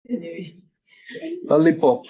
Anyway. Lollipop.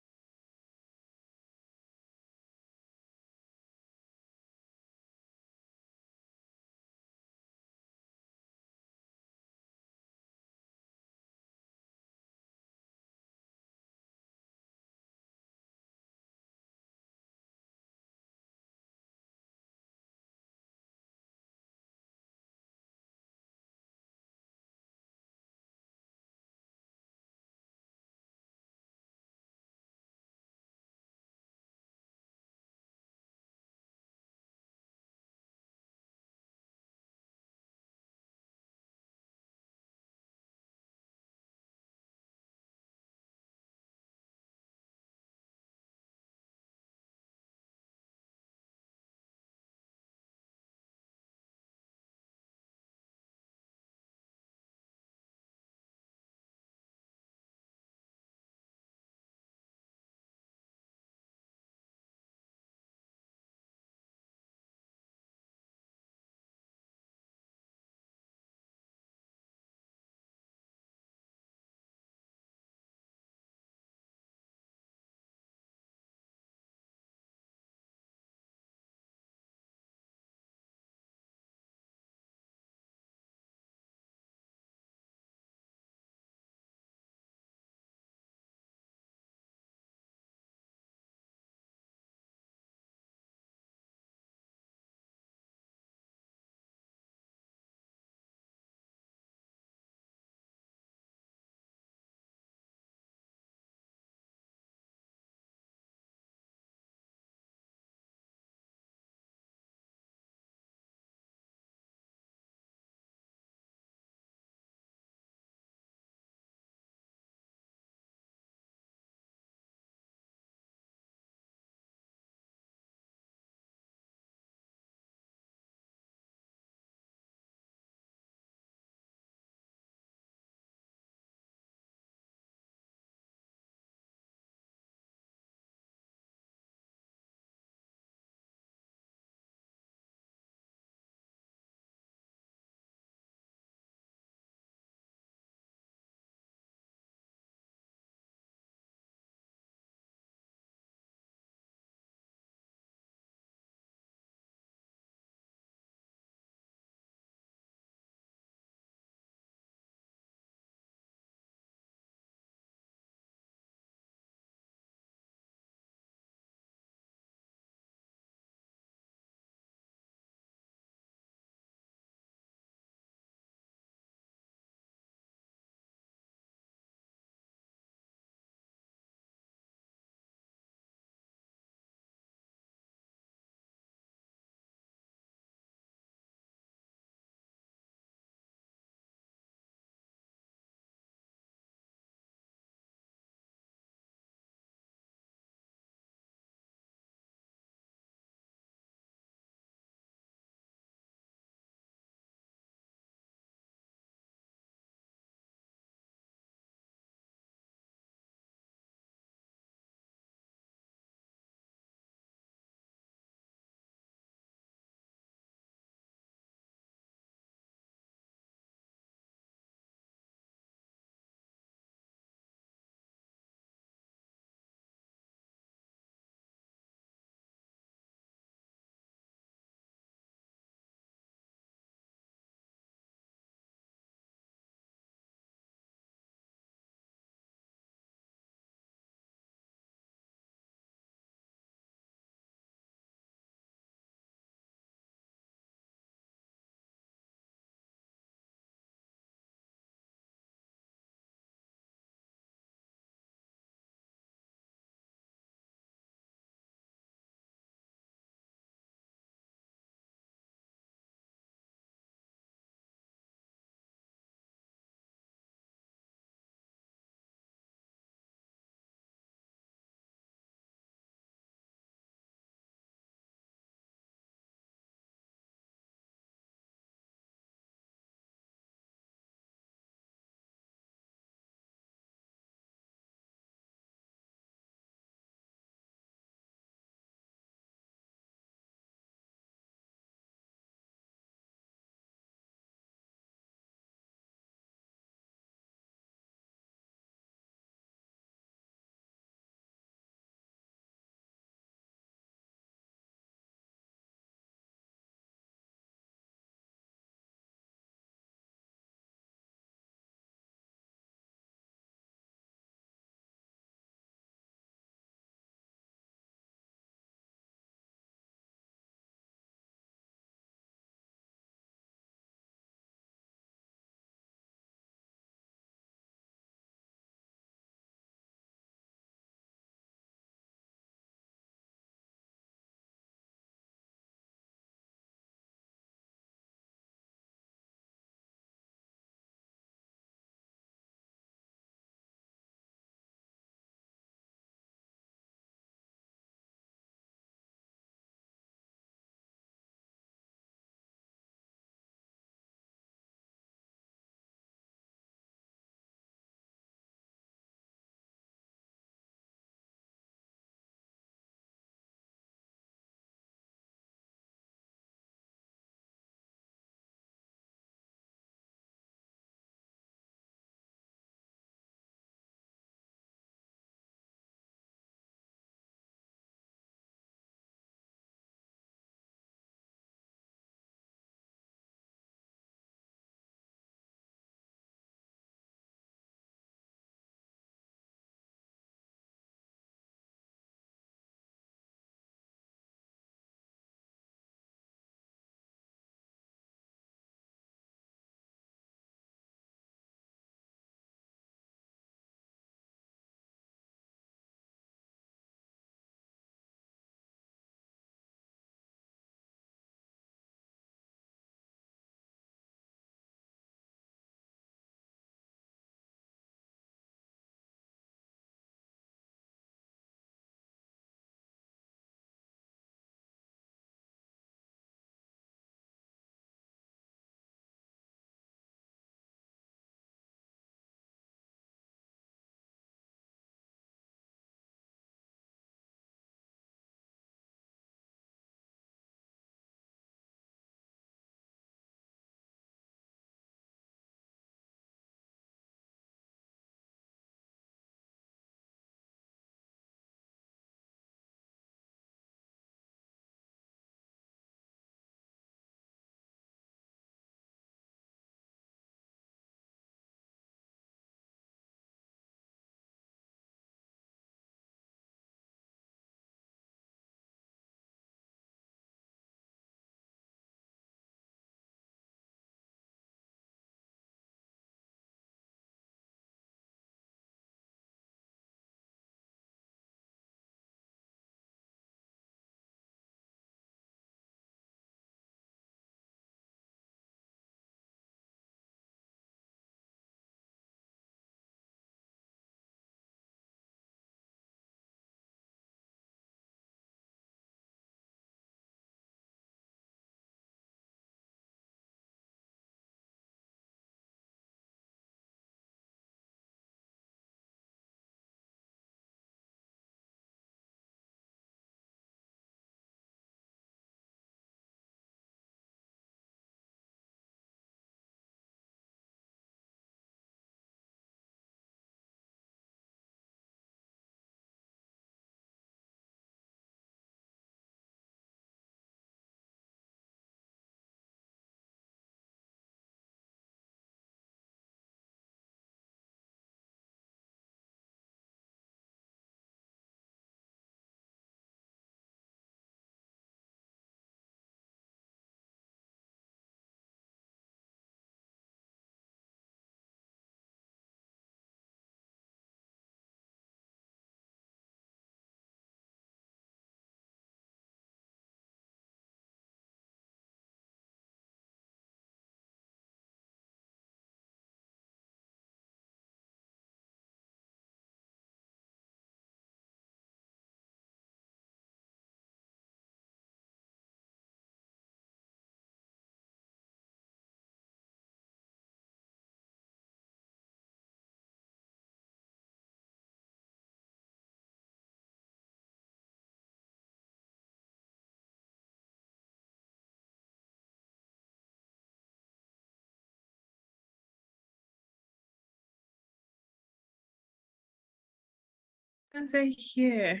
Can say here.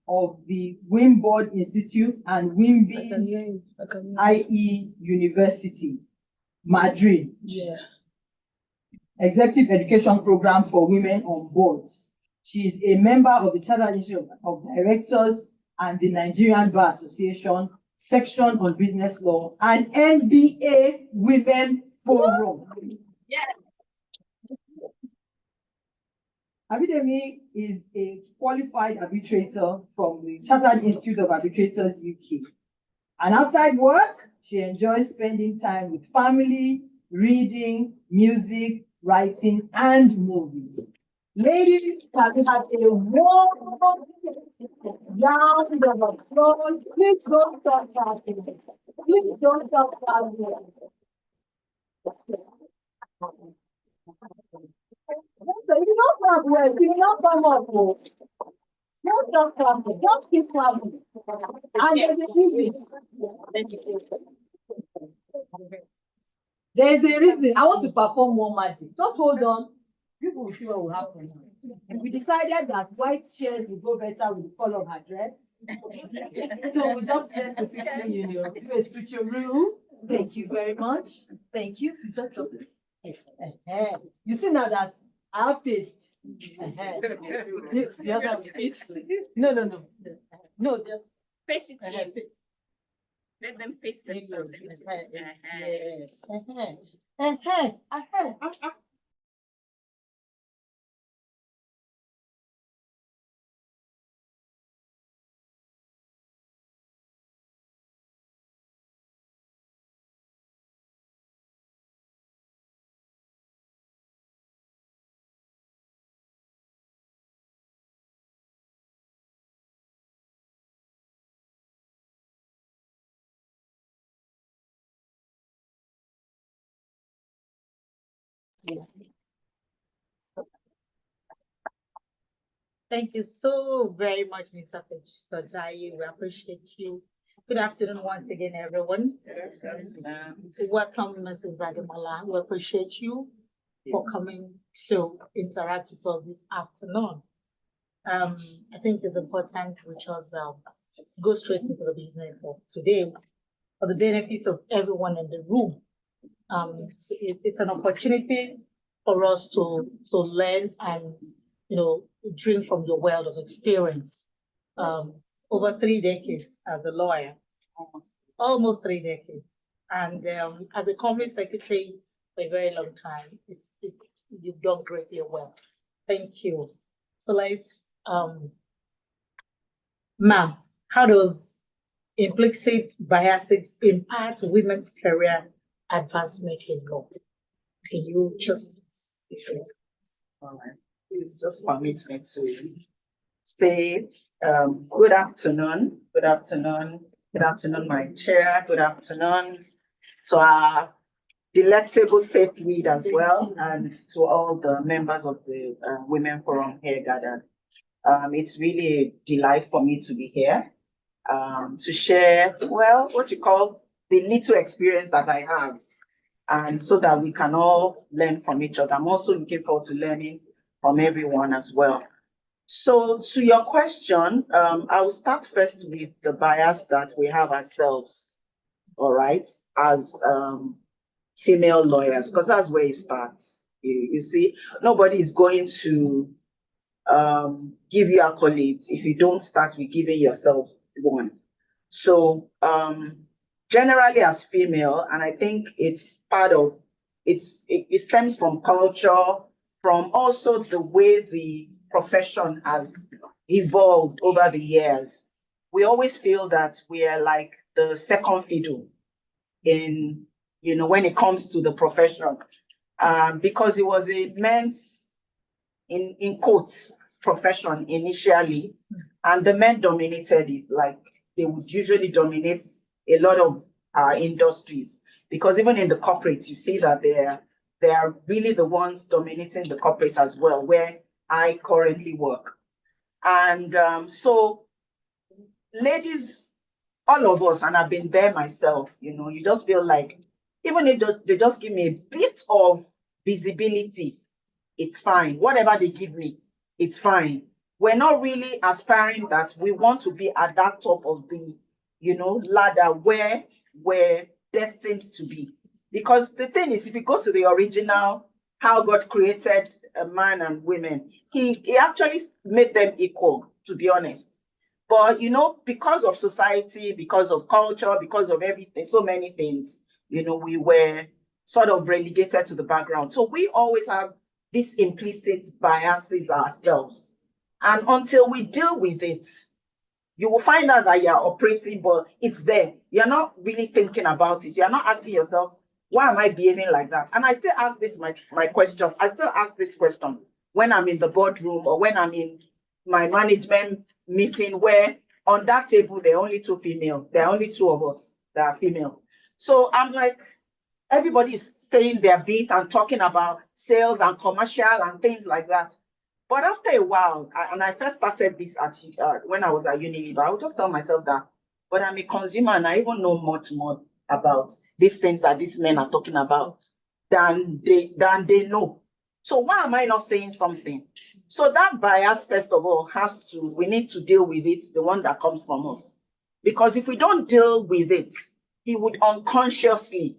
Of the Wimborne Institute and Wimby's IE University, Madrid. Yeah. Executive Education Program for Women on Boards. She is a member of the Chartered Institute of Directors and the Nigerian Bar Association section on business law and NBA Women Forum. Yes. Abidemi is a qualified arbitrator from the Chartered Institute of Arbitrators UK. And outside work, she enjoys spending time with family, reading, music, writing, and movies. Ladies, can we have a warm round of applause? Please don't stop clapping. Please don't stop clapping. So you don't clap well, you will not come up. Don't stop clapping, just keep clapping. And there's a reason. There's a reason. I want to perform one magic. Just hold on. People will see what will happen. We decided that white shirts will go better with the color of her dress. So we just let the people, do a switcheroo. Thank you very much. Thank you. It's just You see now that I have taste. The other face. No. No, just Face it in. Let them face themselves. Yes. Thank you so very much, Mr. Sajayi. We appreciate you. Good afternoon once again, everyone. Welcome, Mrs. Ademola. We appreciate you for coming to interact with us this afternoon. I think it's important we just go straight into the business of today for the benefit of everyone in the room. It's an opportunity for us to learn and drink from your world of experience. Over 3 decades as a lawyer, almost 3 decades, and as a company secretary for a very long time. You've done greatly well. Thank you. So let's, ma'am, how does implicit biases impact women's career advancement in law? Can you just All right. Please just permit me to say good afternoon, good afternoon, good afternoon, my chair, good afternoon to our delectable state lead as well, and to all the members of the Women Forum here gathered. It's really a delight for me to be here to share, well, what you call the little experience that I have, and so that we can all learn from each other. I'm also looking forward to learning from everyone as well. So to your question, I will start first with the bias that we have ourselves, all right, as female lawyers, because that's where it starts. You see, nobody is going to give you accolades if you don't start with giving yourself one. So generally as female, and I think it's part of, it stems from culture, from also the way the profession has evolved over the years. We always feel that we are like the second fiddle in, when it comes to the profession, because it was a men's, in quotes, profession initially, and the men dominated it. Like they would usually dominate a lot of industries, because even in the corporate, you see that they are really the ones dominating the corporate as well, where I currently work. And so ladies, all of us, and I've been there myself, you just feel like, even if they just give me a bit of visibility, it's fine. Whatever they give me, it's fine. We're not really aspiring that we want to be at that top of the, ladder where we're destined to be. Because the thing is, if you go to the original, how God created a man and women, he actually made them equal, to be honest. But, because of society, because of culture, because of everything, so many things, we were sort of relegated to the background. So we always have these implicit biases ourselves. And until we deal with it, you will find out that you're operating, but it's there. You're not really thinking about it. You're not asking yourself, why am I behaving like that? And I still ask this, my question. I still ask this question when I'm in the boardroom or when I'm in my management meeting, where on that table, there are only 2 female. There are only 2 of us that are female. So I'm like, everybody is saying their bit and talking about sales and commercial and things like that. But after a while, and I first started this at when I was at Unilever, I would just tell myself that, but I'm a consumer and I even know much more about these things that these men are talking about than they know. So why am I not saying something? So that bias, first of all, we need to deal with it, the one that comes from us. Because if we don't deal with it, it would unconsciously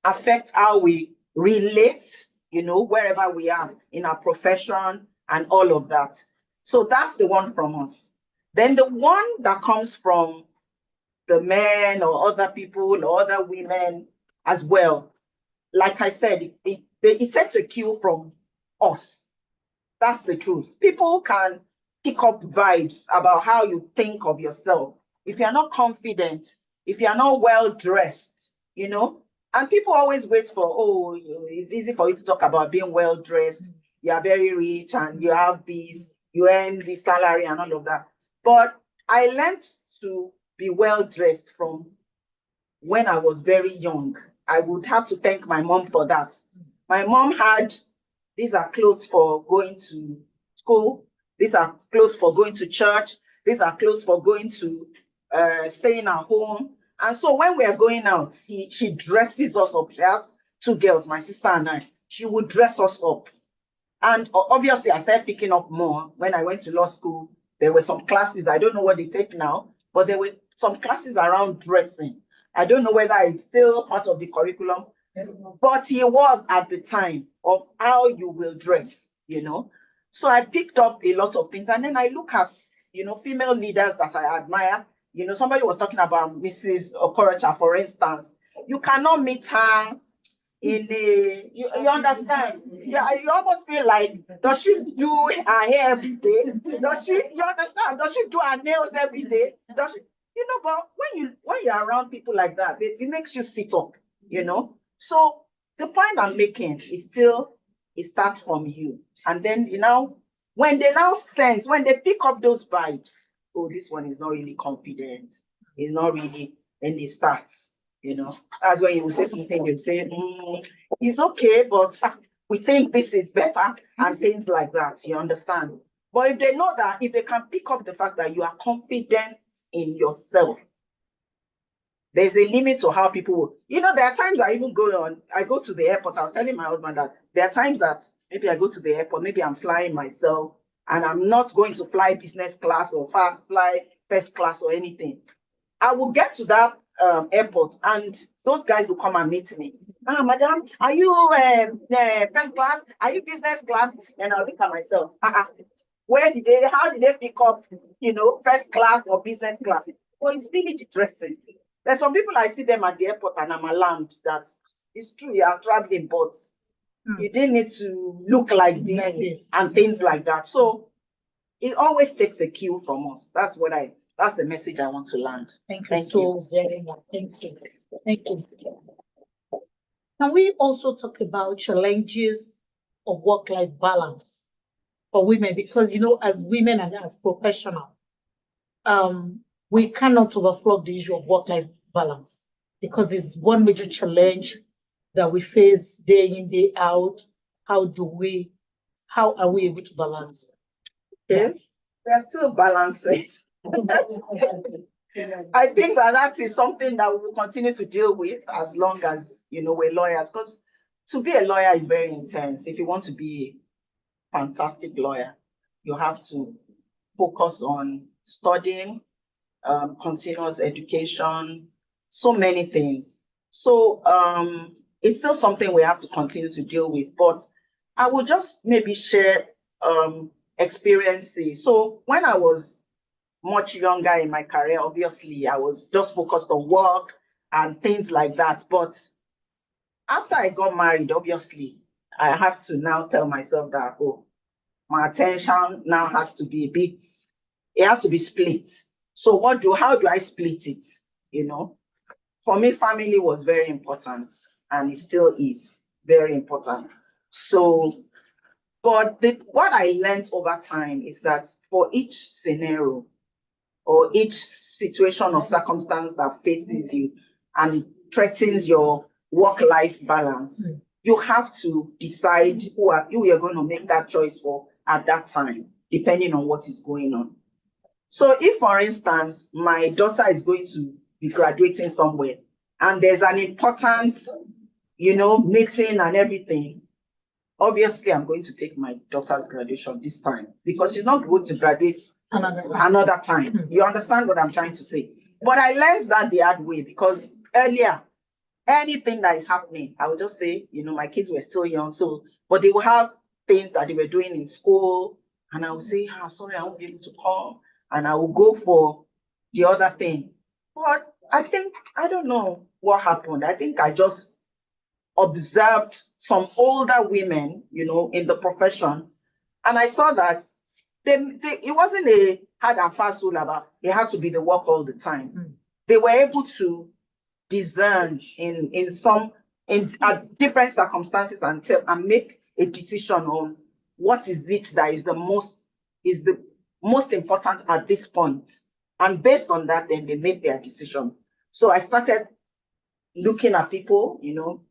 affect how we relate, wherever we are in our profession and all of that. So that's the one from us. Then the one that comes from the men or other people or other women as well, like I said, it takes a cue from us. That's the truth. People can pick up vibes about how you think of yourself. If you're not confident, if you're not well-dressed, and people always wait for, it's easy for you to talk about being well-dressed. You are very rich and you have this, you earn this salary and all of that. But I learned to be well-dressed from when I was very young. I would have to thank my mom for that. My mom had, these are clothes for going to school. These are clothes for going to church. These are clothes for going to staying at home. And so when we are going out, she dresses us up. She has 2 girls, my sister and I. She would dress us up. And obviously, I started picking up more when I went to law school. There were some classes, I don't know what they take now, but there were some classes around dressing. I don't know whether it's still part of the curriculum, but it was at the time of how you will dress, you know. So I picked up a lot of things, and then I look at, you know, female leaders that I admire. You know, somebody was talking about Mrs. Okorocha, for instance. You cannot meet her in a, you understand? Yeah, you almost feel like, does she do her hair every day? Does she, you understand? Does she do her nails every day? Does she, you know, but when you're around people like that, it makes you sit up, you know? So the point I'm making is still, it starts from you. And then, you know, when they now sense, when they pick up those vibes, oh, this one is not really confident, it's not really, then they start, you know. That's when you will say something, you say, it's okay, but we think this is better, and things like that, you understand? But if they know that, if they can pick up the fact that you are confident in yourself, there's a limit to how people will, you know, there are times I even I go to the airport, I was telling my husband that there are times that maybe I go to the airport, maybe I'm flying myself, and I'm not going to fly business class or fly first class or anything. I will get to that airport, and those guys will come and meet me. Madam, are you first class? Are you business class? And I'll look at myself. How did they pick up, you know, first class or business class? Well, it's really dressing. There's some people I see them at the airport and I'm alarmed that it's true, you are traveling, but you didn't need to look like this and things like that. So it always takes a cue from us. That's the message I want to land. Thank you very much. Thank you. Thank you. Can we also talk about challenges of work-life balance for women? Because, you know, as women and as professionals, we cannot overflow the issue of work-life balance because it's one major challenge that we face day in, day out. How are we able to balance? Okay. We are still balancing. I think that is something that we will continue to deal with as long as, you know, we're lawyers, because to be a lawyer is very intense. If you want to be a fantastic lawyer, you have to focus on studying, continuous education, so many things. So it's still something we have to continue to deal with, but I will just maybe share experiences. So when I was much younger in my career, obviously I was just focused on work and things like that. But after I got married, obviously I have to now tell myself that, oh, my attention now has to be it has to be split. So how do I split it? You know, for me, family was very important, and it still is very important. So, but what I learned over time is that for each scenario or each situation or circumstance that faces you and threatens your work-life balance, you have to decide who you're going to make that choice for at that time, depending on what is going on. So if, for instance, my daughter is going to be graduating somewhere and there's an important, you know, meeting and everything, obviously I'm going to take my daughter's graduation this time because she's not going to graduate another time. You understand what I'm trying to say? But I learned that the hard way because earlier, anything that is happening, I would just say, you know, my kids were still young, but they will have things that they were doing in school, and I will say, sorry, I won't be able to come, and I will go for the other thing. But I think, I don't know what happened. I think I just observed some older women, you know, in the profession, and I saw that it wasn't a hard and fast rule about it had to be the work all the time. They were able to discern in different circumstances and make a decision on what is it that is the most important at this point. And based on that, then they made their decision. So I started looking at people, you know,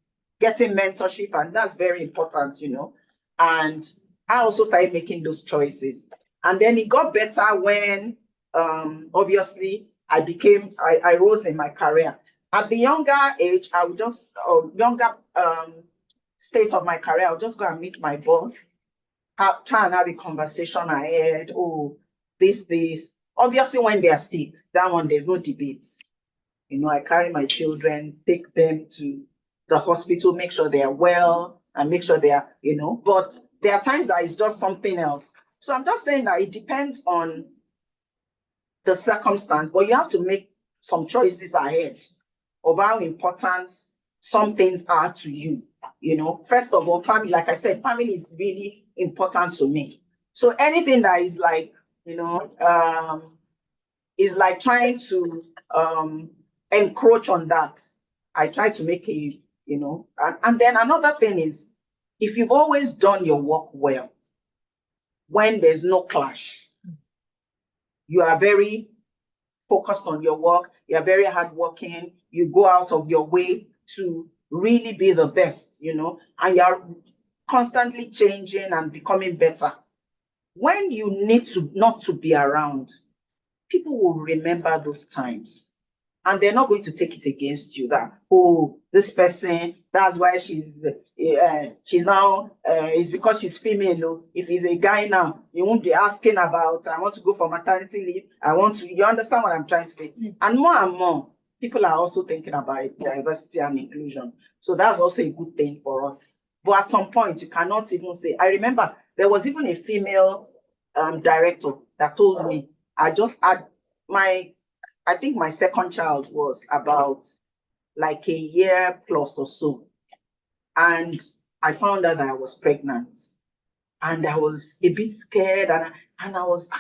getting mentorship, and that's very important, you know. And I also started making those choices. And then it got better when obviously I rose in my career. At the younger age, I would just, younger state of my career, I would just go and meet my boss. try and have a conversation ahead. Oh, this. Obviously, when they are sick, that one, there's no debate. You know, I carry my children, take them to the hospital, make sure they are well, and make sure they are, you know, but there are times that it's just something else. So I'm just saying that it depends on the circumstance, but you have to make some choices ahead of how important some things are to you. You know, first of all, family, like I said, family is really important to me. So anything that is like, you know, is like trying to encroach on that, I try to make a, you know, and then another thing is, if you've always done your work well, when there's no clash, you are very focused on your work, you're very hardworking, you go out of your way to really be the best, you know, and you're constantly changing and becoming better. When you need to not to be around, people will remember those times. And they're not going to take it against you that, oh, this person, that's why she's now, it's because she's female. Oh. If he's a guy now, you won't be asking about, I want to go for maternity leave. You understand what I'm trying to say? And more, people are also thinking about diversity and inclusion. So that's also a good thing for us. But at some point, you cannot even say, I remember there was even a female director that told me, I think my second child was about like a year plus or so. And I found out that I was pregnant. And I was a bit scared. And I was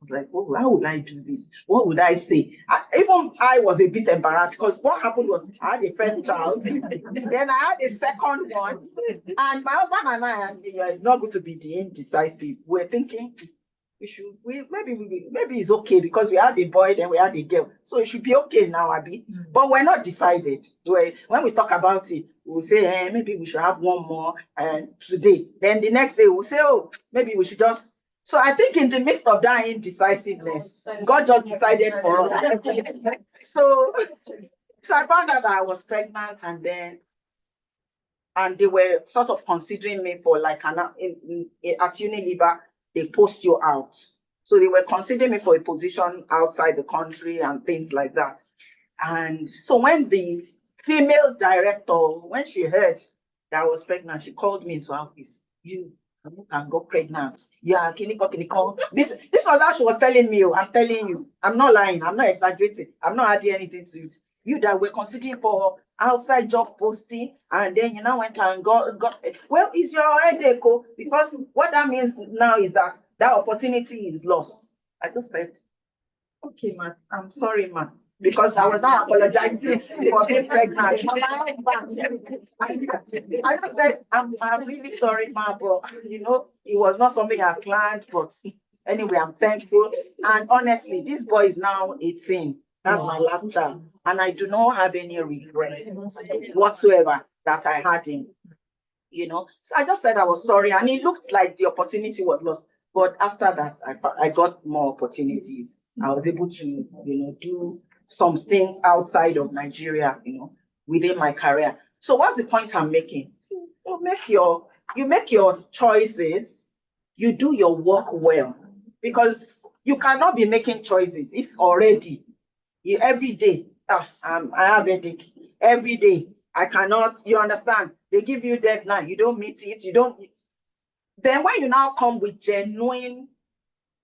like, oh, how would I do this? What would I say? Even I was a bit embarrassed because what happened was I had a first child. Then I had a second one. And my husband and I are not going to be the indecisive. We're thinking, maybe it's okay because we had a boy, then we had a girl. So it should be okay now, Abby. But we're not decided. When we talk about it, we'll say, maybe we should have one more today. Then the next day we'll say, oh, maybe we should just. So I think in the midst of that indecisiveness, God just decided for us. So I found out that I was pregnant, and they were sort of considering me for like at Unilever. They post you out. So they were considering me for a position outside the country and things like that. And so when the female director, when she heard that I was pregnant, she called me into office. You can go pregnant. Yeah, can you go? This was how she was telling me. I'm telling you, I'm not lying, I'm not exaggerating, I'm not adding anything to it. You that were considering for outside job posting, and then you now went and got well, it's your headache, because what that means now is that opportunity is lost. I just said, okay, man, I'm sorry, man, because I was not apologizing for being pregnant. I just said, I'm really sorry, man, but you know, it was not something I planned, but anyway, I'm thankful. And honestly, this boy is now 18. That's my last child. And I do not have any regret whatsoever that I had him. You know, so I just said I was sorry, and it looked like the opportunity was lost. But after that, I got more opportunities. I was able to, you know, do some things outside of Nigeria, you know, within my career. So what's the point I'm making? You make your choices, you do your work well, because you cannot be making choices if already every day, I have a headache. Every day, I cannot, you understand? They give you deadline, you don't meet it, Then when you now come with genuine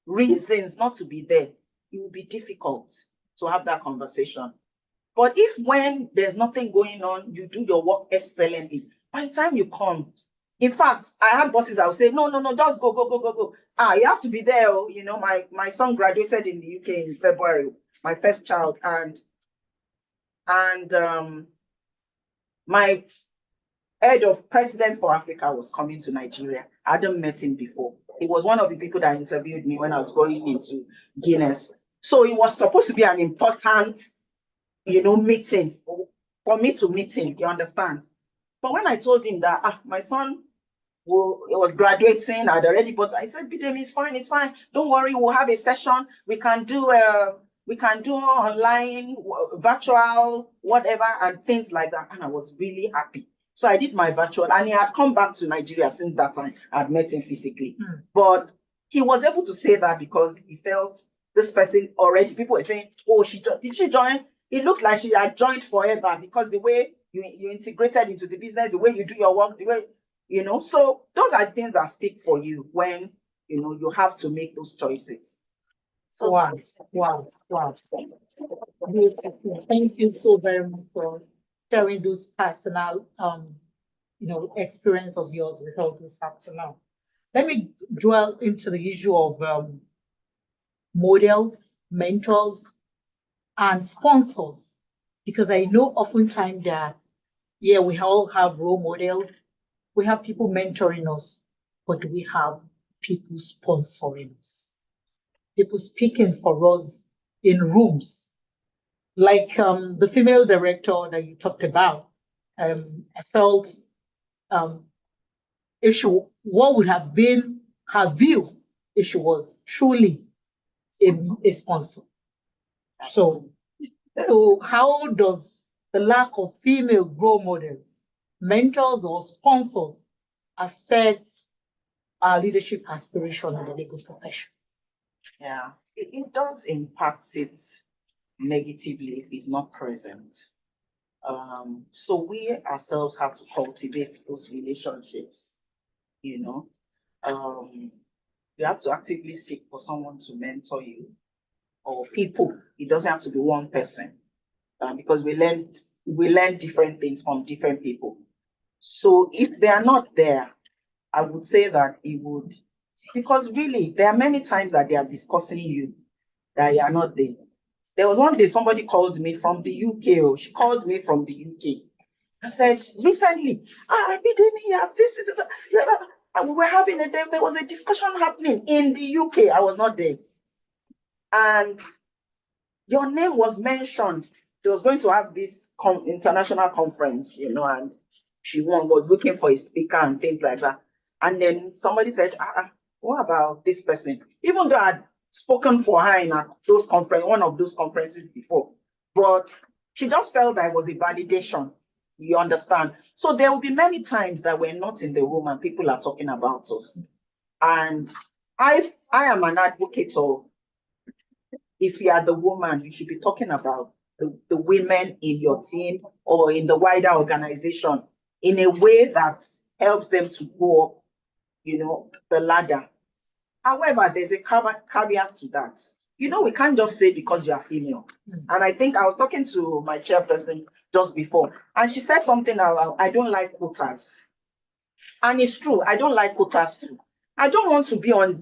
reasons not to be there, it will be difficult to have that conversation. But if when there's nothing going on, you do your work excellently, by the time you come, in fact, I had bosses that would say, no, just go. You have to be there. You know, my son graduated in the UK in February, my first child, and my head of president for Africa was coming to Nigeria. I hadn't met him before. He was one of the people that interviewed me when I was going into Guinness. So it was supposed to be an important, you know, meeting for me to meet him, you understand? But when I told him that my son was graduating, I'd already bought, I said, Bidemi, it's fine. Don't worry, we'll have a session. We can do online, virtual, whatever, and things like that. And I was really happy. So I did my virtual, and he had come back to Nigeria since that time. I'd met him physically. Mm. But he was able to say that because he felt this person already, people were saying, oh, did she join? It looked like she had joined forever because the way you integrated into the business, the way you do your work, the way, so those are things that speak for you when, you have to make those choices. So Wow. Beautiful. Thank you so very much for sharing those personal, experience of yours with us this afternoon. Let me dwell into the issue of models, mentors, and sponsors, because I know oftentimes that, yeah, we all have role models, we have people mentoring us, but do we have people sponsoring us? People speaking for us in rooms, like the female director that you talked about. I felt what would have been her view if she was truly a sponsor. So how does the lack of female role models, mentors, or sponsors affect our leadership aspiration in the legal profession? Yeah, it does impact it negatively if it's not present. So we ourselves have to cultivate those relationships, you have to actively seek for someone to mentor you, or people. It doesn't have to be one person, because we learn different things from different people. So if they are not there, I would say that it would, because really there are many times that they are discussing you that you are not there. There was one day somebody called me from the UK. Oh, she called me from the UK. I said, recently, this is and we were having there was a discussion happening in the UK. I was not there. And your name was mentioned. She was going to have this international conference, and she was looking for a speaker and things like that. And then somebody said, what about this person? Even though I'd spoken for her in one of those conferences before, but she just felt that it was a validation. You understand? So there will be many times that we're not in the room and people are talking about us. And I am an advocate of, if you are the woman, you should be talking about the women in your team or in the wider organization in a way that helps them to go up, the ladder. However, there's a caveat to that. We can't just say because you are female. And I think I was talking to my chairperson just before, and she said something, I don't like quotas. And it's true, I don't like quotas too. I don't want to be on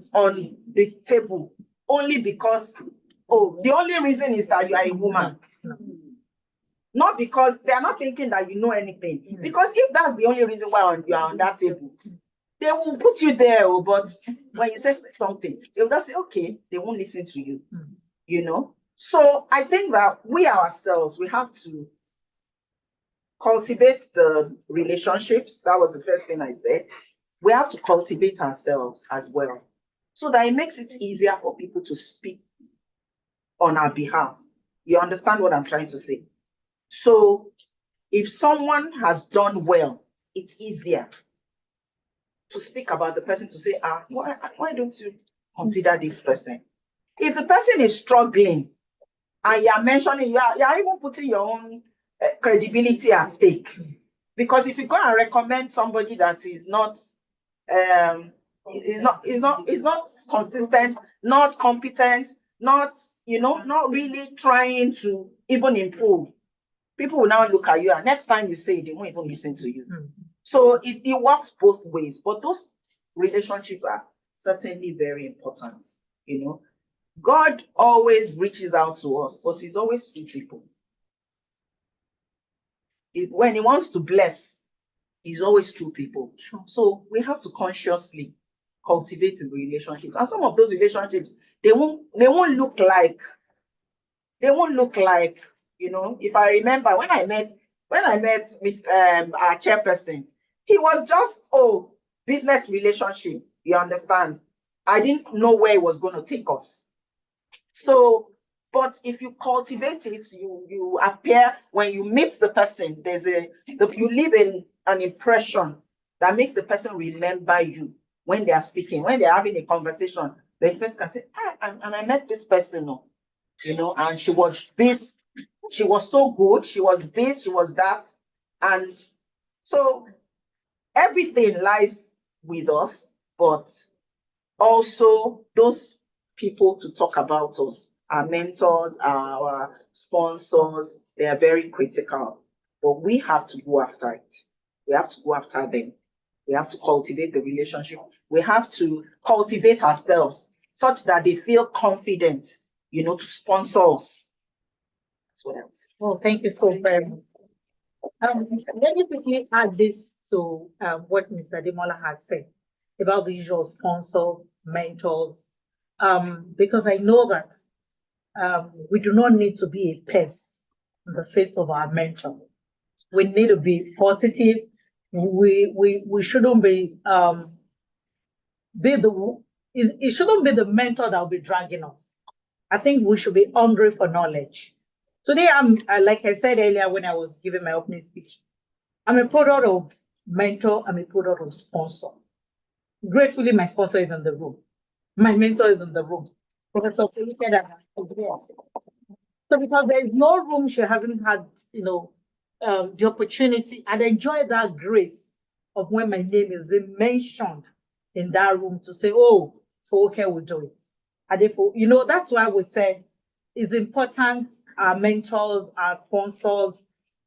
the table only because, the only reason is that you are a woman. Not because they are not thinking that you know anything. Because if that's the only reason why you are on that table, they will put you there. But when you say something, they'll just say, okay, they won't listen to you. So I think that we ourselves, we have to cultivate the relationships. That was the first thing I said. We have to cultivate ourselves as well, so that it makes it easier for people to speak on our behalf. You understand what I'm trying to say? So if someone has done well, it's easier to speak about the person, to say, why don't you consider this person? If the person is struggling and you are mentioning, you are even putting your own credibility at stake. Because if you go and recommend somebody that is not consistent, not competent, not really trying to even improve, people will now look at you, and next time you say it, they won't even listen to you. So it works both ways, but those relationships are certainly very important. God always reaches out to us, but it's always two people. When he wants to bless, it's always two people. So we have to consciously cultivate the relationships. And some of those relationships, they won't look like, if I remember when I met our chairperson, he was just, business relationship, you understand? I didn't know where it was going to take us. So, but if you cultivate it, you appear, when you meet the person, you leave an impression that makes the person remember you when they are speaking, when they're having a conversation. The person can say, and I met this person, and she was this, she was so good, she was this, she was that. And so everything lies with us, but also those people to talk about us, our mentors, our sponsors, they are very critical. But we have to go after it. We have to go after them. We have to cultivate the relationship. We have to cultivate ourselves such that they feel confident, to sponsor us. That's what I'm saying. Well, thank you so very much. Let me quickly add this to what Mr. Ademola has said about the usual sponsors, mentors, because I know that we do not need to be a pest in the face of our mentor. We need to be positive. We shouldn't be it shouldn't be the mentor that will be dragging us. I think we should be hungry for knowledge. Today, like I said earlier when I was giving my opening speech, I'm a product of mentor, I'm a product of sponsor. Gratefully, my sponsor is in the room. My mentor is in the room. Professor Folike. So because there is no room she hasn't had, the opportunity and enjoy that grace of when my name is being mentioned in that room to say, oh, Folke will do it. And therefore, that's why we said it's important, our mentors, our sponsors,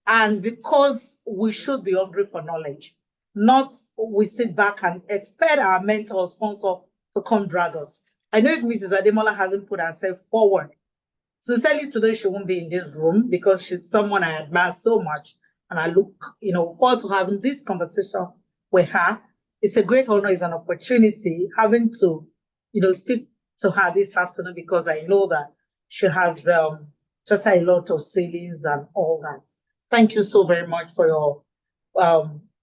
and because we should be hungry for knowledge, not we sit back and expect our mentor or sponsor to come drag us. I know if Mrs. Ademola hasn't put herself forward, sincerely today she won't be in this room because she's someone I admire so much. And I look, forward to having this conversation with her. It's a great honor, it's an opportunity having to, speak to her this afternoon because I know that she has such a lot of savings and all that. Thank you so very much for your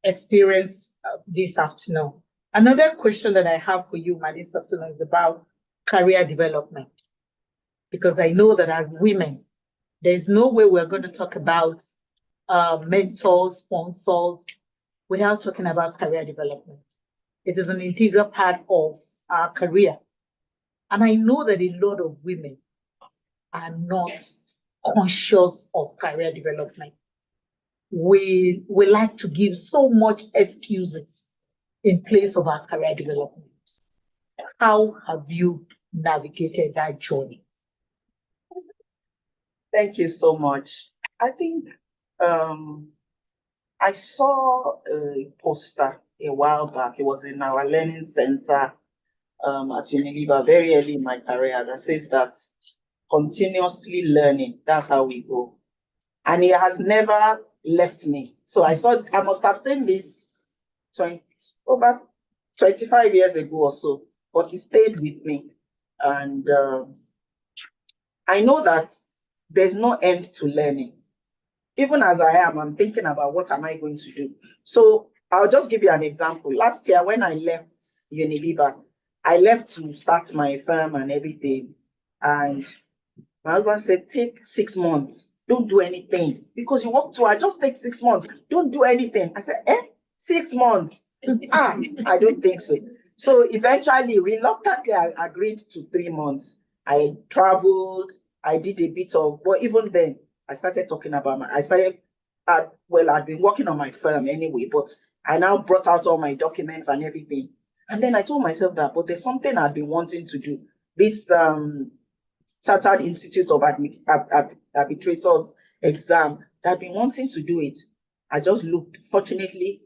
experience this afternoon. Another question that I have for you, this afternoon, is about career development. Because I know that as women, there's no way we're going to talk about mentors, sponsors, without talking about career development. It is an integral part of our career. And I know that a lot of women are not conscious of career development. We like to give so much excuses in place of our career development. How have you navigated that journey? Thank you so much. I think I saw a poster a while back. It was in our learning center at Unilever very early in my career that says that continuously learning, that's how we go. And it has never left me. So I must have seen this over 25 years ago or so, but it stayed with me. And I know that there's no end to learning. Even as I am, I'm thinking about what am I going to do. So I'll just give you an example. Last year, when I left Unilever, I left to start my firm and everything. And my husband said, take 6 months. Don't do anything. Because you want to, I just take 6 months. Don't do anything. I said, 6 months? I don't think so. So eventually, reluctantly, I agreed to 3 months. I traveled. I did a bit of, but even then, I started talking about I'd been working on my firm anyway, but I now brought out all my documents and everything. And then I told myself that, but there's something I've been wanting to do. This Chartered Institute of Arbitrators exam, that I've been wanting to do it. I just looked. Fortunately,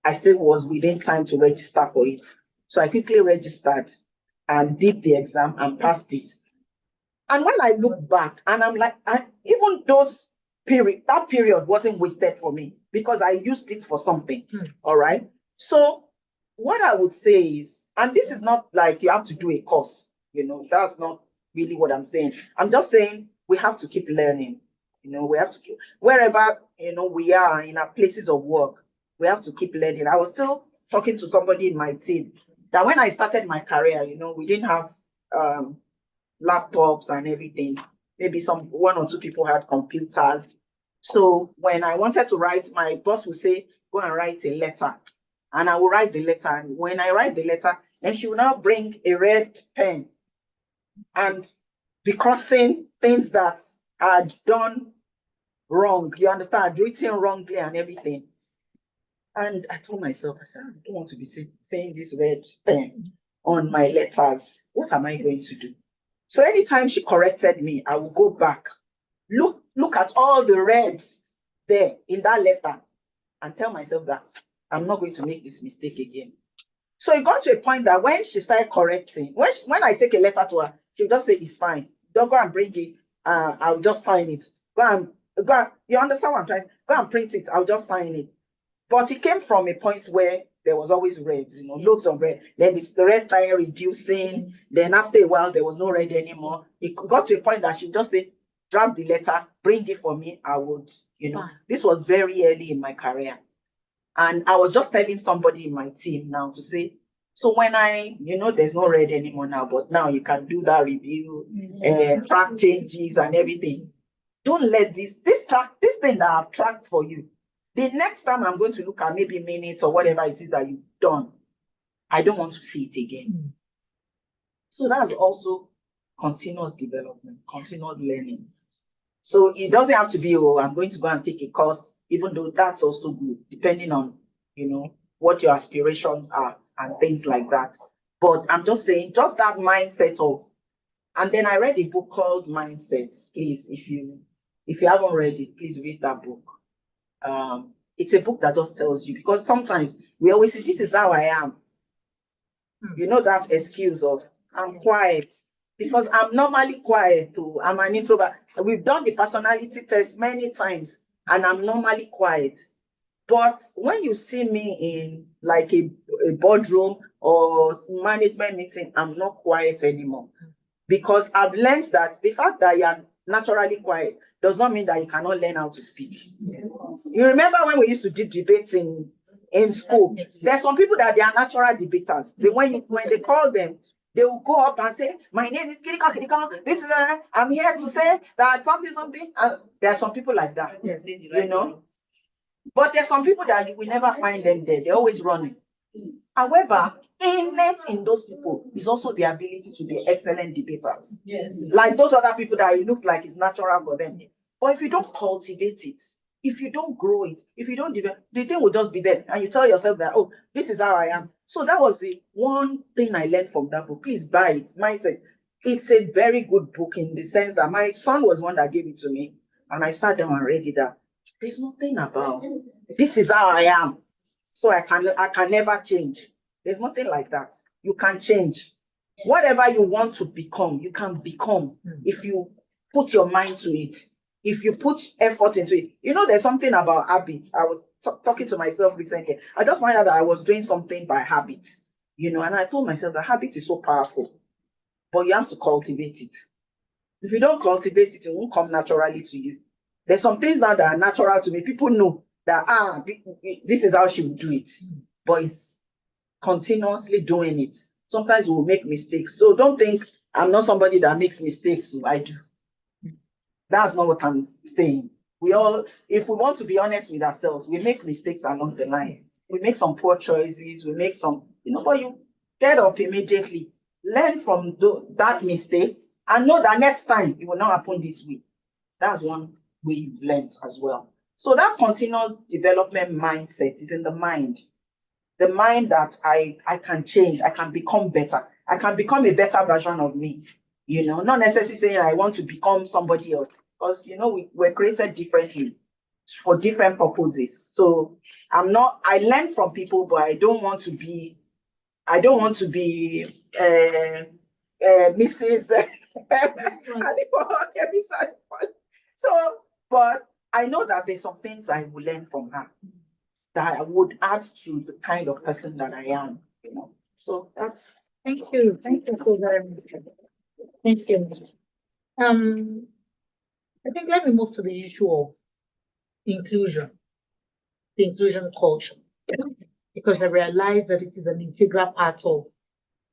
I still was within time to register for it. So I quickly registered and did the exam and passed it. And when I look back, and I'm like, even that period wasn't wasted for me because I used it for something. All right. So what I would say is, and this is not like you have to do a course, that's not really what I'm saying. I'm just saying we have to keep learning. We have to keep, wherever, we are in our places of work, we have to keep learning. I was still talking to somebody in my team that when I started my career, we didn't have laptops and everything. Maybe one or two people had computers. So when I wanted to write, my boss would say, go and write a letter. And I will write the letter. And when I write the letter, then she will now bring a red pen and be crossing things that I had done wrong. You understand? Written wrongly and everything. And I told myself, I said, I don't want to be saying this red pen on my letters. What am I going to do? So anytime she corrected me, I will go back, look at all the reds there in that letter and tell myself that I'm not going to make this mistake again. So it got to a point that when she started correcting, when I take a letter to her, she'll just say, it's fine. Don't go and bring it. I'll just sign it. Go and, you understand what I'm trying? Go and print it. I'll just sign it. But it came from a point where there was always red, loads of red. Then the red started reducing. Then after a while, there was no red anymore. It got to a point that she just say, drop the letter, bring it for me. I would, This was very early in my career. And I was just telling somebody in my team now to say, so when there's no red anymore now, but now you can do that review, track changes and everything. Don't let this thing that I've tracked for you, the next time I'm going to look at maybe minutes or whatever it is that you've done, I don't want to see it again. So that's also continuous development, continuous learning. So it doesn't have to be, I'm going to go and take a course, even though that's also good, depending on, what your aspirations are and things like that. But I'm just saying, just that mindset of, and then I read a book called Mindsets. Please, if you haven't read it, please read that book. It's a book that just tells you, because sometimes we always say, this is how I am. That excuse of, I'm quiet, because I'm normally quiet too. I'm an introvert. We've done the personality test many times, and I'm normally quiet. But when you see me in like a boardroom or management meeting, I'm not quiet anymore. Because I've learned that the fact that you're naturally quiet does not mean that you cannot learn how to speak. You remember when we used to do debates in school? There's some people that they are natural debaters. When they call them, they will go up and say, my name is Kirika Kirika. This is I'm here to say that something. And there are some people like that. Yes, But there's some people that you will never find them there. They're always running. However, innate in those people is also the ability to be excellent debaters. Yes. Like those other people that it looks like it's natural for them. Yes. But if you don't cultivate it, if you don't grow it, if you don't develop, the thing will just be there. And you tell yourself that, oh, this is how I am. So that was the one thing I learned from that book. Please buy it. Mindset. It's a very good book in the sense that my son was one that gave it to me. And I sat down and read it out. There's nothing about, this is how I am. So I can never change. There's nothing like that. You can change. Whatever you want to become, you can become if you put your mind to it. If you put effort into it. There's something about habits. I was talking to myself recently. I just found out that I was doing something by habit. And I told myself that habit is so powerful. But you have to cultivate it. If you don't cultivate it, it won't come naturally to you. There's some things now that are natural to me. People know that, this is how she would do it. But it's continuously doing it. Sometimes we will make mistakes. So don't think I'm not somebody that makes mistakes. So I do. That's not what I'm saying. If we want to be honest with ourselves, we make mistakes along the line. We make some poor choices. We make some, but you get up immediately, learn from that mistake, and know that next time it will not happen this way. That's one way you've learned as well. So that continuous development mindset is in the mind. The mind that I can change, I can become better. I can become a better version of me. Not necessarily saying I want to become somebody else, because we're created differently for different purposes. So I learn from people, but I don't want to be Mrs. So, but I know that there's some things I will learn from her that I would add to the kind of person that I am, So that's. Thank you. Thank you so very much. Thank you. I think let me move to the issue of inclusion, the inclusion culture, because I realize that it is an integral part of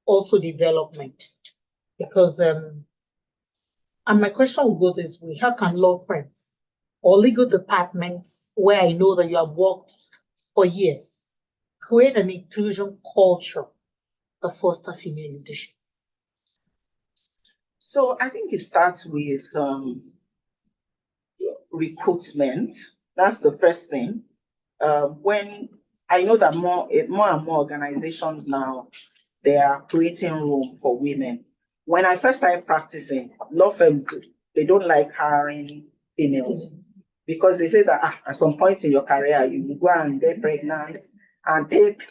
also development. Because, and my question will go this way: how can law firms or legal departments, where I know that you have worked for years. Create an inclusion culture to foster female leadership. So I think it starts with recruitment. That's the first thing. When I know that more and more organizations now, they are creating room for women. When I first started practicing, law firms, they don't like hiring females because they say that at some point in your career, you will go and get pregnant and take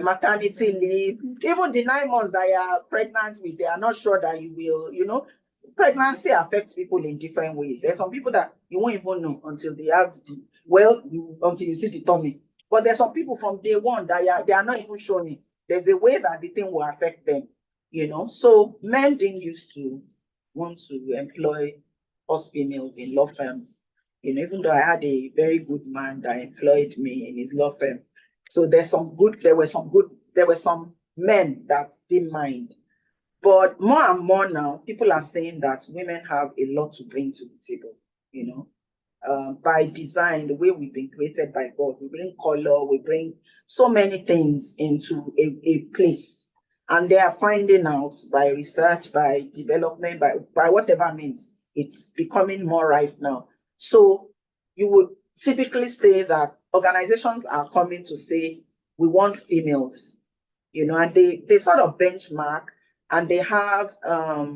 maternity leave. Even the 9 months that you are pregnant with, they are not sure that you will, pregnancy affects people in different ways. There's some people that you won't even know until they have, until you see the tummy. But there's some people from day one that they are not even showing. There's a way that the thing will affect them, So men didn't used to want to employ us females in law firms, even though I had a very good man that employed me in his law firm. So there were some men that didn't mind. But more and more now, people are saying that women have a lot to bring to the table, by design, the way we've been created by God. We bring color, we bring so many things into a place. And they are finding out by research, by development, by whatever means, it's becoming more rife now. So you would typically say that organizations are coming to say, we want females, and they sort of benchmark, and they have, how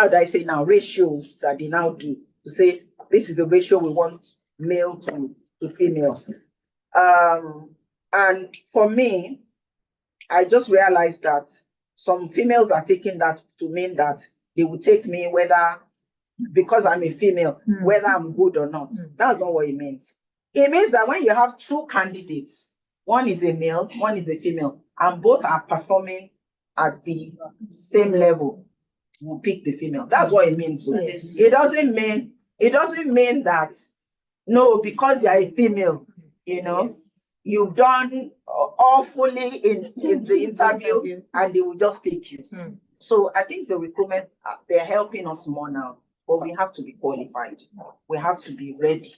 do I say now, ratios that they now do to say, this is the ratio we want male to female. And for me, I just realized that some females are taking that to mean that they will take me whether, because I'm a female, whether I'm good or not. That's not what it means. It means that when you have two candidates, one is a male, one is a female, and both are performing at the same level, we'll pick the female. That's what it means. So Yes. it doesn't mean that, no, because you're a female, you've done awfully in the interview and they will just take you. So I think the recruitment, they're helping us more now, but we have to be qualified. We have to be ready,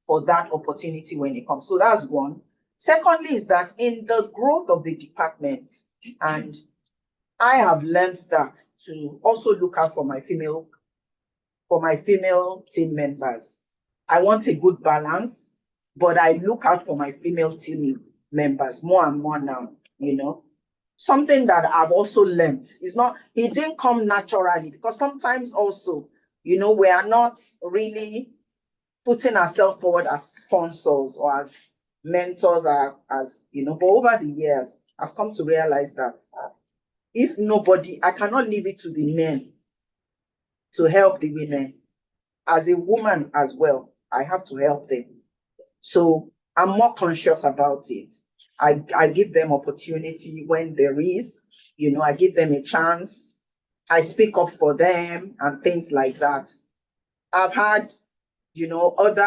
for that opportunity when it comes. So that's one. Secondly is that in the growth of the department, and I have learned that to also look out for my female team members. I want a good balance, but I look out for my female team members more and more now, Something that I've also learned is it didn't come naturally, because sometimes also, we are not really putting ourselves forward as sponsors or as mentors, but over the years, I've come to realize that if nobody, I cannot leave it to the men to help the women. As a woman as well, I have to help them. So I'm more conscious about it. I give them opportunity when there is, I give them a chance. I speak up for them and things like that. I've had, I've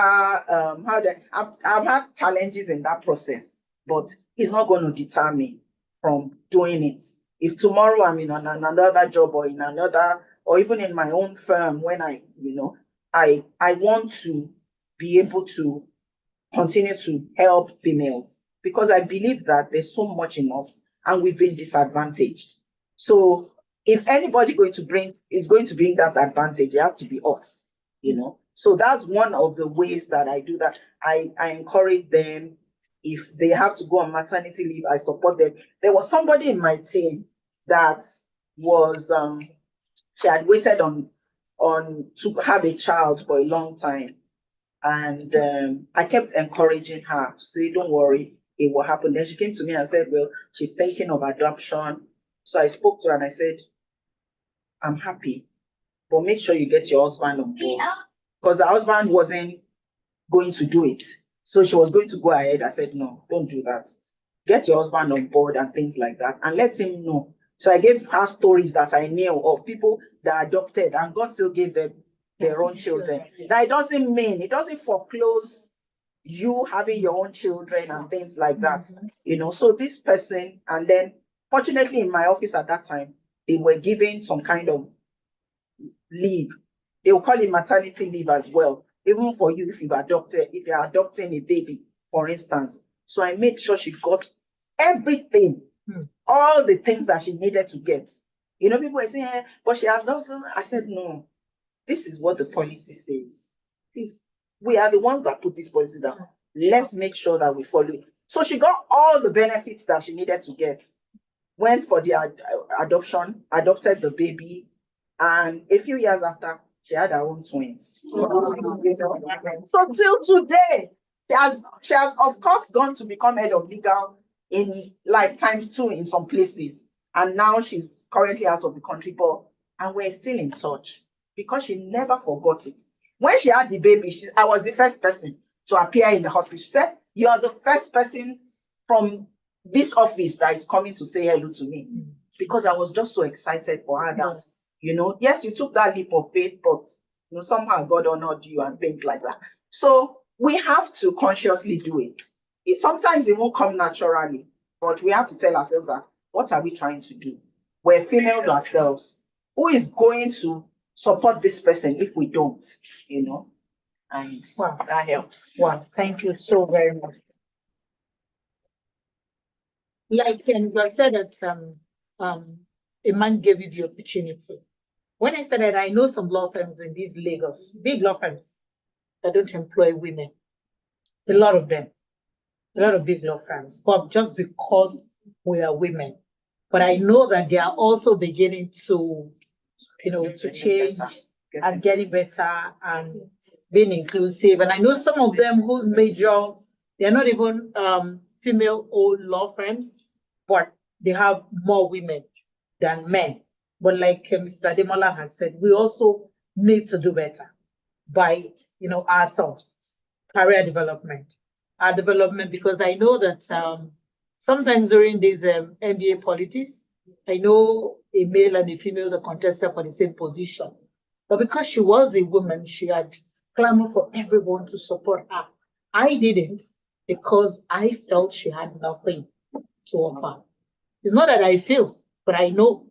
had challenges in that process, but it's not going to deter me from doing it. If tomorrow I'm in another job or in another, or even in my own firm, when I want to be able to continue to help females, because I believe that there's so much in us and we've been disadvantaged. So if anybody is going to bring that advantage, it has to be us, So that's one of the ways that I do that. I encourage them. If they have to go on maternity leave, I support them. There was somebody in my team that was, she had waited on to have a child for a long time. And I kept encouraging her to say, don't worry, it will happen. Then she came to me and said, well, she's thinking of adoption. So I spoke to her and I said, I'm happy, but make sure you get your husband on board. Because the husband wasn't going to do it. So she was going to go ahead. I said, no, don't do that. Get your husband on board and things like that, and let him know. So I gave her stories that I knew of people that adopted, and God still gave them their own children. Now, it doesn't foreclose you having your own children and things like that. So this person, and then fortunately in my office at that time, they were giving some kind of leave. They will call it maternity leave as well. Even for you, if you're adopting a baby, for instance. So I made sure she got everything, all the things that she needed to get. You know, people were saying, but she has nothing. I said, no, this is what the policy says. Please, we are the ones that put this policy down. Let's make sure that we follow it. So she got all the benefits that she needed to get. Went for the adoption, adopted the baby, and a few years after, she had her own twins. So till today, she has of course gone to become head of legal in like ×2 in some places, and now she's currently out of the country, and we're still in touch because she never forgot it. When she had the baby, I was the first person to appear in the hospital. She said, "You are the first person from this office that is coming to say hello to me," because I was just so excited for her that, you know, yes, you took that leap of faith, but you know, somehow God honored you and things like that. So we have to consciously do it. Sometimes it won't come naturally, but we have to tell ourselves that, what are we trying to do? We're females ourselves. Who is going to support this person if we don't, you know? And that helps. Wow, thank you so very much. Like you said that a man gave you the opportunity. When I said that, I know some law firms in these Lagos, big law firms, that don't employ women. A lot of them, a lot of big law firms, but just because we are women. But I know that they are also beginning to, you know, to change and getting better and being inclusive. And I know some of them who major, they're not even female-owned law firms, but they have more women than men. But like Mrs. Ademola has said, we also need to do better by, you know, ourselves, career development, our development, because I know that sometimes during these NBA politics, I know a male and a female that contested for the same position. But because she was a woman, she had clamored for everyone to support her. I didn't, because I felt she had nothing to offer. It's not that I feel, but I know.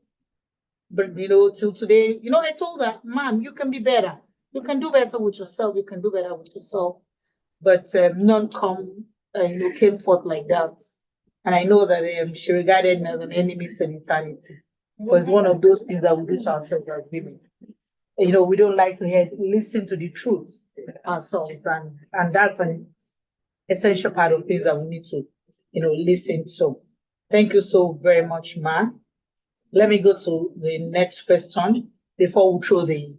But, you know, till today, you know, I told her, "Ma'am, you can be better. You can do better with yourself. You can do better with yourself." But none came forth like that. And I know that she regarded me as an enemy to eternity. But it's one of those things that we do to ourselves as women. You know, we don't like to listen to the truth ourselves. And that's an essential part of things that we need to, you know, listen to. Thank you so very much, Ma. Let me go to the next question before we throw the,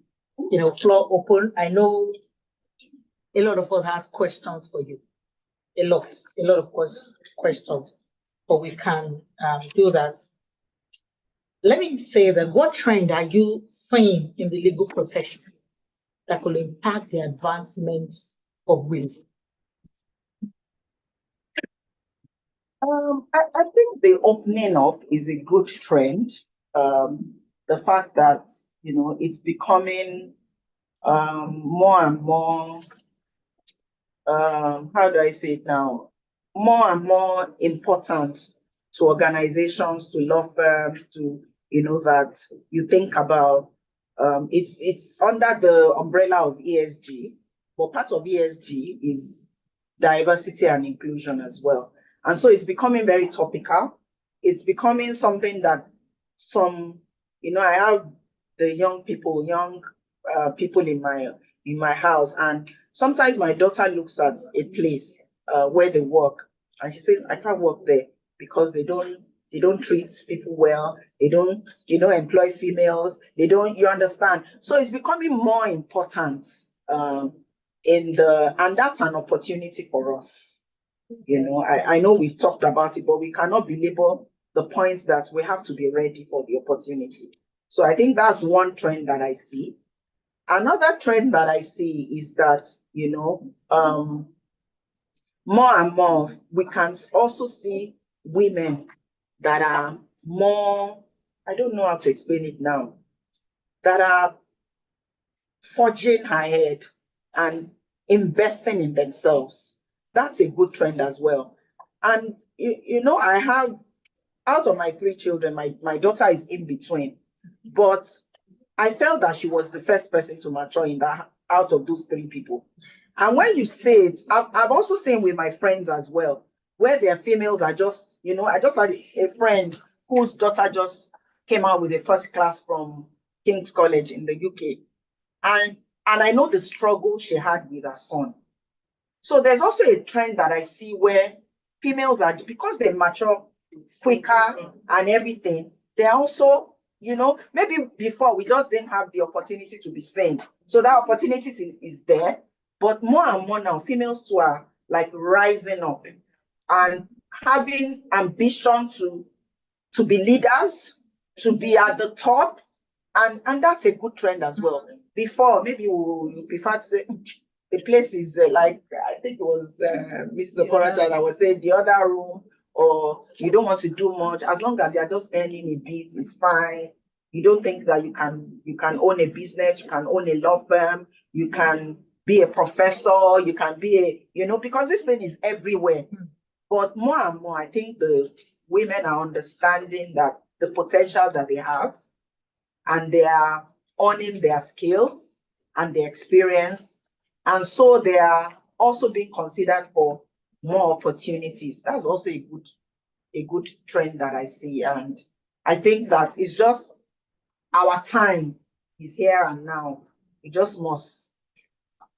you know, floor open. I know a lot of us has questions for you. A lot of questions, but we can do that. Let me say that, what trend are you seeing in the legal profession that could impact the advancement of women? I think the opening up is a good trend. The fact that, you know, it's becoming more and more, how do I say it now? More and more important to organizations, to law firms, to, you know, that you think about, it's under the umbrella of ESG, but part of ESG is diversity and inclusion as well. And so it's becoming very topical. It's becoming something that you know, I have the young people in my house, and sometimes my daughter looks at a place where they work, and she says, "I can't work there because they don't treat people well. They don't, you know, employ females. They don't, you understand?" So it's becoming more important and that's an opportunity for us. You know, I know we've talked about it, but we cannot belabor the points that we have to be ready for the opportunity. So I think that's one trend that I see. Another trend that I see is that, you know, more and more, we can also see women that are more, I don't know how to explain it now, that are forging ahead and investing in themselves. That's a good trend as well. And, you know, I have, out of my 3 children, my daughter is in between, but I felt that she was the first person to mature in that, out of those 3 people. And when you say it, I've also seen with my friends as well, where their females are just, I just had a friend whose daughter just came out with a first class from King's College in the UK. And I know the struggle she had with her son. So there's also a trend that I see where females are, because they mature quicker and everything, they're also, maybe before we just didn't have the opportunity to be seen. So that opportunity is there. But more and more now, females too are like rising up and having ambition to be leaders, to be at the top. And that's a good trend as well. Before, maybe you prefer to say, the place is like, I think it was Mrs. Okorocha that was saying the other room, or you don't want to do much. As long as you're just earning a bit, it's fine. You don't think that you can own a business, you can own a law firm, you can be a professor, you can be because this thing is everywhere. But more and more, I think the women are understanding that the potential that they have, and they are owning their skills and their experience. And so they are also being considered for more opportunities. That's also a good trend that I see. And I think that it's just our time is here and now. We just must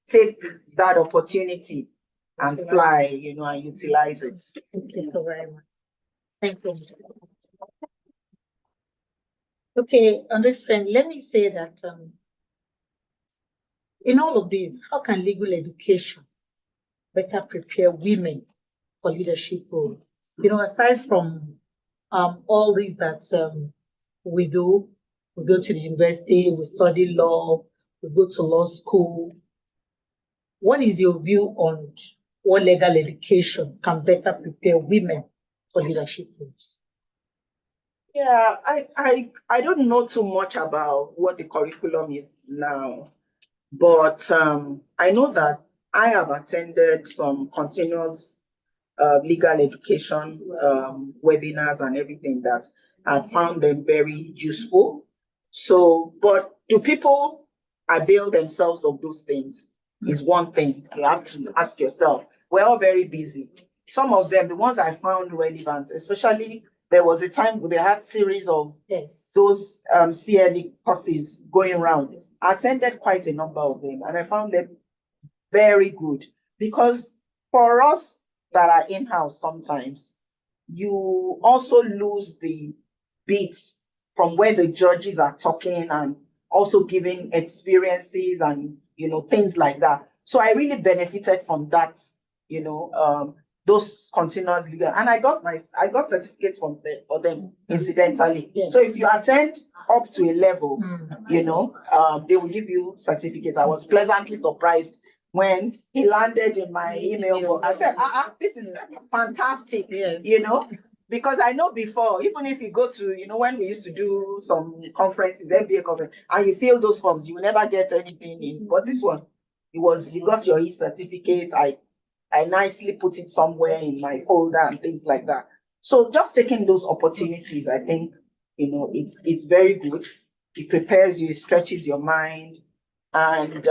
take that opportunity and fly, and utilize it. Thank you so very much. Thank you. Okay, on this trend, let me say that in all of this, how can legal education better prepare women for leadership roles? Aside from all these that we do, we go to the university, we study law, we go to law school. What is your view on what legal education can better prepare women for leadership roles? Yeah, I don't know too much about what the curriculum is now, but I know that I have attended some continuous legal education webinars and everything that I found them very useful. So, but do people avail themselves of those things is one thing you have to ask yourself. We're all very busy. Some of them, the ones I found relevant, especially there was a time they had series of those CLE courses going around. I attended quite a number of them and I found them very good, because for us that are in-house, sometimes you also lose the beats from where the judges are talking and also giving experiences and things like that. So I really benefited from that, those continuous legal, and I got certificates for them incidentally. Yes. So if you attend up to a level, they will give you certificates. I was pleasantly surprised when he landed in my email. I said, this is fantastic, Yes. because I know before, even if you go to, when we used to do some conferences, MBA conference, and you fill those forms, you will never get anything in. But this one, you got your e-certificate. I nicely put it somewhere in my folder and things like that. So just taking those opportunities, I think, it's very good. It prepares you, it stretches your mind. And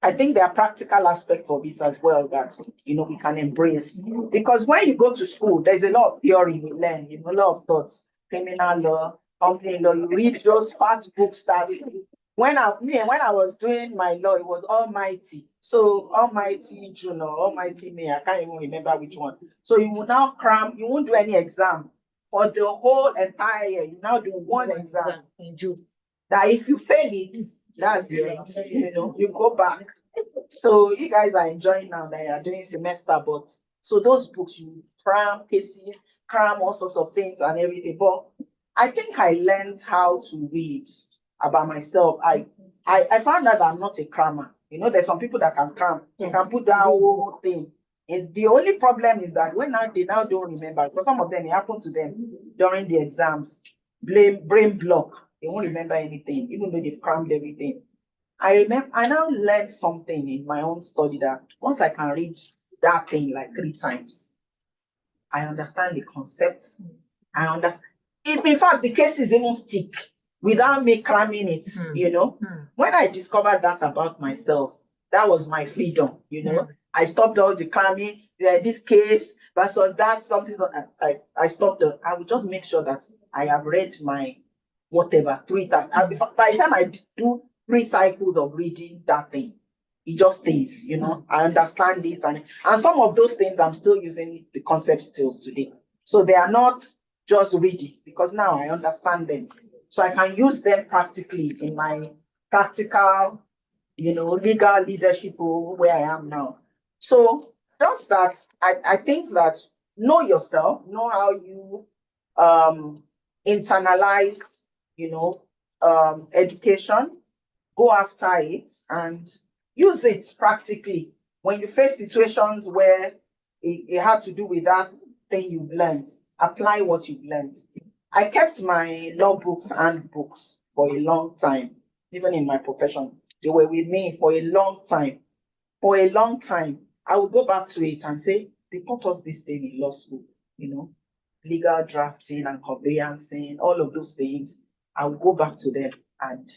I think there are practical aspects of it as well that, we can embrace. Because when you go to school, there's a lot of theory we learn, a lot of thoughts, criminal law, company law, you read those fat books that when I was doing my law, it was Almighty. So Almighty June or Almighty May, I can't even remember which one. So you will now cram, you won't do any exam for the whole entire year. You now do one exam in June. That if you fail it, that's the end. You go back. So you guys are enjoying now that you are doing semester, but so those books, you cram cases, cram all sorts of things and everything. But I think I learned how to read about myself. I found out that I'm not a crammer. There's some people that can cram. You can put down whole thing. And the only problem is that when they now don't remember, because some of them, it happened to them during the exams, brain block. They won't remember anything, even though they've crammed everything. I now learned something in my own study that once I can read that thing like 3 times, I understand the concept. I understand. In fact, the cases even stick without me cramming it, When I discovered that about myself, that was my freedom, you know. I stopped all the cramming, this case versus that, something, I stopped, I would just make sure that I have read my whatever 3 times. By the time I do 3 cycles of reading that thing, it just stays, you know. I understand it, and some of those things I'm still using the concepts still today. So they are not just reading, because now I understand them. So I can use them practically in my practical, you know, legal leadership role where I am now. So just that, I think that know yourself, know how you internalize, you know, education, go after it and use it practically. When you face situations where it had to do with that thing you've learned, apply what you've learned. I kept my law books and books for a long time, even in my profession. They were with me for a long time. For a long time, I would go back to it and say, they taught us this thing in law school, you know, legal drafting and conveyancing, all of those things. I would go back to them, and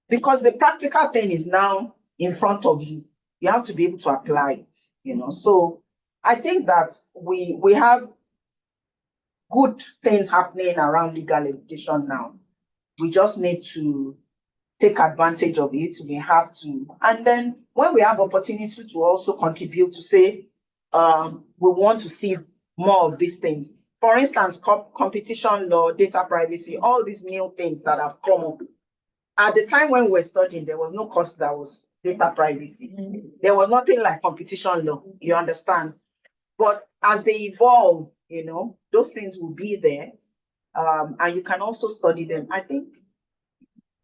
because the practical thing is now in front of you, you have to be able to apply it, you know. So I think that we have good things happening around legal education now. We just need to take advantage of it. We have to, and then when we have opportunity to also contribute to say, we want to see more of these things. For instance, competition law, data privacy, all these new things that have come up. At the time when we were studying, there was no course that was data privacy. There was nothing like competition law, you understand? But as they evolve, you know, those things will be there. And you can also study them. I think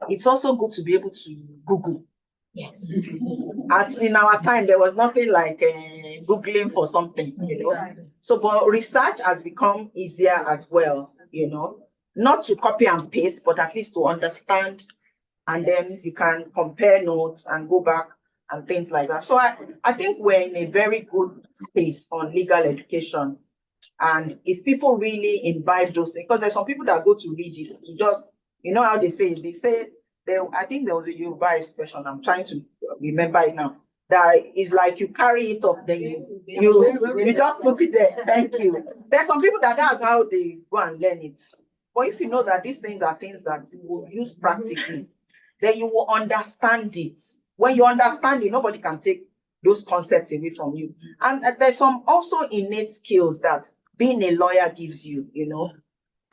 it's also good to be able to Google. Yes. In our time, there was nothing like Googling for something, you know. So, but research has become easier as well, you know, not to copy and paste, but at least to understand. And then you can compare notes and go back and things like that. So I think we're in a very good space on legal education. And if people really imbibe those things, because there's some people that go to read it, to just, you know how they say it, I think there was a Yoruba expression, I'm trying to remember it now, that is like you carry it up, then you just put it there. Thank you. There's some people that's how they go and learn it. But if you know that these things are things that you will use practically, then you will understand it. When you understand it, nobody can take those concepts away from you. And there's some also innate skills that being a lawyer gives you, you know,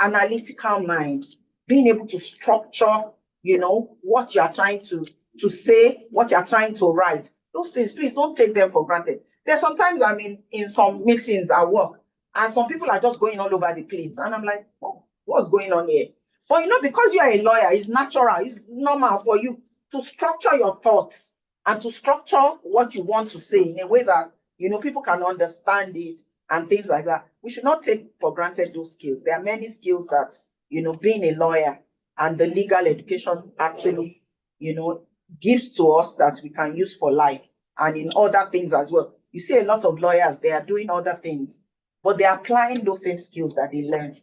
analytical mind, being able to structure, you know, what you are trying to say, what you are trying to write. Those things, please don't take them for granted. There's sometimes I'm in some meetings at work, and some people are just going all over the place. And I'm like, oh, what's going on here? But you know, because you are a lawyer, it's natural, it's normal for you to structure your thoughts and to structure what you want to say in a way that, you know, people can understand it and things like that. We should not take for granted those skills. There are many skills that, you know, being a lawyer and the legal education actually, you know, gives to us that we can use for life and in other things as well. You see a lot of lawyers, they are doing other things, but they're applying those same skills that they learned,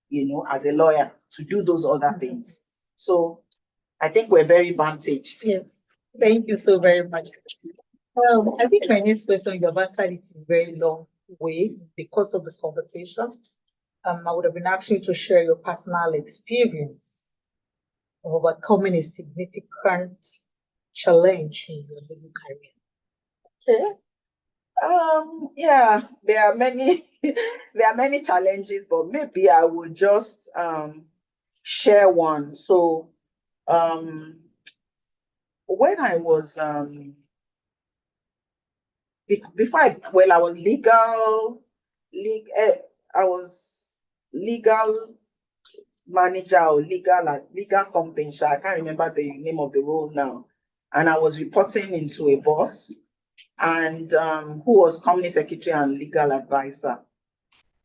you know, as a lawyer to do those other things. So I think we're very vantaged. Yes. Thank you so very much. I think my next question, you've answered it in a very long way because of the conversation. I would have been asking you to share your personal experience of overcoming a significant challenge in your legal career. Okay. Yeah, there are many there are many challenges, but maybe I will just share one. So when I was before I was I was legal manager or legal something. I can't remember the name of the role now. And I was reporting into a boss, and who was company secretary and legal advisor.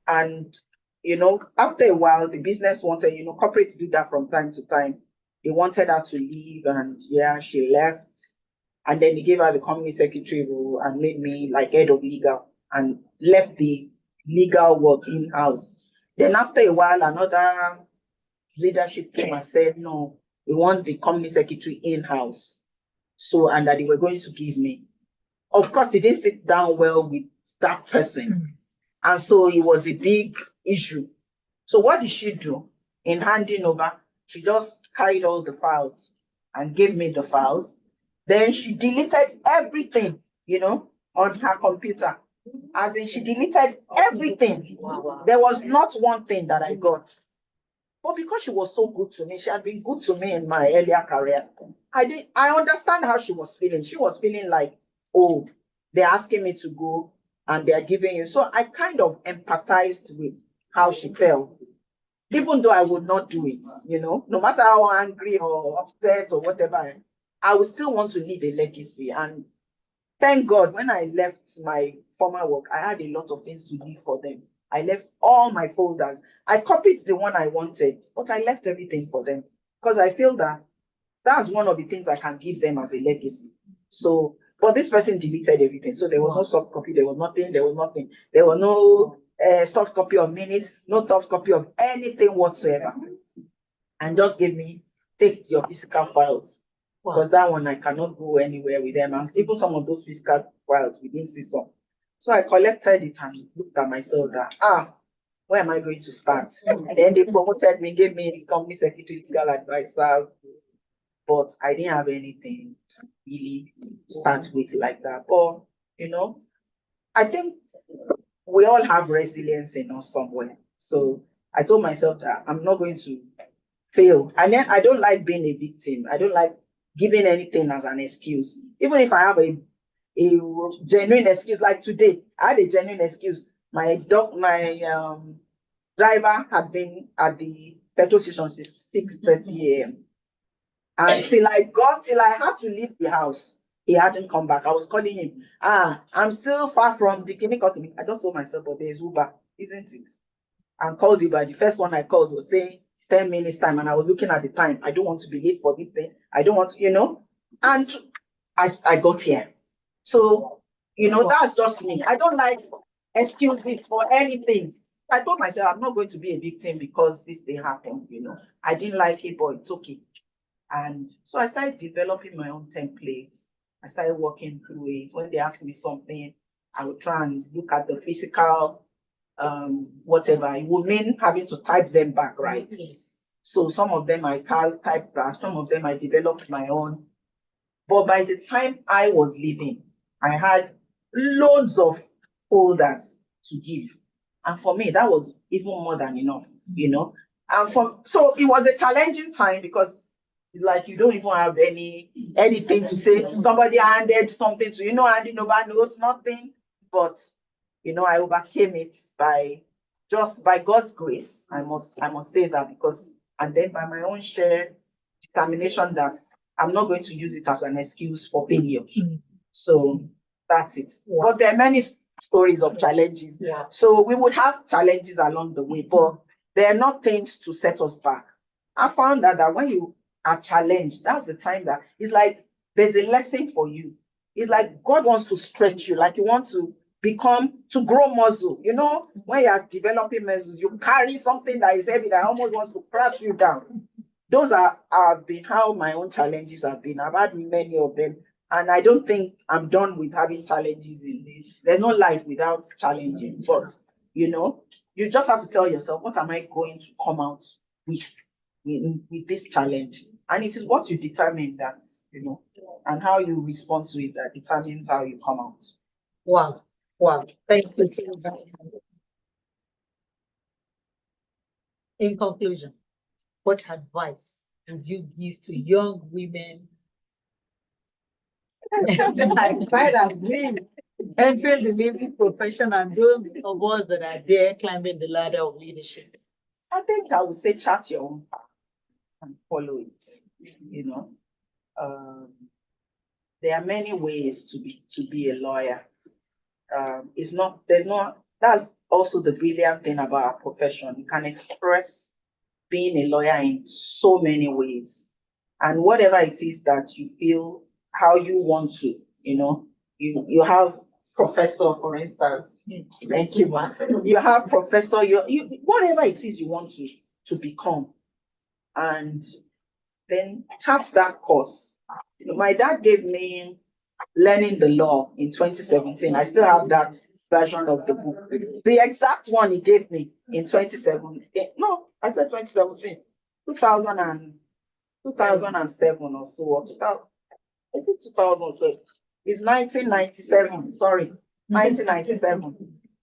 And you know, after a while, the business wanted, you know, corporate to do that from time to time. They wanted her to leave, and yeah, she left. And then they gave her the company secretary role and made me like head of legal and left the legal work in-house. Then after a while, another leadership came and said, no, we want the company secretary in-house. So, and that they were going to give me. Of course, it didn't sit down well with that person. And so it was a big issue. So what did she do in handing over? She just carried all the files and gave me the files. Then she deleted everything, on her computer. As in, she deleted everything. There was not one thing that I got. But because she was so good to me, she had been good to me in my earlier career. I understand how she was feeling. She was feeling like, oh, they're asking me to go and they're giving you. So I kind of empathized with how she felt, even though I would not do it, no matter how angry or upset or whatever, I would still want to leave a legacy. And thank God, when I left my former work, I had a lot of things to leave for them. I left all my folders. I copied the one I wanted, but I left everything for them because I feel that that's one of the things I can give them as a legacy. So, but this person deleted everything. So there was no soft copy, there was nothing. There was no soft copy of minutes, no soft copy of anything whatsoever. And just gave me, take your physical files. Because that one I cannot go anywhere with them. And even some of those physical files, we didn't see some. So I collected it and looked at myself that, where am I going to start? And then they promoted me, gave me the company secretary, legal advisor, but I didn't have anything to really start with like that. But, I think we all have resilience in us somewhere. So I told myself that I'm not going to fail. And then I don't like being a victim. I don't like giving anything as an excuse. Even if I have a genuine excuse, like today, I had a genuine excuse. My driver had been at the petrol station since 6:30 a.m. Until I had to leave the house, he hadn't come back. I was calling him. I'm still far from the clinic. I just told myself, but there's Uber, isn't it? And called Uber. The first one I called was saying 10 minutes time, and I was looking at the time. I don't want to be late for this thing. I don't want to, and I got here. So, that's just me. I don't like excuses for anything. I told myself I'm not going to be a victim because this thing happened, I didn't like it, but it's okay. And so I started developing my own template. I started working through it. When they ask me something, I would try and look at the physical, whatever. It would mean having to type them back, right? Yes. So some of them I typed back, some of them I developed my own. But by the time I was leaving, I had loads of folders to give. And for me, that was even more than enough, And so it was a challenging time because it's like you don't even have anything to say. Somebody handed something to you, handing over notes, nothing. But I overcame it by God's grace. I must say that because, and then by my own sheer determination that I'm not going to use it as an excuse for failure. So that's it. Yeah. But there are many stories of challenges. Yeah. So we would have challenges along the way, but they are not things to set us back. I found that when you are challenged, that's the time that it's like there's a lesson for you. It's like God wants to stretch you, like you want to grow muscle. When you are developing muscles, you carry something that is heavy that almost wants to crash you down. Those have been how my own challenges have been. I've had many of them, and I don't think I'm done with having challenges in this. There's no life without challenging, but you just have to tell yourself, what am I going to come out with this challenge? And it is what you determine that, and how you respond to it that determines how you come out. Wow. Thank you. In conclusion, what advice would you give to young women entering the leading profession and those of us that are there climbing the ladder of leadership? I think I would say chart your own path and follow it. There are many ways to be a lawyer. That's also the brilliant thing about our profession. You can express being a lawyer in so many ways. And whatever it is that you feel, how you want to, you have professor, for instance. Thank you, ma. You have professor, you whatever it is you want to become. And then chart that course. My dad gave me Learning the Law in 2017. I still have that version of the book. The exact one he gave me in 2017. No, I said 2017. 2000 and 2007 or so, or 2000, is it 2007? It's 1997, sorry, 1997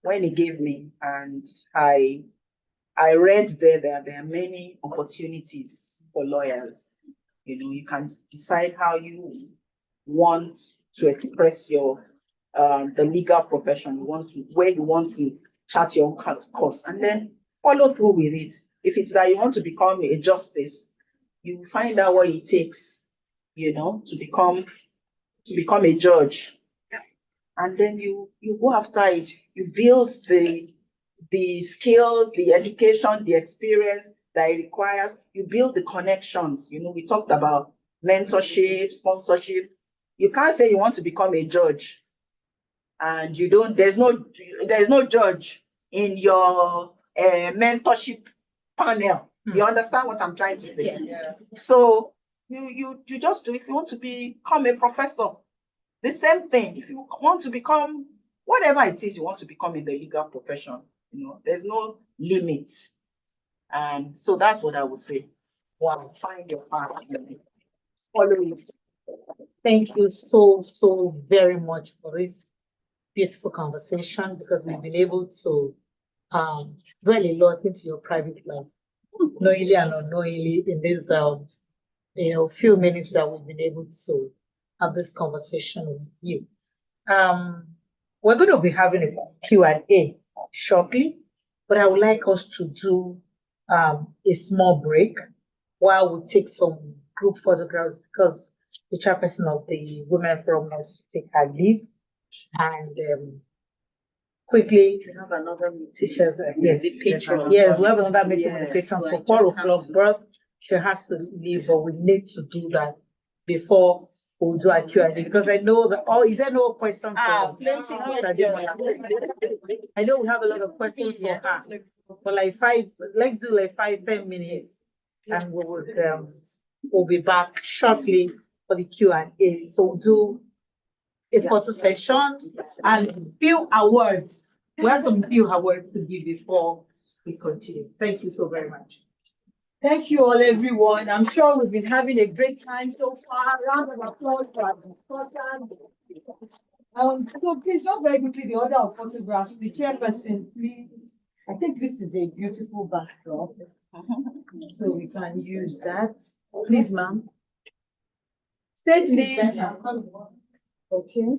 when he gave me, and I read there that there are many opportunities for lawyers. You know, you can decide how you want to express your the legal profession. You want to where you want to chart your own course, and then follow through with it. If it's that you want to become a justice, you find out what it takes, you know, to become a judge, and then you go after it. You build the skills, the education, the experience that it requires. You build the connections. You know, we talked about mentorship, sponsorship. You can't say you want to become a judge and you don't, there's no judge in your mentorship panel. You understand what I'm trying to say? Yes. So you just do, if you want to become a professor, the same thing. If you want to become whatever it is you want to become in the legal profession, you know, there's no limit. And so that's what I would say. Wow, find your path and follow it. Thank you so very much for this beautiful conversation, because we've been able to dwell a lot into your private life, knowingly and unknowingly, in this few minutes that we've been able to have this conversation with you. We're going to be having a Q&A shortly, but I would like us to do a small break while we take some group photographs, because the chairperson of the Women Forum wants to take her leave, and quickly We have another meeting. yes, The patron. yes, we have another meeting with the Yes, patron so I for 4 don't have o'clock, to- but she has to leave, but we need to do that before we do our Q&A, because I know that, is there no question for plenty. Mr. Ademola? I know we have a lot of questions for her, but like let's do like 5-10 minutes, and we would we'll be back shortly for the Q&A. So we'll do a photo session and few awards. We have some few awards to give before we continue. Thank you so very much. Thank you all, everyone. I'm sure we've been having a great time so far. Round of applause for our discussion. So please, just very quickly, the order of photographs. The chairperson, please. I think this is a beautiful backdrop, so we can use that. Please, ma'am. Stage lead. Okay.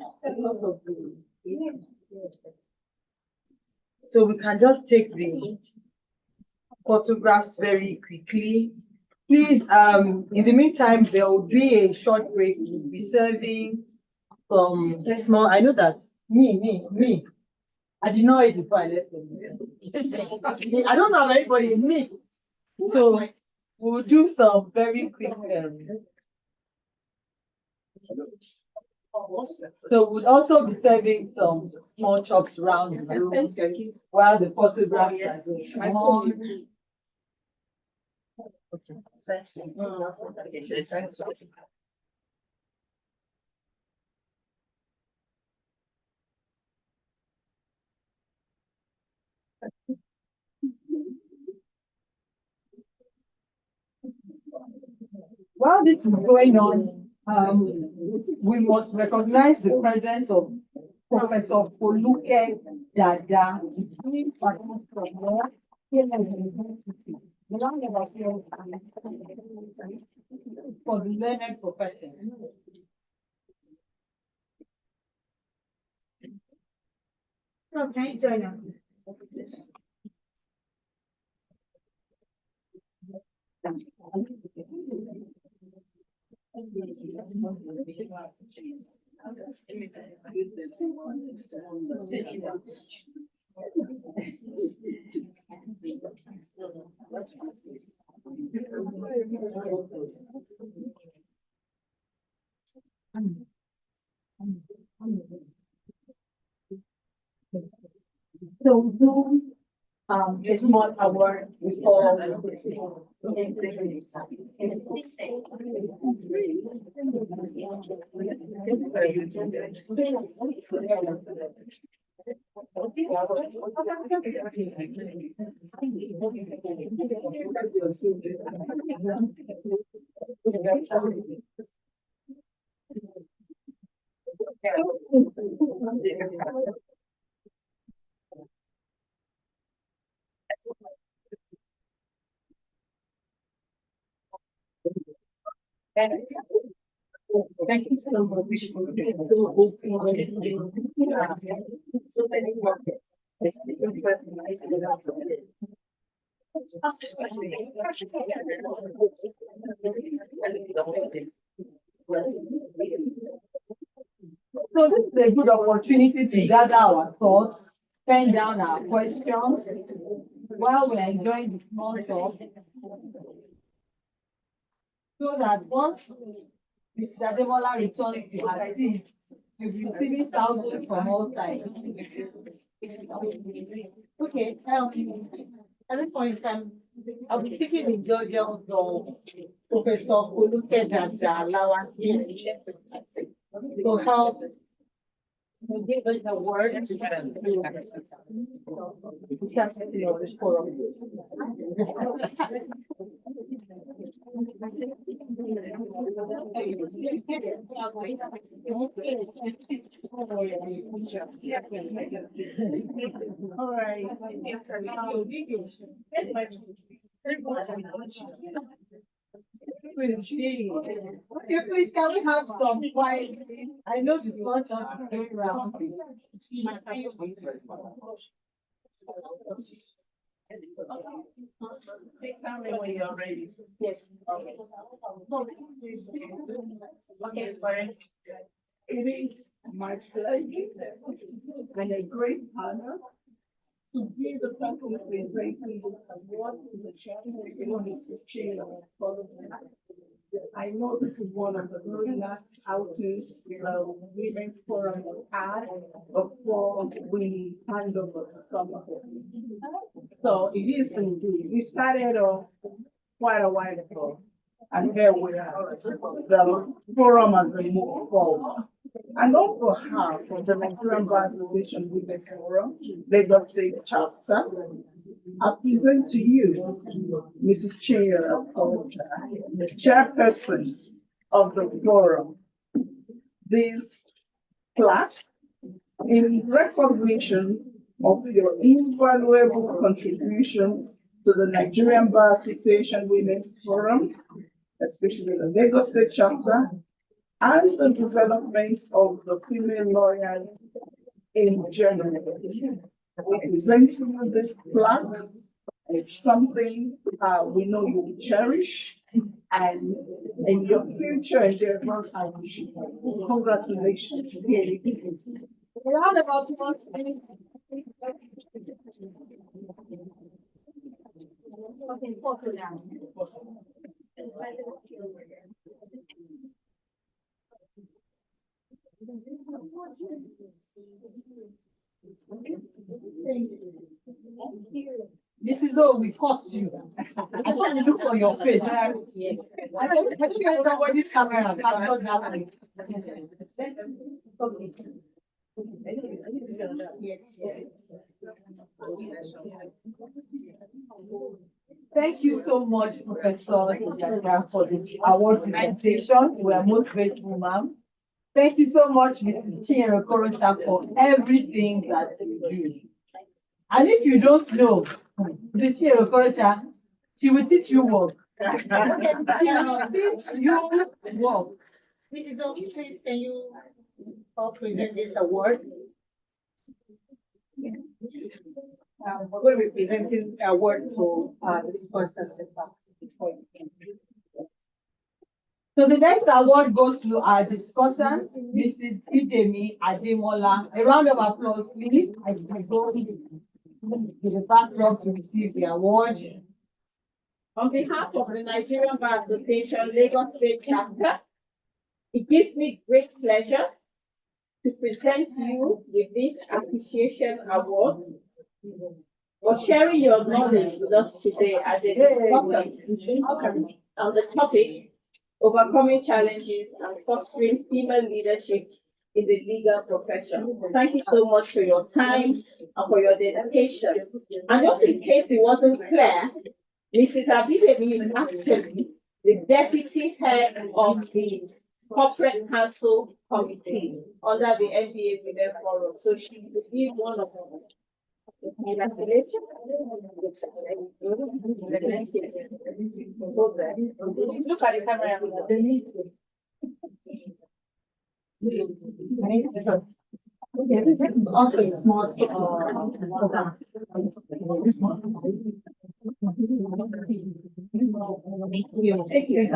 So we can just take the photographs very quickly. Please, in the meantime, there will be a short break. We'll be serving some small, I know that, me. I did not eat before I left. I don't have anybody, me. So we'll do some very quick, so we'll also be serving some small chops around the room while the photographs are going on. While this is going on, we must recognize the presence of Professor Foluke Dada. For the learned profession. Okay, join us. So a small award before. Thank you so much for so many markets. So this is a good opportunity to gather our thoughts, pen down our questions while we're enjoying the small talk. So that once Mrs. Ademola returns to her seat, you'll be receiving thousands from all sides. Okay, at this point in time, I'll be speaking with Georgia of Professor Oluke Dada allowance here. To help give us a word. All right. Okay, please, can we have some quiet, please? I know the front of the going round. Take time when you're ready. Yes. Okay, fine. It is my pleasure and a great honor to be the person presenting this award to the chairman, Mrs. Chair. I know this is one of the very last outings Women's Forum had before we hand over to summer. So it is indeed. We started off quite a while ago, and here we are. The forum has been moved forward. And on behalf of the Nigerian Bar Association Women's Forum, Lagos State Chapter, I present to you Mrs. Chair the chairperson of the forum. This plaque in recognition of your invaluable contributions to the Nigerian Bar Association Women's Forum, especially the Lagos State Chapter, and the development of the female lawyers in general. We present to you this plaque. It's something we know you will cherish, and in your future endeavors, I wish you congratulations. Round of applause, please. Mrs. O, we caught you. I saw the look on your face. Right? I don't even know what this camera captures happening. Okay. Thank you so much, Professor Ojagba, for the award presentation. We are most grateful, ma'am. Thank you so much, Mrs. Chinyere Okorocha, for everything that you do. And if you don't know, Mrs. Chinyere Okorocha, she will teach you work. She will teach you work. Mrs. Oki, please, can you all present this award? We're going to be presenting an award to this person. So the next award goes to our discussant, Mrs. Bidemi Ademola. A round of applause, please. I go to the backdrop to receive the award. On behalf of the Nigerian Bar Association Lagos State Chapter, it gives me great pleasure to present you with this appreciation award. for sharing your knowledge with us today as a discussion on the topic overcoming challenges and fostering female leadership in the legal profession. Thank you so much for your time and for your dedication. And just in case it wasn't clear, Mrs. Abidemi is actually the deputy head of the Corporate Council Committee under the NBA Women Forum. So she will be one of them. Congratulations. Look at the camera. Also, it's small. Thank you.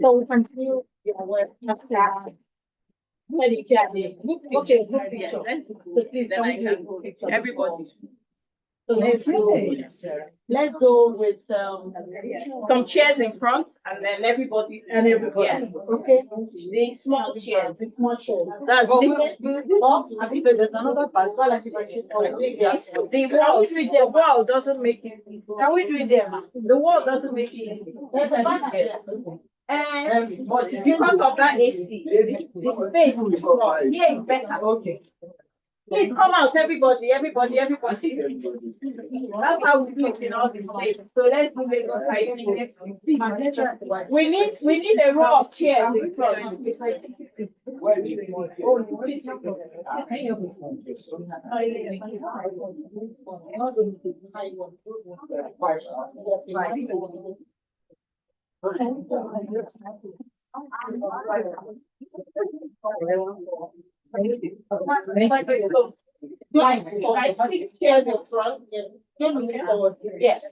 So we continue your work after. Okay, good picture. So please, then I can go. Everybody. So let's go with some chairs in front and then everybody. Yeah. Okay. The small chairs. That's there's another part. The wall doesn't make it easy. Can we do it there, ma? The wall doesn't make it easy. And but because of that AC, the space is small. Here is better. Okay. Please come out, everybody. That's how we do it in all the states. So let's do Lagos side. We need a row of chairs in front. Like 6 chairs in front. Yes.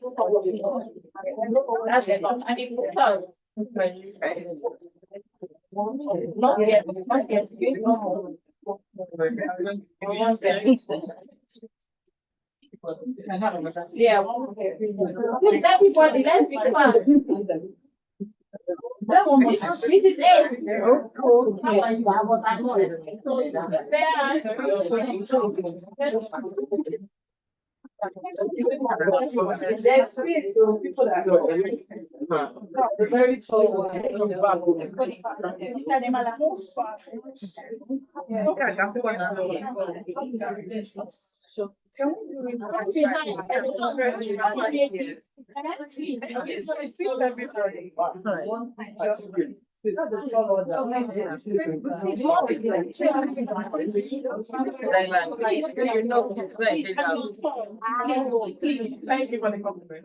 That's enough. And if you can. Not yet. Yeah. Please, everybody, let's be quiet. This is it. There's space, so people are very tall.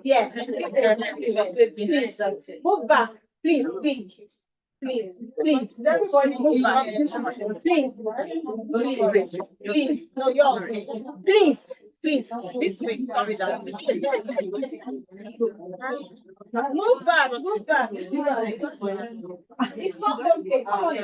Yes. Move back, please. Everybody move back. Please. No, you're okay. Please, this way. Sorry, move back. It's not okay. Come on,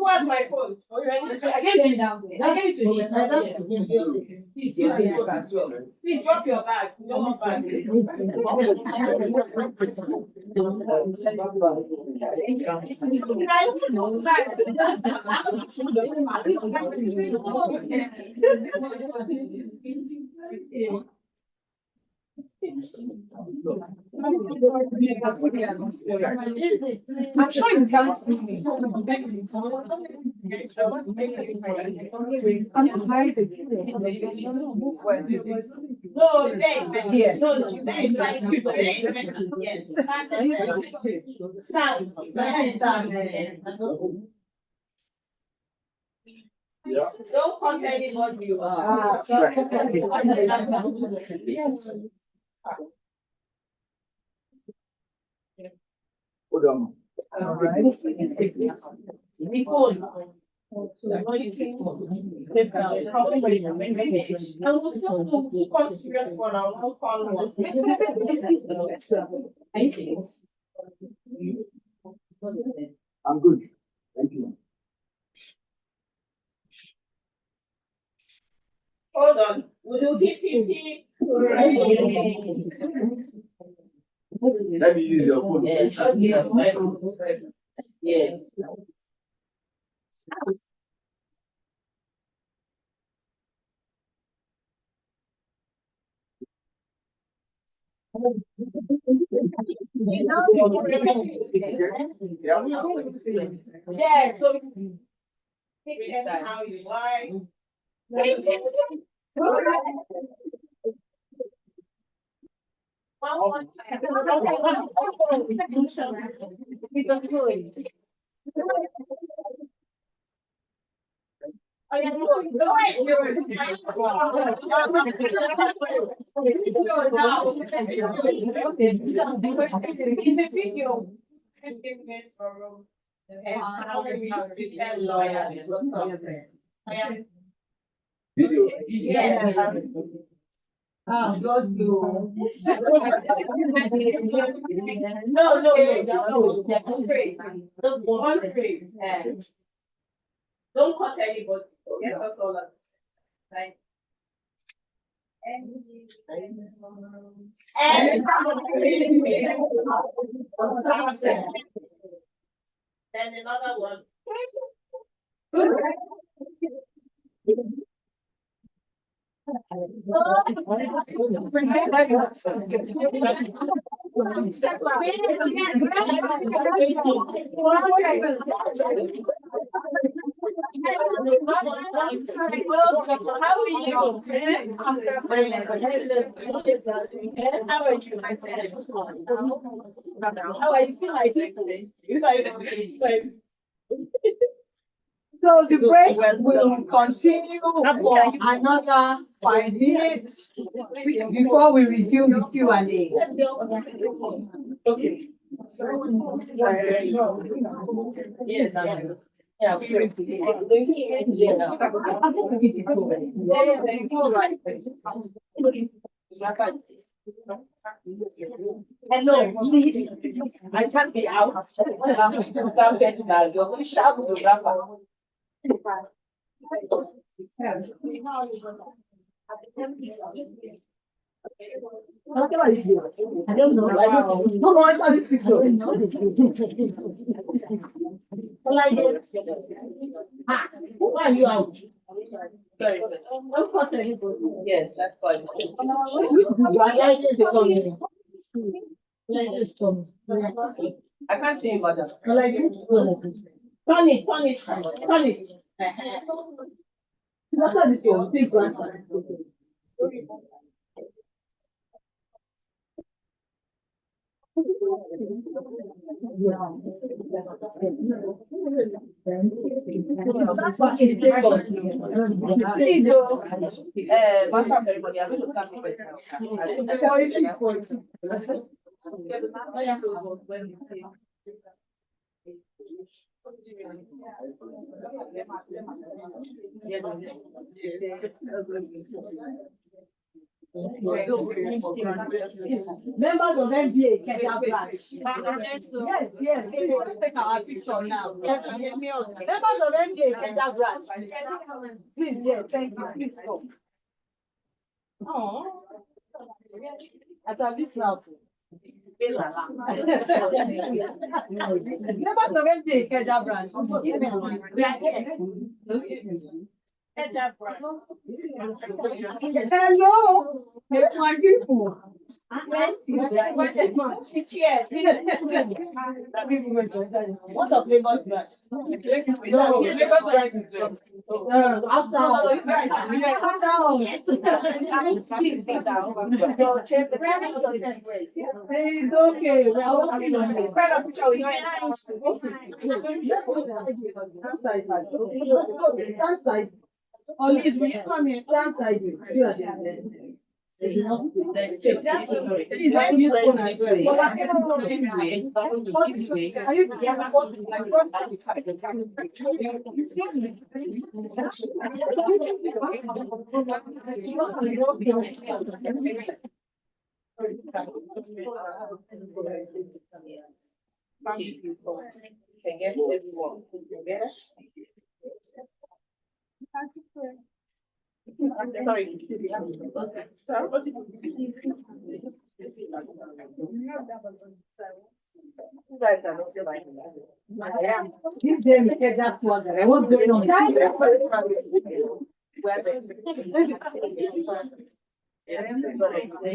Who has my phone? I gave it down there. I gave it to him. Please use your phone as well. Please drop your bag. No more bag. I'm sure you can't see me. I'm married No, thanks. Yeah. No, thanks. Yes. Stand. Don't cut anybody you are. Hold on. Nicole. Who comes serious for now? Who comes? I'm good. Thank you. Hold on. Will you give him Let me use your phone. Yes. Yeah, so pick them how you like. One time. In the video, forgiveness for empowering Christian lawyers. Video. Yes. God no. No. One frame. Just one frame. Don't cut anybody. Get us all at like. Then another one. How are you? How are you? Feel like So the break will continue for another 5 minutes before we resume the Q&A. Okay. Yes. Hello, please. I can't be out. I'm going to start personal. You're going to shout to the rapper. I don't know. Come on, answer this picture. Why are you out? Yes, that's fine. I can't see you, madam. Turn it. After this one, take grandfather. Please, master ceremony, I'm going to start with Members of NBA Ikeja branch. Yes, yes, let's take our picture now. Members of NBA Ikeja branch. Please, yes, thank you, please go. Oh. At least now. Members of NBA Ikeja branch. Hello, my people. What of Lagos branch? Lagos branch is there. After. It's okay. We are working on it. Stand side. Please, will you come here? Stand side. Please, let me go this way. This way. Are you excuse me? Can get everyone. Sorry. You guys are not buying that. I am. Give them Ikeja swagger. What's going on?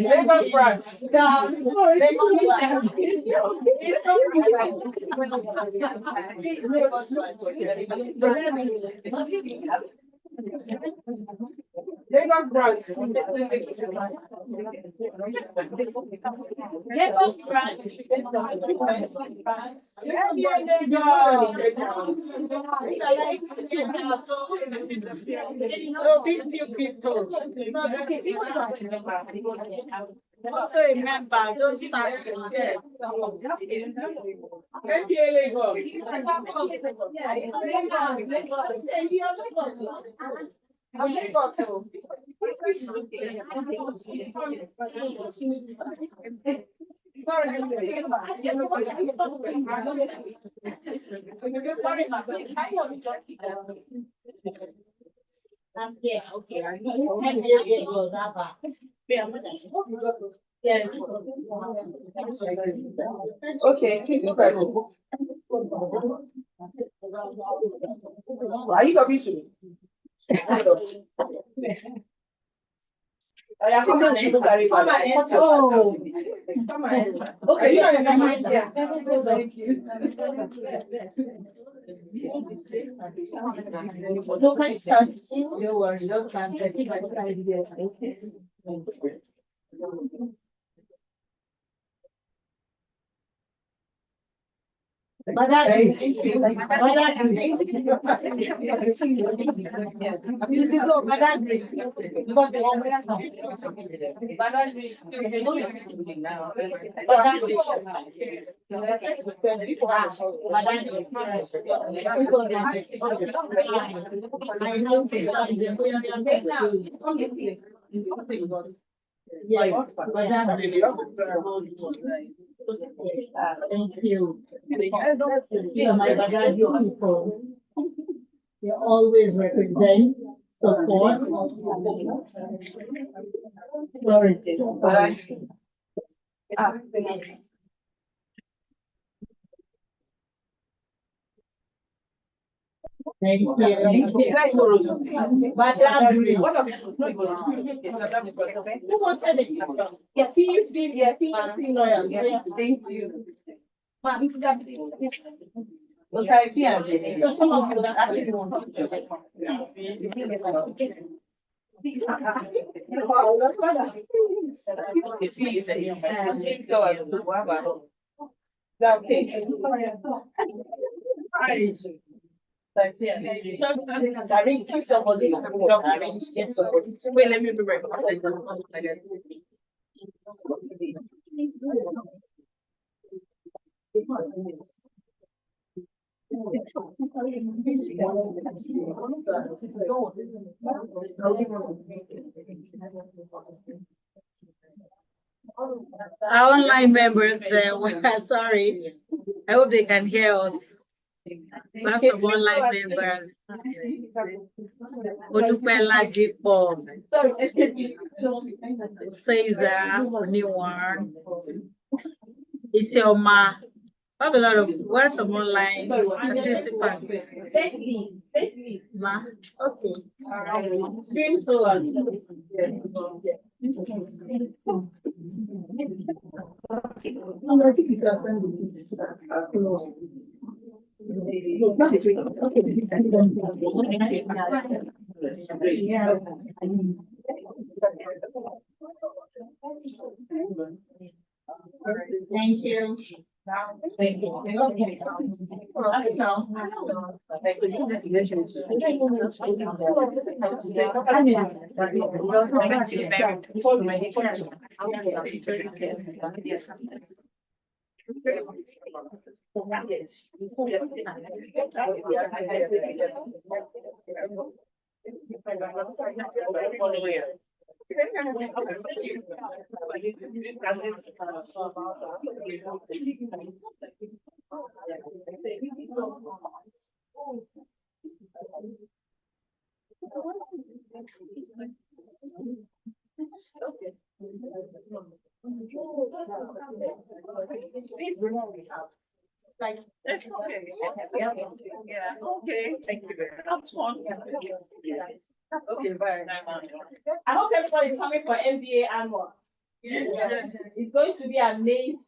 Lagos branch. Lagos branch. Lagos Also a member, don't start. Yeah, okay. Okay, please look at it. Are you coming to? Okay, you are Thank you. Don't worry, Don't worry, just stand there. Thank you. My Badagry people, they always represent support. Sorry. Thank you. Badagry. Who wanted it? Yeah, PUC lawyer. Yeah, thank you. Society and So some of you that arrange somebody arrange get somebody. Wait, let me be right back. Our online members, sorry, I hope they can hear us. Lots of online members. Modupe Ladipo, Caesar, Oniwan, Isioma. I have a lot of, where's some online participants? Ma, okay. Thank you. Thank you. Okay, thank you very much. Okay, bye. I hope everybody's coming for MBA annual. It's going to be amazing.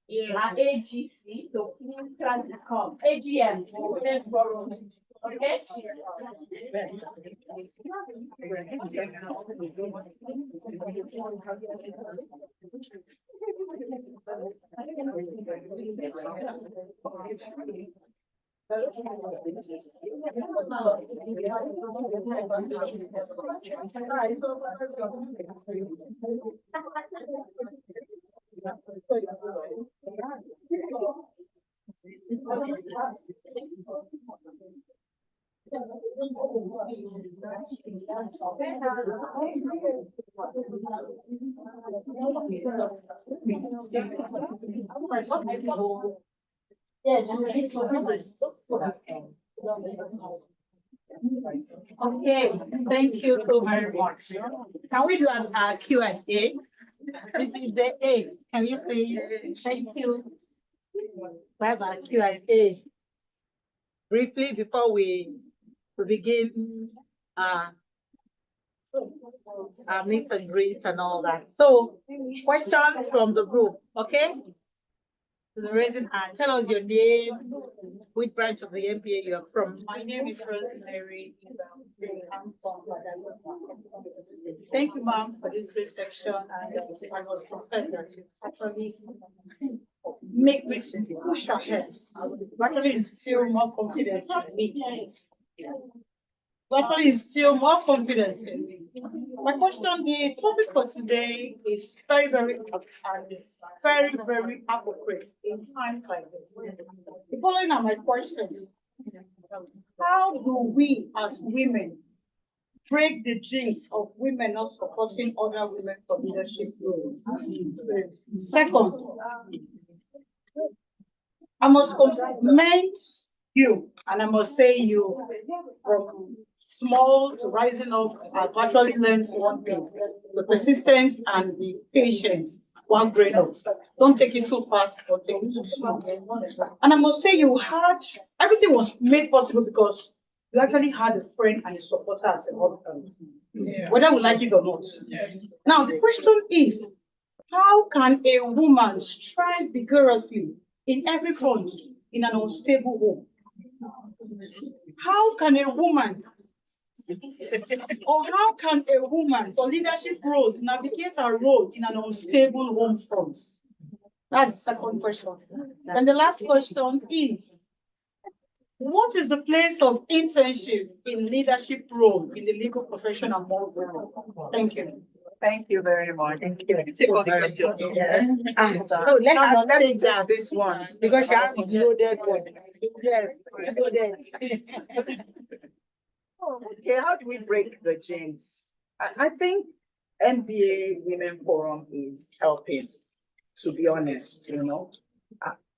At AGC, so please plan to come. AGM, Women's Forum. Okay? Okay, thank you so very much. Can we do an Q&A? This is the A. Can you please? Thank you. Bye-bye, Q&A. Briefly, before we begin our meet and greet and all that. So, questions from the group, okay? The raising hand. Tell us your name, which branch of the MPA you are from. My name is Rosemary. Thank you, ma'am, for this great section. And I must confess that you actually make me push ahead. Actually instill more confidence in me. Actually instill more confidence in me. My question, the topic for today is very, very apt and is very, very appropriate in times like this. The following are my questions. How do we as women break the jinx of women not supporting other women for leadership roles? Second, I must commend you, and I must say you from small to rising up, I've actually learned one thing: the persistence and the patience while growing up. Don't take it too fast or take it too slow. And I must say you had, everything was made possible because you actually had a friend and a supporter as a husband, whether we like it or not. Now, the question is, how can a woman strive vigorously in every front in an unstable home? How can a woman, or how can a woman for leadership roles navigate her role in an unstable home front? That's the second question. And the last question is, what is the place of internship in leadership role in the legal profession among women? Thank you. Thank you very much. Thank you. Take all the questions. No, let me take This one. because she has loaded one. Yes, loaded. Okay, how do we break the jinx? I think MBA Women Forum is helping, to be honest, you know.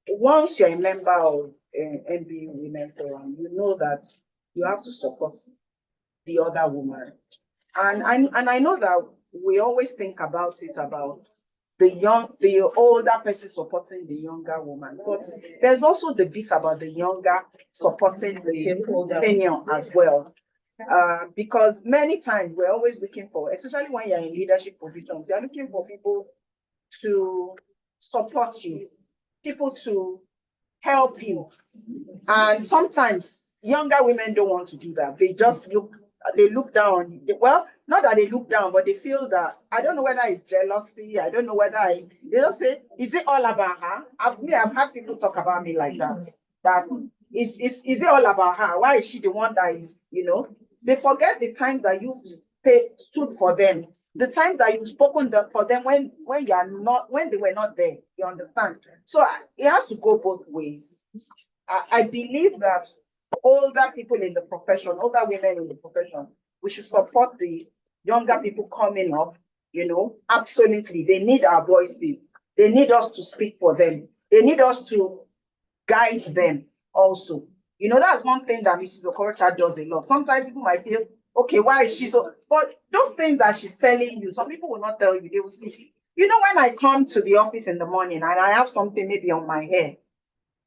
Once you're a member of MBA Women Forum, you know that you have to support the other woman. And I know that we always think about it about the older person supporting the younger woman, but there's also the bit about the younger supporting the senior as well. Because many times we're always looking for, especially when you're in leadership positions, you're looking for people to support you, people to help you. And sometimes younger women don't want to do that. They just look down. Well, not that they look down, but they feel that, I don't know whether it's jealousy. I don't know whether they just say, is it all about her? I've had people talk about me like that. That is it all about her? Why is she the one that is, you know? They forget the times that you stood for them, the time that you've spoken for them when they were not there. You understand? So it has to go both ways. I believe that older people in the profession, older women in the profession, we should support the younger people coming up, you know. Absolutely. They need our voices. They need us to speak for them. They need us to guide them also. You know, that's one thing that Mrs. Okorocha does a lot. Sometimes people might feel, okay, why is she so? But those things that she's telling you, some people will not tell you, they will see. You know, when I come to the office in the morning and I have something maybe on my hair,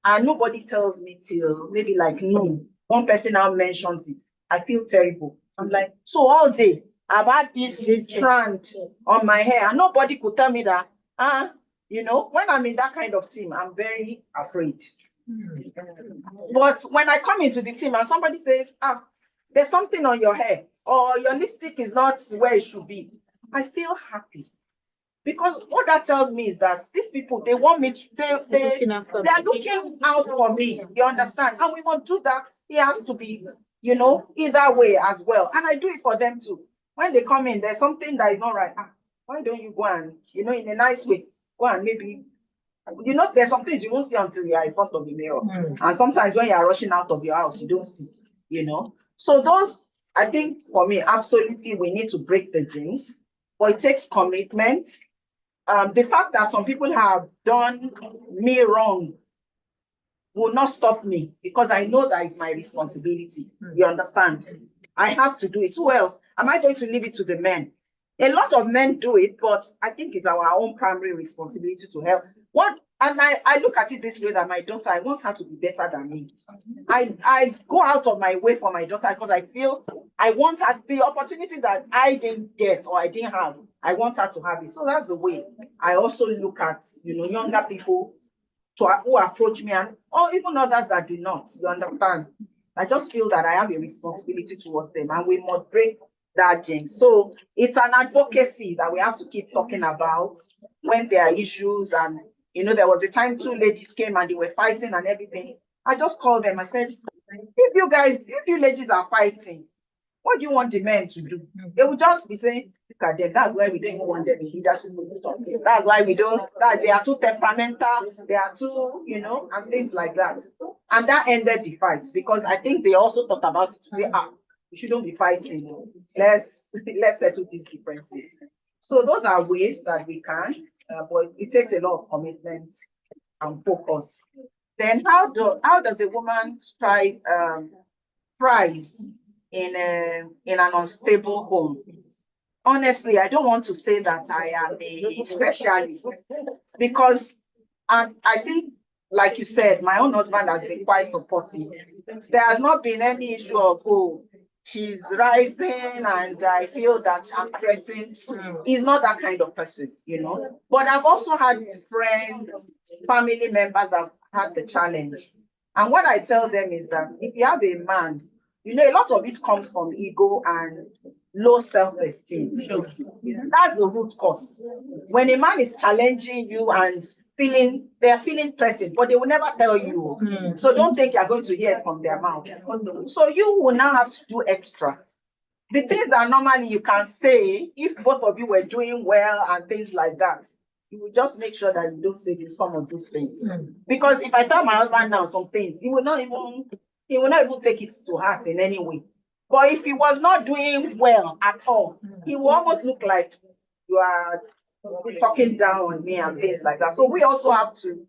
and nobody tells me till maybe like noon, one person now mentions it, I feel terrible. I'm like, so all day I've had this strand on my hair and nobody could tell me that. You know, when I'm in that kind of team, I'm very afraid. But when I come into the team and somebody says, there's something on your hair, or your lipstick is not where it should be, I feel happy. Because what that tells me is that these people, they want me, they are looking out for me, you understand? And we won't do that. It has to be, you know, either way as well. And I do it for them too. When they come in, there's something that is not right. Why don't you go and, you know, in a nice way, go and maybe, you know, there's some things you won't see until you are in front of the mirror. And sometimes when you are rushing out of your house, you don't see, you know. So those, I think for me, absolutely, we need to break the dreams, but it takes commitment. The fact that some people have done me wrong will not stop me, because I know that it's my responsibility. You understand? I have to do it. Who else? Am I going to leave it to the men? A lot of men do it, but I think it's our own primary responsibility to help. I look at it this way, that my daughter, I want her to be better than me. I go out of my way for my daughter because I feel I want her the opportunity that I didn't get or I didn't have. I want her to have it. So that's the way I also look at, you know, younger people who approach me, or even others that do not. You understand? I just feel that I have a responsibility towards them, and we must break that jinx. So it's an advocacy that we have to keep talking about when there are issues. And you know, there was a time 2 ladies came and they were fighting and everything. I just called them. I said, if you ladies are fighting, what do you want the men to do? They will just be saying, look at them. That's why we don't even want them in leadership. That's why we don't, that they are too temperamental, they are too, you know, and things like that. And that ended the fight, because I think they also thought about it to say, we shouldn't be fighting. Let's settle these differences. So those are ways that we can, but it takes a lot of commitment and focus. Then how does a woman thrive in an unstable home? Honestly, I don't want to say that I am a specialist, because I think, like you said, my own husband has been quite supportive. There has not been any issue of, she's rising and I feel that I'm threatened. He's not that kind of person, you know. But I've also had friends, family members that have had the challenge. And what I tell them is that if you have a man, you know, a lot of it comes from ego and low self-esteem. That's the root cause. When a man is challenging you and they're feeling threatened, but they will never tell you. So don't think you're going to hear it from their mouth. So you will now have to do extra. The things that normally you can say, if both of you were doing well and things like that, you will just make sure that you don't say some of those things. Because if I tell my husband now some things, he will not even take it to heart in any way. But if he was not doing well at all, he will almost look like you are talking down on me and things like that. So we also have to,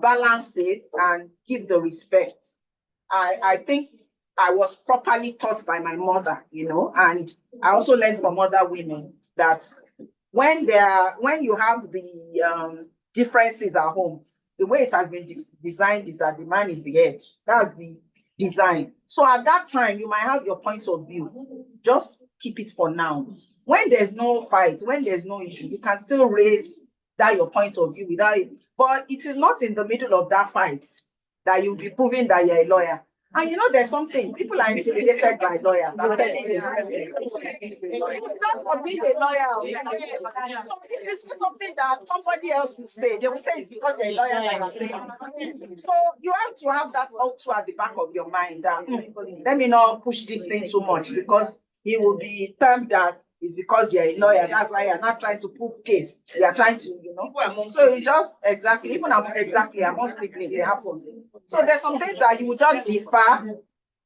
balance it and give the respect. I think I was properly taught by my mother, and I also learned from other women that when you have the differences at home, the way it has been designed is that the man is the head. That's the design. So at that time, you might have your point of view. Just keep it for now. When there's no fight, when there's no issue, you can still raise that your point of view without it. But it is not in the middle of that fight that you'll be proving that you're a lawyer. And there's something, people are intimidated by lawyers. I'm telling you. Not for being a lawyer. So if you say something that somebody else will say, they will say it's because you're a lawyer that you're saying. So you have to have that also at the back of your mind that let me not push this thing too much, because he will be termed as it's because you're a lawyer. That's why you're not trying to prove case. You're trying to, So you just even amongst siblings, it happens. So there's some things that you will just defer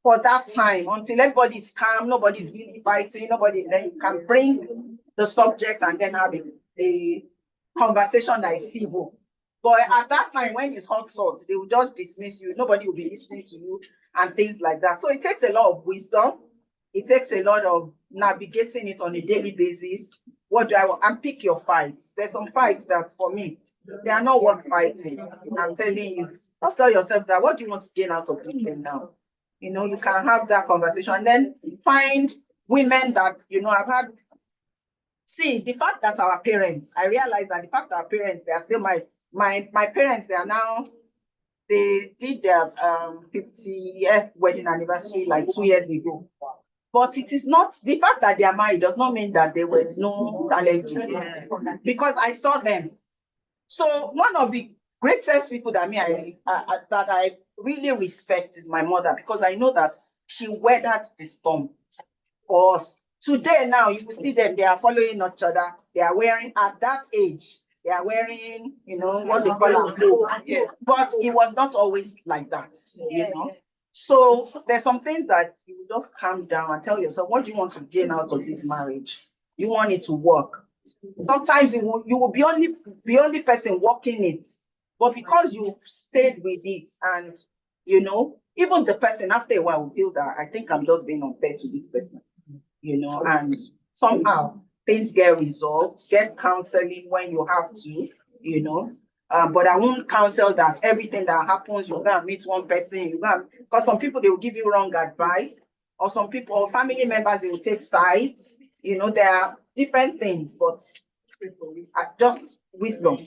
for that time until everybody's calm, nobody's really fighting, then you can bring the subject and then have a conversation that is civil. But at that time, when it's hot salt, they will just dismiss you. Nobody will be listening to you and things like that. So it takes a lot of wisdom. It takes a lot of navigating it on a daily basis. What do I want? And pick your fights. There's some fights that for me, they are not worth fighting. I'm telling you. Just tell yourself that what do you want to gain out of this thing now? You can have that conversation and then find women that, I've had. See, the fact that our parents, I realize that the fact that our parents, they are still my parents, they did their 50th wedding anniversary like 2 years ago. But it is not, the fact that they are married does not mean that there was no talent, because I saw them. So one of the greatest people that I really respect is my mother, because I know that she weathered the storm for us. Today now, you will see them, they are following each other. They are wearing, at that age, they are wearing, what they call it. But it was not always like that, So there's some things that you just calm down and tell yourself, what do you want to gain out of this marriage? You want it to work. Sometimes you will be only person working it, but because you stayed with it, and even the person after a while will feel that I think I'm just being unfair to this person, and somehow things get resolved. Get counseling when you have to, but I won't counsel that everything that happens, you're gonna meet one person, because some people, they will give you wrong advice, or some people or family members, they will take sides. There are different things, but just wisdom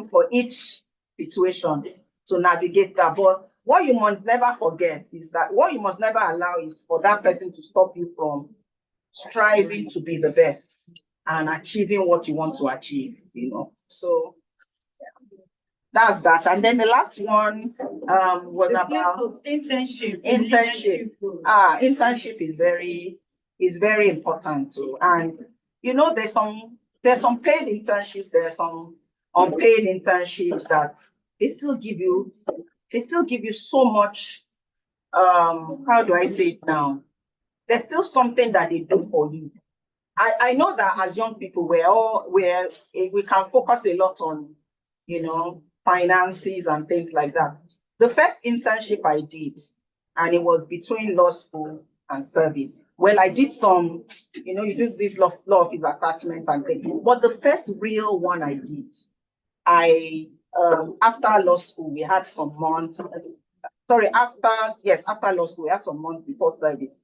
for each situation to navigate that. But what you must never forget is that what you must never allow is for that person to stop you from striving to be the best and achieving what you want to achieve, So that's that. And then the last one was about internship. Internship is very important too. And there's some paid internships, there's some unpaid internships that they still give you so much. How do I say it now? There's still something that they do for you. I know that as young people, we can focus a lot on, finances and things like that. The first internship I did, and it was between law school and service. Well, I did some, you do this law office attachments and things. But the first real one I did, after law school, we had some months. After law school, we had some months before service.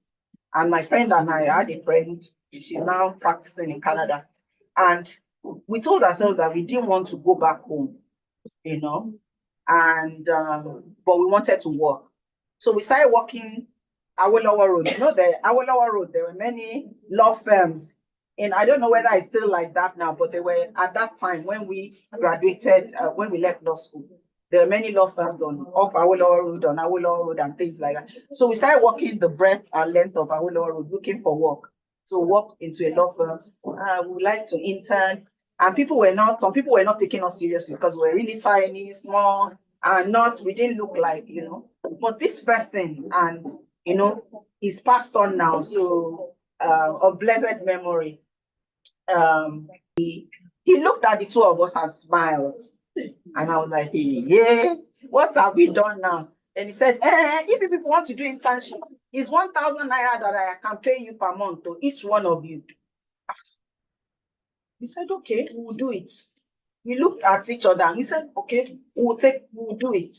And my friend and I had a friend, she's now practicing in Canada. And we told ourselves that we didn't want to go back home, and but we wanted to work. So we started working Awolowo Road. The Awolowo Road, there were many law firms. And I don't know whether it's still like that now, but they were at that time when we graduated, when we left law school. There were many law firms off Awolowo Road, on Awolowo Road, and things like that. So we started walking the breadth and length of Awolowo Road, looking for work. So walk into a law firm. We would like to intern, and some people were not taking us seriously because we were really tiny, small, and we didn't look like, But this person, and he's passed on now, so of blessed memory. he looked at the two of us and smiled. And I was like, yeah, what have we done now? And he said, if you people want to do internship, it's 1,000 naira that I can pay you per month to each one of you. We said, okay, we'll do it. We looked at each other and we said, okay, we'll do it.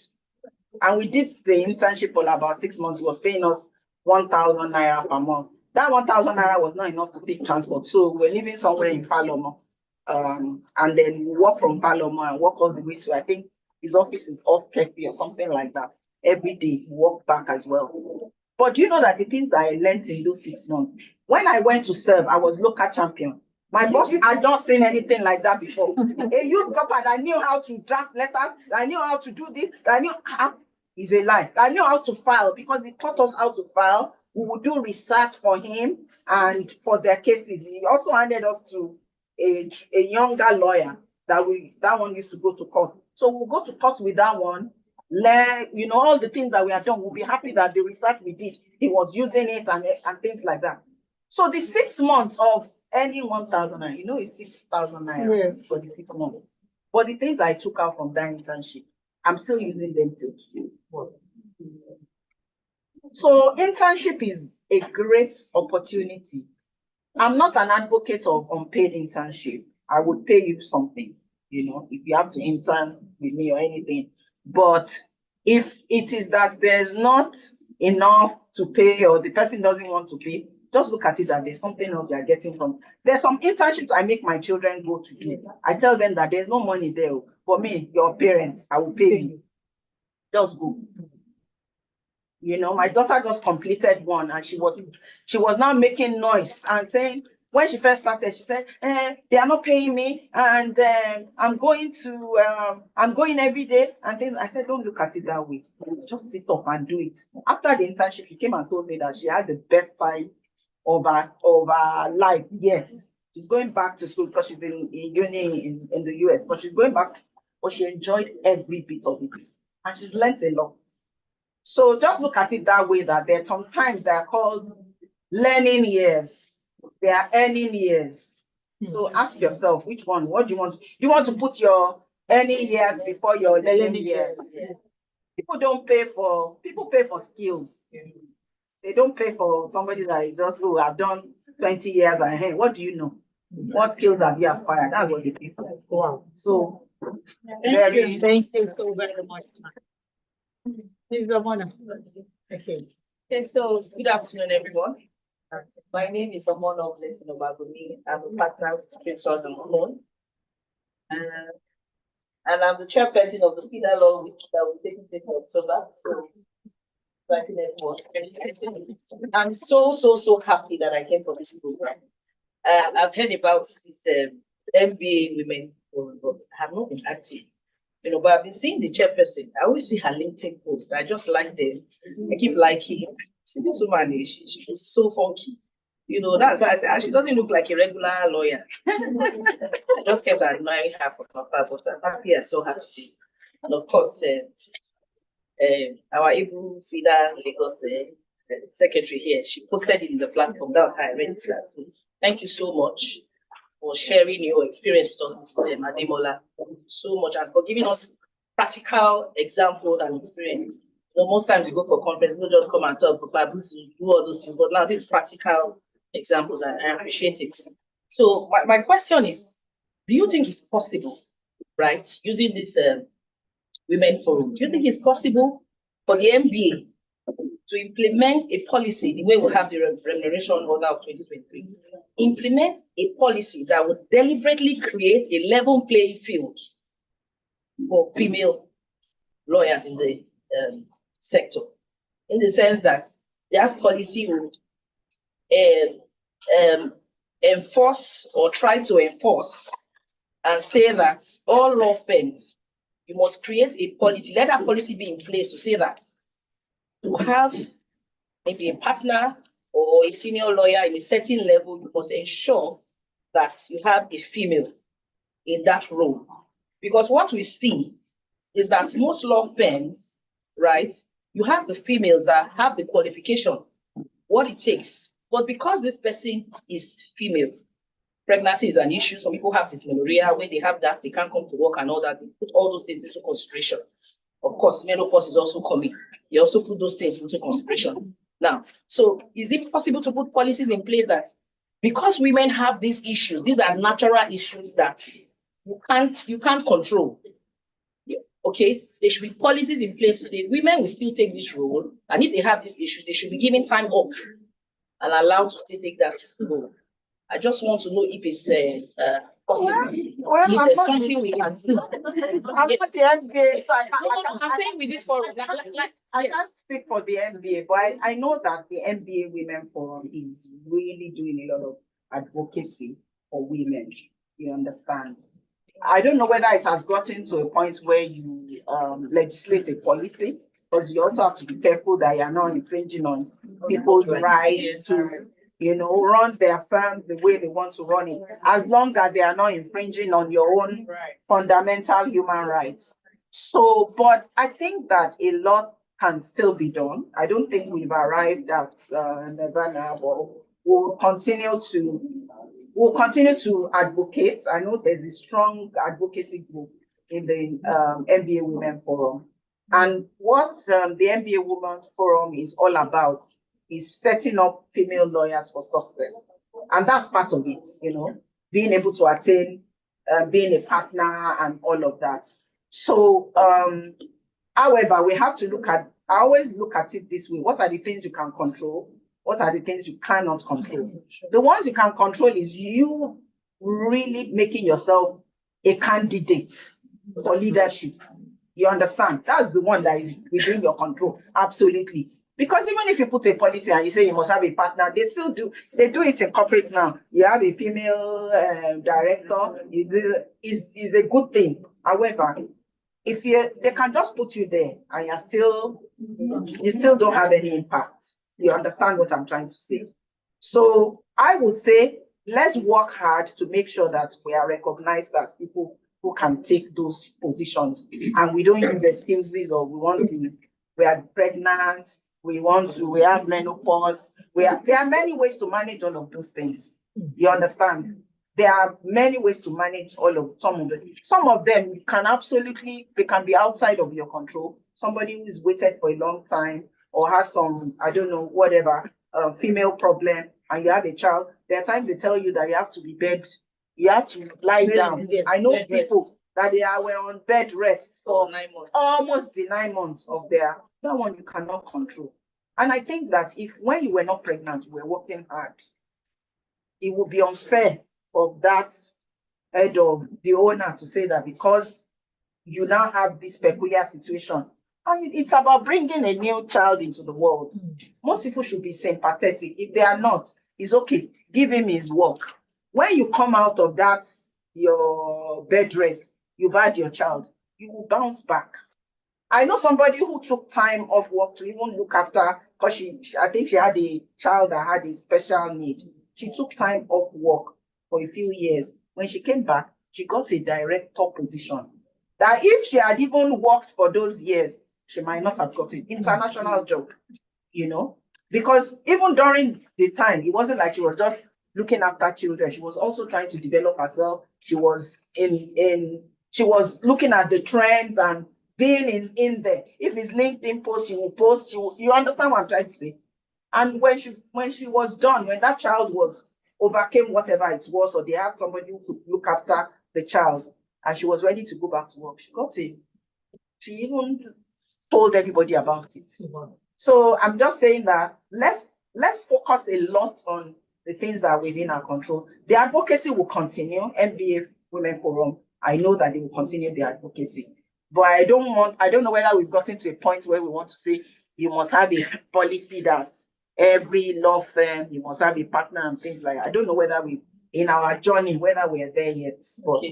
And we did the internship for about 6 months. He was paying us 1,000 naira per month. That 1,000 naira was not enough to take transport. So we're living somewhere in Falomo. And then we walk from Falomo and walk all the way to, I think his office is off Kepi or something like that. Every day, we walk back as well. But do you know that the things that I learned in those 6 months, when I went to serve, I was local champion. My boss had not seen anything like that before. A youth corporate that knew how to draft letters, that knew how to do this, that knew how, is a lie. I knew how to file because he taught us how to file. We would do research for him and for their cases. He also handed us to a younger lawyer that one used to go to court. So we'll go to court with that one, learn, all the things that we have done. We'll be happy that the research we did, he was using it and things like that. So the 6 months of earning 1,000 naira, it's 6,000 naira for the 6 months. But the things I took out from that internship, I'm still using them till today. So internship is a great opportunity. I'm not an advocate of unpaid internship. I would pay you something, if you have to intern with me or anything. But if it is that there's not enough to pay or the person doesn't want to pay, just look at it that there's something else you are getting from. There's some internships I make my children go to do. I tell them that there's no money there. For me, your parents, I will pay you. Just go. My daughter just completed one and she was now making noise and saying, when she first started, she said, they are not paying me and I'm going every day and things. I said, don't look at it that way. Just sit up and do it. After the internship, she came and told me that she had the best time of her life. Yes, she's going back to school because she's in uni in the US, but she's going back, but she enjoyed every bit of it and she's learned a lot. So just look at it that way, that there sometimes they are called learning years. They are earning years. So ask yourself, which one? What do you want? You want to put your earning years before your learning years? People pay for skills. They don't pay for somebody that just have done 20 years and hey, what do you know? What skills have you acquired? That's what they pay for. Wow. So Thank you so very much. Ms. Ramona. Okay. Okay, so good afternoon, everyone. My name is Omona Blessing Obaguni. I'm a partner with Spiritual and Alone. And I'm the chairperson of the FIDA Law Week that will be taking place in October. So, I'm so happy that I came for this program. I've heard about this MBA Women Forum, but I have not been active. But I've been seeing the chairperson. I always see her LinkedIn post. I just like them. I keep liking it. See this woman, she was so funky. That's why I said she doesn't look like a regular lawyer. I just kept admiring her for my part, but I'm happy I saw her today. And of course, our Ibu FIDA Lagos secretary here, she posted it in the platform. That was how I read it last week. Thank you so much for sharing your experience with us, Ademola, so much, and for giving us practical example and experience. Most times we go for conference, we'll just come and talk, do all those things, but now these practical examples, and I appreciate it. So my question is, do you think it's possible, right, using this Women Forum, do you think it's possible for the MBA to implement a policy, the way we have the remuneration order of 2023, implement a policy that would deliberately create a level playing field for female lawyers in the sector, in the sense that that policy would enforce or try to enforce and say that all law firms, you must create a policy, let that policy be in place to say that to have maybe a partner or a senior lawyer in a certain level, you must ensure that you have a female in that role. Because what we see is that most law firms, right, you have the females that have the qualification, what it takes. But because this person is female, pregnancy is an issue. Some people have dysmenorrhea. When they have that, they can't come to work and all that. They put all those things into consideration. Of course, menopause is also coming. You also put those things into consideration. Now, so is it possible to put policies in place that because women have these issues, these are natural issues that you can't control? Okay, there should be policies in place to say women will still take this role, and if they have these issues, they should be given time off and allowed to still take that role. I just want to know if it's possible. Well, If I'm there's not- something we can do. I'm not the MBA, so I'm saying with this forum, I can't speak for the MBA, but I know that the MBA Women Forum is really doing a lot of advocacy for women. You understand? I don't know whether it has gotten to a point where you legislate a policy, because you also have to be careful that you're not infringing on people's rights to, run their firms the way they want to run it, as long as they are not infringing on your own fundamental human rights. So, but I think that a lot can still be done. I don't think we've arrived at Nirvana, but we'll continue to advocate. I know there's a strong advocacy group in the MBA Women Forum. And what the MBA Women Forum is all about is setting up female lawyers for success. And that's part of it, being able to attain, being a partner and all of that. So, however, we have to I always look at it this way. What are the things you can control? What are the things you cannot control? The ones you can control is you really making yourself a candidate for leadership. You understand? That's the one that is within your control. Absolutely. Because even if you put a policy and you say you must have a partner, they still do. They do it in corporate now. You have a female director. Is a good thing. However, if they can just put you there and you still don't have any impact. You understand what I'm trying to say? So I would say, let's work hard to make sure that we are recognized as people who can take those positions, and we don't use excuses or we are pregnant, we have menopause. There are many ways to manage all of those things. You understand? There are many ways to manage some of them. Some of them they can be outside of your control. Somebody who is waited for a long time or has some, I don't know, whatever, female problem, and you have a child. There are times they tell you that you have to lie down. Yes, I know bed people that were on bed rest for 9 months. almost the 9 months of that one you cannot control. And I think that when you were not pregnant, you were working hard, it would be unfair of that head of the owner to say that because you now have this peculiar situation, and it's about bringing a new child into the world. Most people should be sympathetic. If they are not, it's okay. Give him his work. When you come out of that, your bed rest, you've had your child, you will bounce back. I know somebody who took time off work to even look after, because I think she had a child that had a special need. She took time off work for a few years. When she came back, she got a director position. That if she had even worked for those years, she might not have got an international job, because even during the time, it wasn't like she was just looking after children. She was also trying to develop herself. She was she was looking at the trends and being in there. If it's LinkedIn post, she will post. You understand what I'm trying to say? And when she was done, when that child overcame whatever it was, or they had somebody who could look after the child, and she was ready to go back to work, she even told everybody about it. So I'm just saying that let's focus a lot on the things that are within our control. The advocacy will continue. MBA Women Forum, I know that they will continue the advocacy. But I don't know whether we've gotten to a point where we want to say you must have a policy that every law firm, you must have a partner and things like that. I don't know whether in our journey, whether we are there yet. But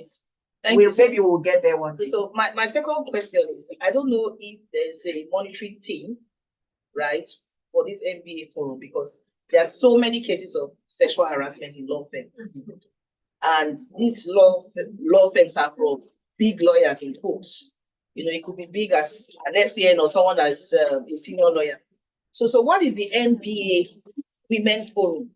Okay. Maybe we'll get there one day. So my second question is, I don't know if there's a monitoring team, right, for this MBA forum, because there are so many cases of sexual harassment in law firms. And these law firms are from big lawyers in quotes. It could be big as an SCN or someone that's a senior lawyer. So what is the MBA Women Forum?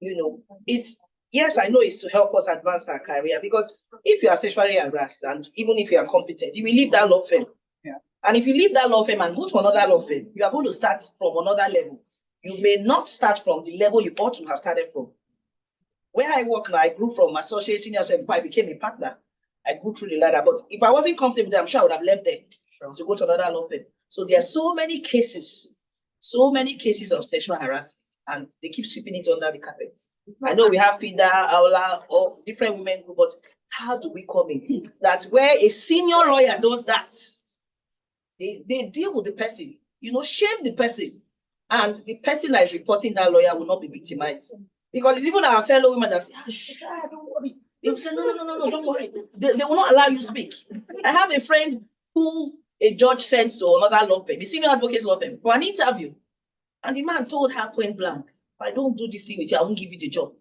It's yes, I know it's to help us advance our career, because if you are sexually harassed and even if you are competent, you will leave that law firm. Yeah. And if you leave that law firm and go to another law firm, you are going to start from another level. You may not start from the level you ought to have started from. Where I work now, I grew from associate senior associate before I became a partner. I grew through the ladder, but if I wasn't comfortable there, I'm sure I would have left there to go to another law firm. So there are so many cases of sexual harassment, and they keep sweeping it under the carpet. I know we have FIDA, Aula, or different women group, but how do we come in? That's where a senior lawyer does that. They deal with the person, shame the person, and the person that is reporting that lawyer will not be victimized. Because it's even our fellow women that say, don't worry. They will say, no, don't worry. They will not allow you to speak. I have a friend who a judge sent to another law firm, a senior advocate law firm, for an interview. And the man told her point blank, if I don't do this thing with you, I won't give you the job.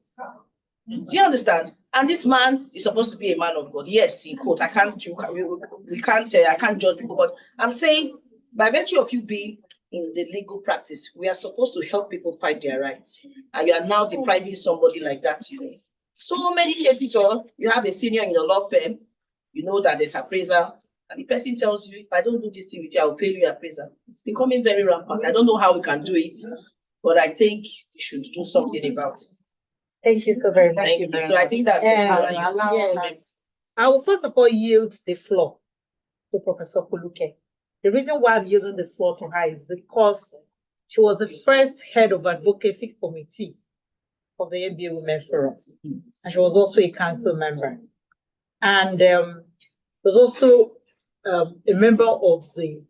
Do you understand? And this man is supposed to be a man of God. Yes, in quote, I can't judge people, but I'm saying by virtue of you being in the legal practice, we are supposed to help people fight their rights. And you are now depriving somebody like that, So many cases, or you have a senior in your law firm, you know that there's appraisal, and the person tells you, if I don't do this thing with you, I'll fail your appraisal. It's becoming very rampant. I don't know how we can do it, but I think we should do something about it. Thank you so very much. Thank you. So I think that's I will first of all yield the floor to Professor Kuluke. The reason why I'm yielding the floor to her is because she was the first head of advocacy committee of the ABA Women Forum, and she was also a council member, and was also a member of the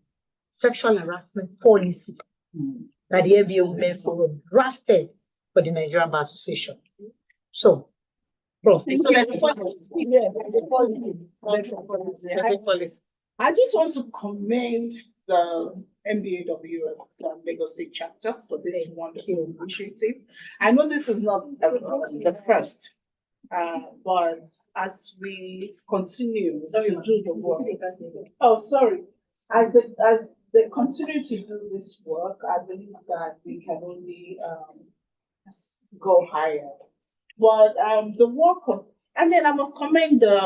sexual harassment policy that the ABA Women Forum drafted for the Nigerian Bar Association. So, Prof. I just want to commend the MBAWF Lagos State chapter for this wonderful initiative. I know this is not the first, but as we continue to do the work, as they continue to do this work, I believe that we can only go higher. But the work of, and then I must commend the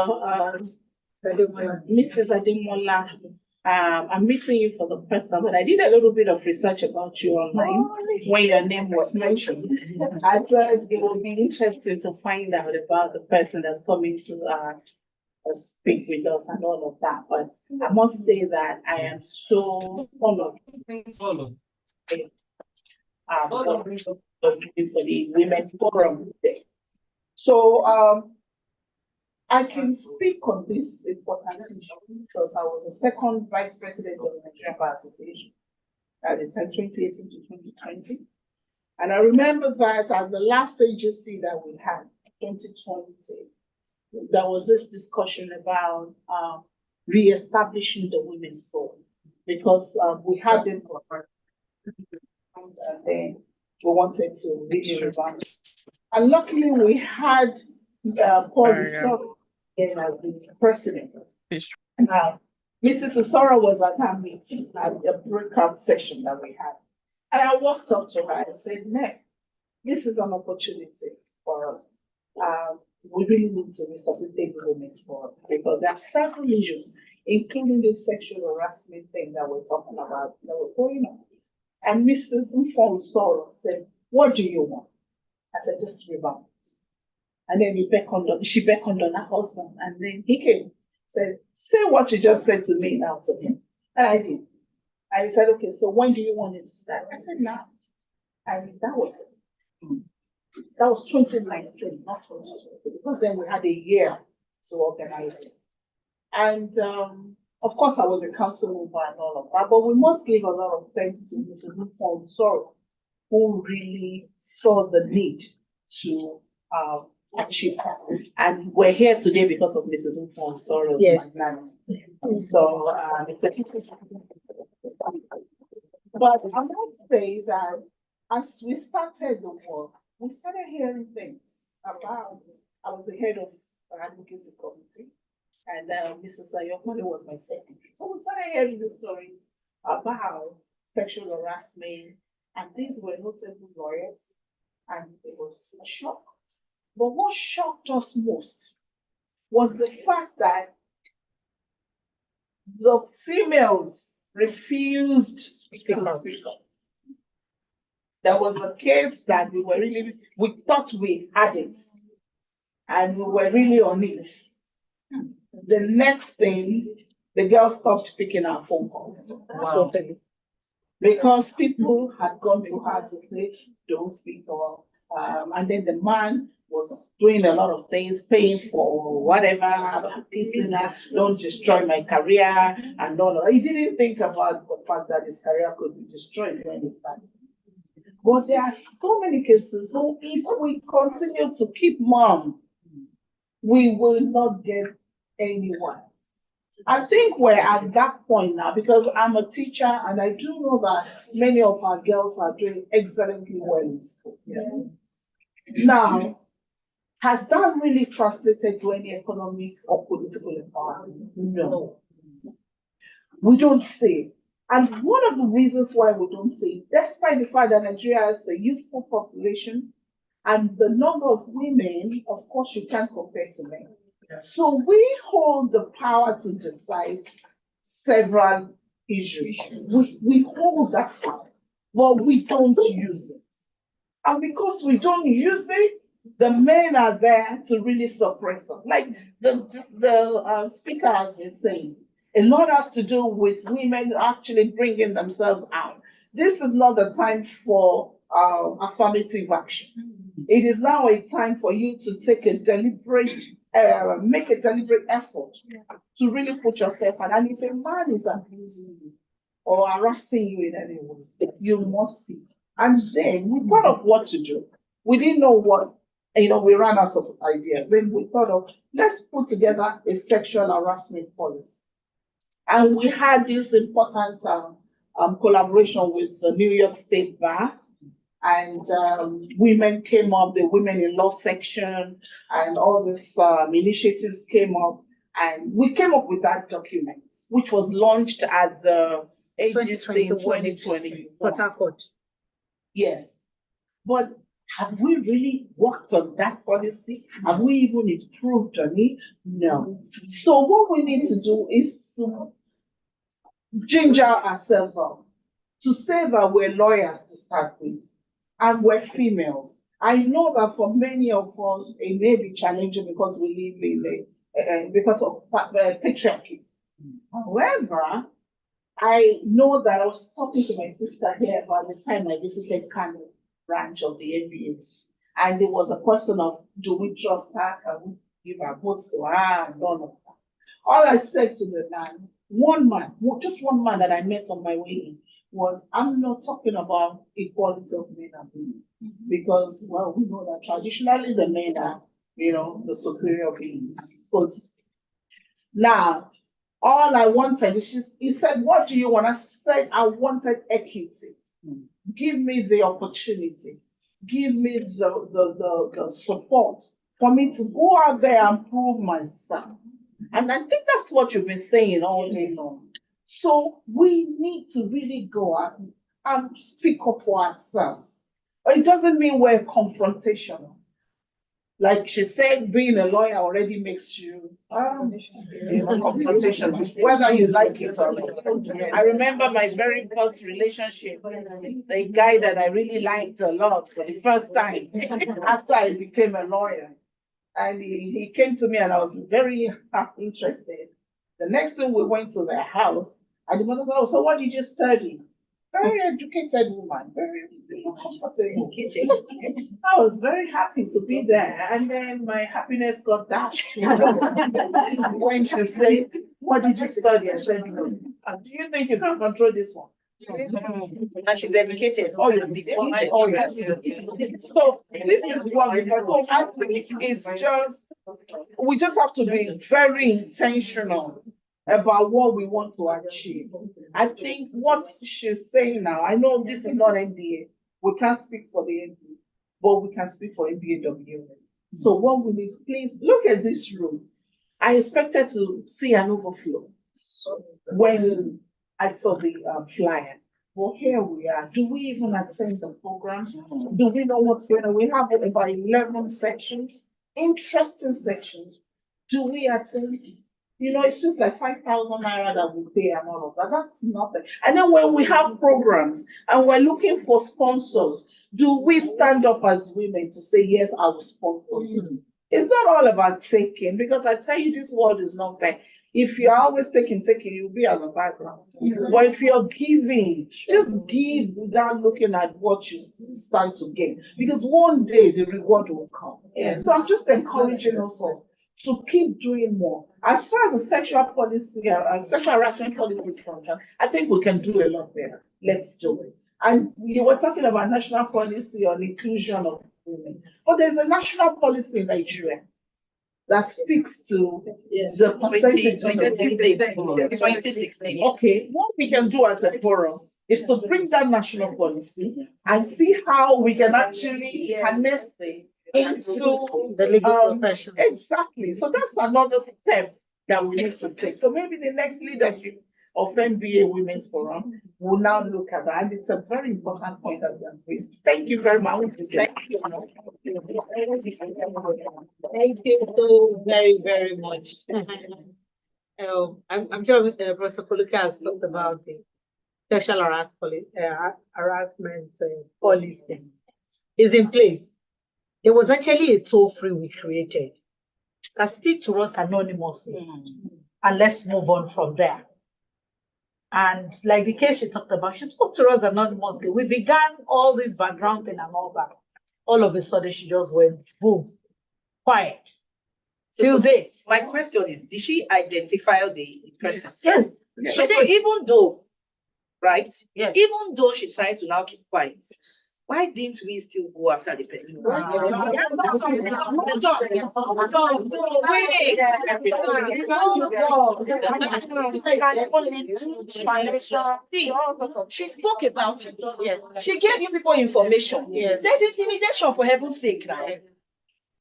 Mrs. Ademola. I'm meeting you for the first time, but I did a little bit of research about you online when your name was mentioned. I thought it would be interesting to find out about the person that's coming to speak with us and all of that. But I must say that I am so honored for the Women's Forum today. So I can speak on this important issue because I was the second vice president of the Nigerian Bar Association at the time 2018 to 2020. And I remember that at the last agency that we had, 2020, there was this discussion about re-establishing the Women's Forum because we had them for and then we wanted to really revamp. And luckily we had Paul Usoro as the president. Now, Mrs. Usoro was at our meeting at a breakout session that we had. And I walked up to her and said, Nick, this is an opportunity for us. We really need to resuscitate the Women's Forum because there are several issues, including this sexual harassment thing that we're talking about that we're going on. And Mrs. Usoro said, what do you want? I said, just revamp it. And then she beckoned on her husband, and then he came, said, say what you just said to me now to him. And I did. And he said, okay, so when do you want it to start? I said, now. And that was it. That was 2019, not 2020, because then we had a year to organize it. And of course, I was a council member and all of that, but we must give a lot of thanks to Mrs. Usoro, who really saw the need to achieve that. And we're here today because of Mrs. Usoro's magnanimity. So, but I must say that as we started the work, we started hearing things about, I was the head of the advocacy committee, and Mrs. Ayokmole was my secretary. So we started hearing the stories about sexual harassment, and these were notable lawyers, and it was a shock. But what shocked us most was the fact that the females refused to speak up. There was a case that we thought we had it, and we were really on it. The next thing, the girl stopped picking our phone calls. Wow. Because people had gone to her to say, don't speak up. And then the man was doing a lot of things, paying for whatever, pissing her, don't destroy my career, and all. He didn't think about the fact that his career could be destroyed when he started. But there are so many cases, so if we continue to keep mum, we will not get anyone. I think we're at that point now because I'm a teacher and I do know that many of our girls are doing excellently well in school. Now, has that really translated to any economic or political empowerment? No. We don't see. And one of the reasons why we don't see, despite the fact that Nigeria has a youthful population and the number of women, of course, you can't compare to men. So we hold the power to decide several issues. We hold that power, but we don't use it. And because we don't use it, the men are there to really suppress us. Like the speaker has been saying, a lot has to do with women actually bringing themselves out. This is not the time for affirmative action. It is now a time for you to take a deliberate, make a deliberate effort to really put yourself out. And if a man is abusing you or harassing you in any way, you must speak. And then we thought of what to do. We didn't know what, we ran out of ideas. Then we thought of, let's put together a sexual harassment policy. And we had this important collaboration with the New York State Bar. And women came up, the women in law section, and all these initiatives came up. And we came up with that document, which was launched at the agency in 2020. Port Harcourt. Yes. But have we really worked on that policy? Have we even improved on it? No. So what we need to do is to ginger ourselves up, to say that we're lawyers to start with, and we're females. I know that for many of us, it may be challenging because we live in because of patriarchy. However, I know that I was talking to my sister here about the time I visited Kano branch of the NBA. And there was a question of, do we trust her? Can we give our votes to her? And all of that. All I said to the man, just one man that I met on my way in, was, I'm not talking about equality of men and women. Because, well, we know that traditionally the men are, the superior beings, so to speak. Now, all I wanted, he said, what do you want? I said, I wanted equity. Give me the opportunity. Give me the support for me to go out there and prove myself. And I think that's what you've been saying all day long. So we need to really go out and speak up for ourselves. But it doesn't mean we're confrontational. Like she said, being a lawyer already makes you confrontational, whether you like it or not. I remember my very first relationship, the guy that I really liked a lot for the first time after I became a lawyer. And he came to me and I was very interested. The next thing we went to their house, and the mother said, oh, so what did you study? Very educated woman, very comfortable. I was very happy to be there. And then my happiness got dashed. When she said, what did you study? I said, no. Do you think you can control this one? And she's educated. Oh, yes. Oh, yes. So this is what we have. I think it's just, we just have to be very intentional about what we want to achieve. I think what she's saying now, I know this is not NBA. We can't speak for the NBA, but we can speak for NBAW. So what we need, please look at this room. I expected to see an overflow when I saw the flyer. Well, here we are. Do we even attend the programs? Do we know what's going on? We have about 11 sections, interesting sections. Do we attend? You know, it's just like 5,000 naira that we pay and all of that. That's nothing. And then when we have programs and we're looking for sponsors, do we stand up as women to say, yes, I will sponsor you? It's not all about taking, because I tell you, this world is not fair. If you're always taking, you'll be at the background. But if you're giving, just give without looking at what you stand to gain. Because one day the reward will come. Yes. So I'm just encouraging us all to keep doing more. As far as the sexual policy, sexual harassment policy is concerned, I think we can do a lot there. Let's do it. And you were talking about national policy on inclusion of women. But there's a national policy in Nigeria that speaks to the percentage of the 2016. Okay, what we can do as a forum is to bring that national policy and see how we can actually harness it into The legal profession. Exactly. So that's another step that we need to take. So maybe the next leadership of NBA Women's Forum will now look at that. And it's a very important point that we have raised. Thank you very much. Thank you. Thank you so very, very much. I'm sure Professor Poluka has talked about the sexual harassment policy. Is in place. There was actually a toll-free we created that speak to us anonymously, and let's move on from there. And like the case she talked about, she spoke to us anonymously. We began all this background thing and all that. All of a sudden, she just went boom, quiet. Till this. My question is, did she identify the person? Yes. So even though, right? Yes. Even though she decided to now keep quiet, why didn't we still go after the person? She spoke about it. Yes. She gave you people information. Yes. There's intimidation, for heaven's sake now.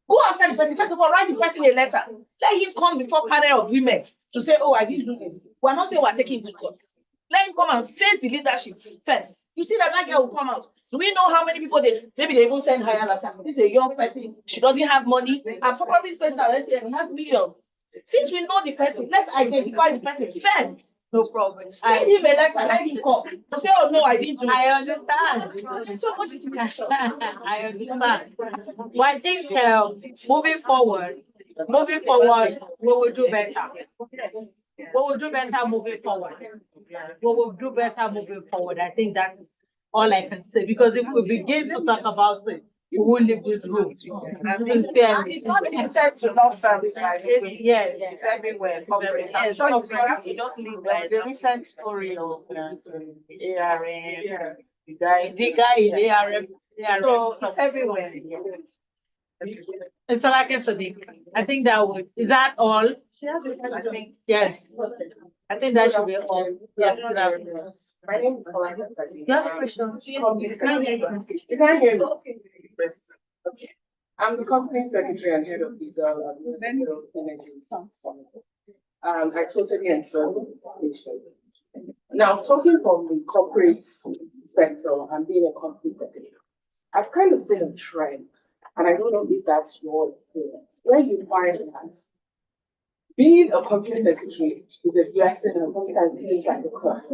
Go after the person. First of all, write the person a letter. Let him come before panel of women to say, oh, I didn't do this. We're not saying we're taking him to court. Let him come and face the leadership first. You see that girl will come out. Do we know how many people maybe they even send her an assassin? This is a young person. She doesn't have money. And probably this person, let's say, have millions. Since we know the person, let's identify the person first. No problem. Send him a letter, let him come. To say, oh no, I didn't do it. I understand. So what is it? I understand. Well, I think moving forward, we will do better. We will do better moving forward. We will do better moving forward. I think that's all I can say. Because if we begin to talk about it, we will leave this room. I think It's not limited to law firms, by the way. Yes. It's everywhere. Corporate. I'm Yes, sure it's corporate. not, you just leave there. The recent story of the ARM, the guy in ARM. So it's everywhere. It's like I said, I think that would, is that all? She has it, I think. Yes. I think that should be all. Yeah. My name is Paula. You have a question? You can't hear me. Okay. I'm the company secretary and head of diesel and energy transformers. I totally enjoy this station. Now, talking from the corporate sector and being a company secretary, I've kind of seen a trend, and I don't know if that's your experience, where you find that being a company secretary is a blessing and sometimes feels like a curse.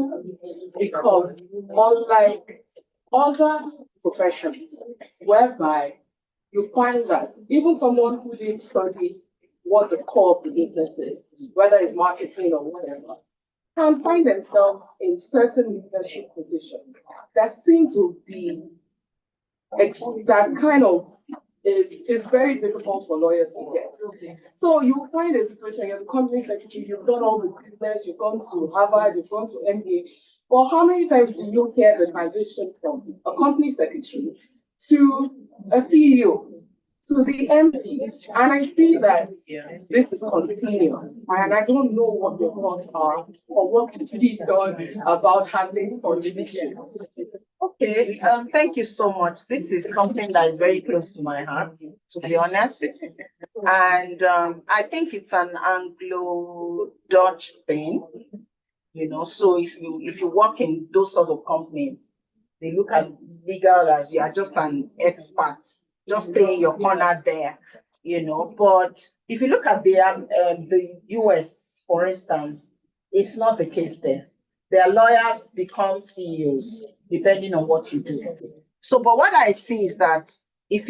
Because unlike other professions, whereby you find that even someone who didn't study what the core of the business is, whether it's marketing or whatever, can find themselves in certain leadership positions that seem to be that kind of is very difficult for lawyers to get. So you find a situation, you're the company secretary, you've done all the business, you've gone to Harvard, you've gone to MBA. But how many times do you hear the transition from a company secretary to a CEO, to the MD? And I feel that this is continuous. And I don't know what your thoughts are or what can be done about handling such issues. Okay, thank you so much. This is something that is very close to my heart, to be honest. And I think it's an Anglo-Dutch thing. you know. So if you work in those sort of companies, they look at legal as you are just an expert, just stay in your corner there, you know. But if you look at the US, for instance, it's not the case there. Their lawyers become CEOs depending on what you do. So, but what I see is that if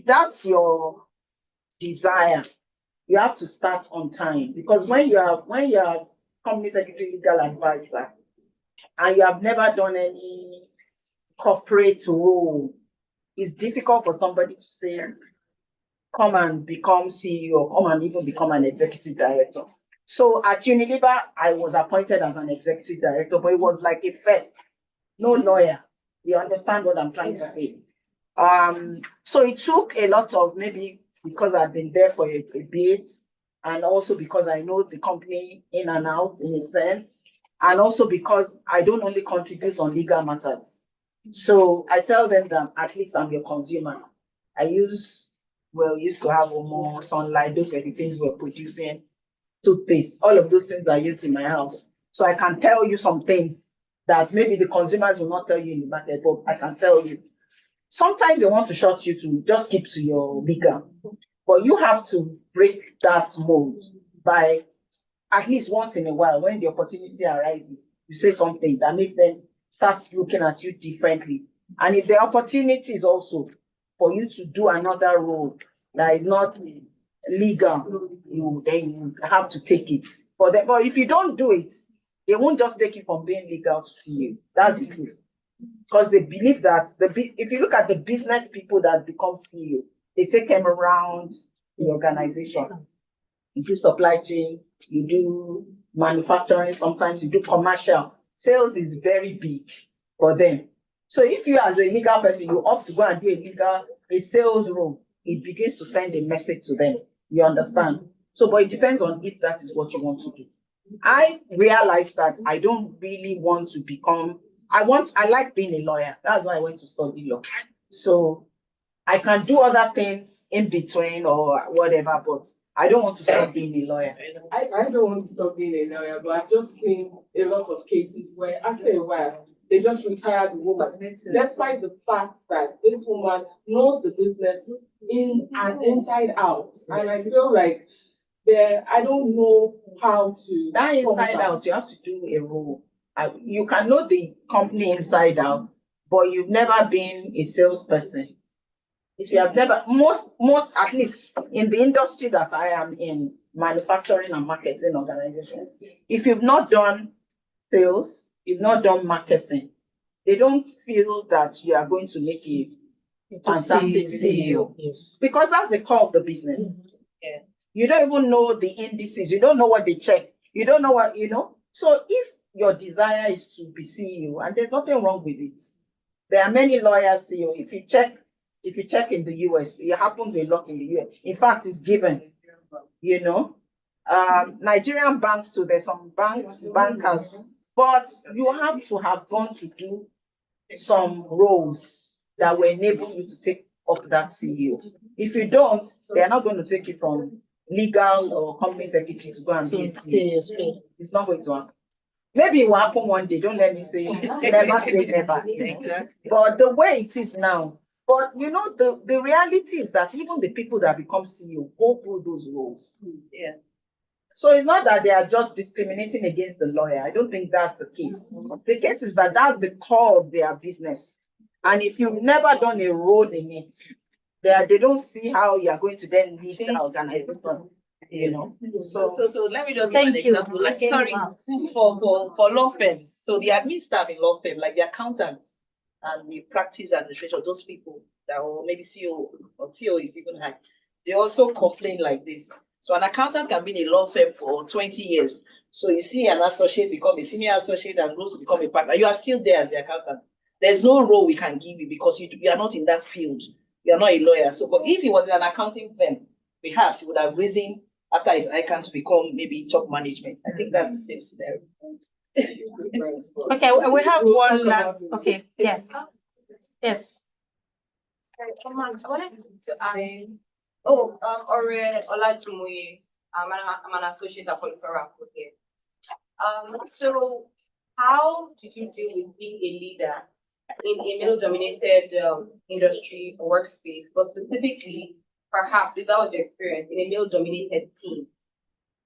that's your desire, you have to start on time, because when you are company secretary, legal advisor, and you have never done any corporate role, it's difficult for somebody to say, come and become CEO, come and even become an executive director. So at Unilever, I was appointed as an executive director, but it was like a first, no lawyer. You understand what I'm trying to say? So it took a lot of, maybe because I've been there for a bit, and also because I know the company in and out in a sense, and also because I don't only contribute on legal matters. So I tell them that at least I'm your consumer. Used to have more Sunlight, those were the things we're producing, toothpaste, all of those things are used in my house. So I can tell you some things that maybe the consumers will not tell you in the market, but I can tell you. Sometimes they want to short you to just keep to your legal, but you have to break that mold by at least once in a while, when the opportunity arises, you say something that makes them start looking at you differently. And if the opportunity is also for you to do another role that is not legal, then you have to take it. But if you don't do it, they won't just take you from being legal to see you. That's the truth. Because they believe that if you look at the business people that become CEO, they take them around the organization. You do supply chain, you do manufacturing, sometimes you do commercial. Sales is very big for them. So if you as a legal person, you opt to go and do a sales role, it begins to send a message to them. You understand? So, but it depends on if that is what you want to do. I realized that I don't really want to become, I like being a lawyer. That's why I went to study law. So I can do other things in between or whatever, but I don't want to stop being a lawyer. I don't want to stop being a lawyer, but I've just seen a lot of cases where after a while, they just retire the woman, despite the fact that this woman knows the business in and inside out. And I feel like I don't know how to. That inside out, you have to do a role. You can know the company inside out, but you've never been a salesperson. If you have never, most, at least in the industry that I am in, manufacturing and marketing organizations, if you've not done sales, you've not done marketing, they don't feel that you are going to make a fantastic CEO. Yes. Because that's the core of the business. Yeah. You don't even know the indices, you don't know what they check, you don't know what, So if your desire is to be CEO, and there's nothing wrong with it, there are many lawyers CEO. If you check in the US, it happens a lot in the US. In fact, it's given, Nigerian banks too, there's some bankers, but you have to have gone to do some roles that will enable you to take up that CEO. If you don't, they're not going to take you from legal or company secretary to go and be a CEO. It's not going to happen. Maybe it will happen one day. Don't let me say never say never. But the way it is now, but the reality is that even the people that become CEO go through those roles. Yeah. So it's not that they are just discriminating against the lawyer. I don't think that's the case. The case is that that's the core of their business. And if you've never done a role in it, they don't see how you are going to then lead the organization. So let me just give an example. Like, sorry, for law firms. So the admin staff in law firm, like the accountants and the practice administrator, those people that, or maybe CEO or CEO is even high, they also complain like this. So an accountant can be in a law firm for 20 years. So you see an associate become a senior associate and grows to become a partner. You are still there as the accountant. There's no role we can give you because you are not in that field. You are not a lawyer. So, but if he was in an accounting firm, perhaps he would have risen after his ICANN to become maybe top management. I think that's the same scenario. Okay, we have one last. Okay, yes. Yes. I wanted to add. Ore Olajumoye. I'm an associate at Polisora here. So how did you deal with being a leader in a male-dominated industry or workspace, but specifically, perhaps if that was your experience, in a male-dominated team?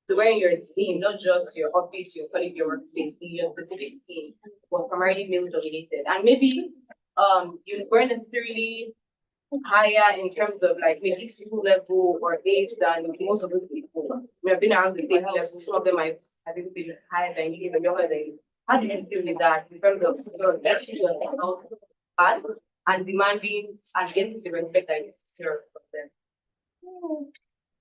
So where in your team, not just your office, your colleague, your workspace, in your specific team was primarily male-dominated, and maybe you weren't necessarily higher in terms of like maybe school level or age than most of those people. We have been around the same level. Some of them might have even been higher than you, even younger than you. How do you deal with that in terms of actually yourself hard and demanding and getting the respect that you deserve from them?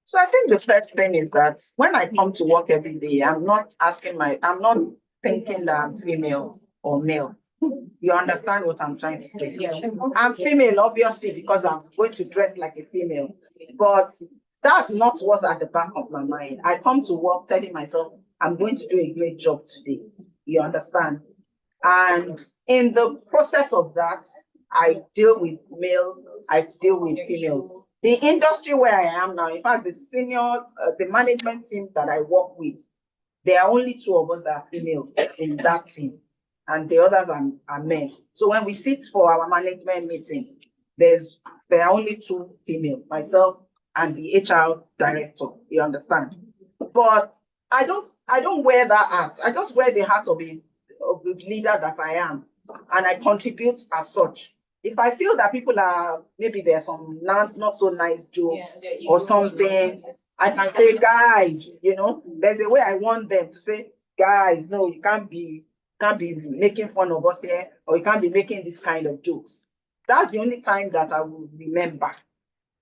So I think the first thing is that when I come to work every day, I'm not thinking that I'm female or male. You understand what I'm trying to say? Yes. I'm female, obviously, because I'm going to dress like a female, but that's not what's at the back of my mind. I come to work telling myself, I'm going to do a great job today. You understand? And in the process of that, I deal with males, I deal with females. The industry where I am now, in fact, the management team that I work with, there are only 2 of us that are female in that team, and the others are men. So when we sit for our management meeting, there are only 2 female, myself and the HR director. You understand? But I don't wear that hat. I just wear the hat of a leader that I am, and I contribute as such. If I feel that people are, maybe there's some not so nice jokes or something, I can say, guys, there's a way I want them to say, guys, no, you can't be making fun of us here, or you can't be making this kind of jokes. That's the only time that I will remember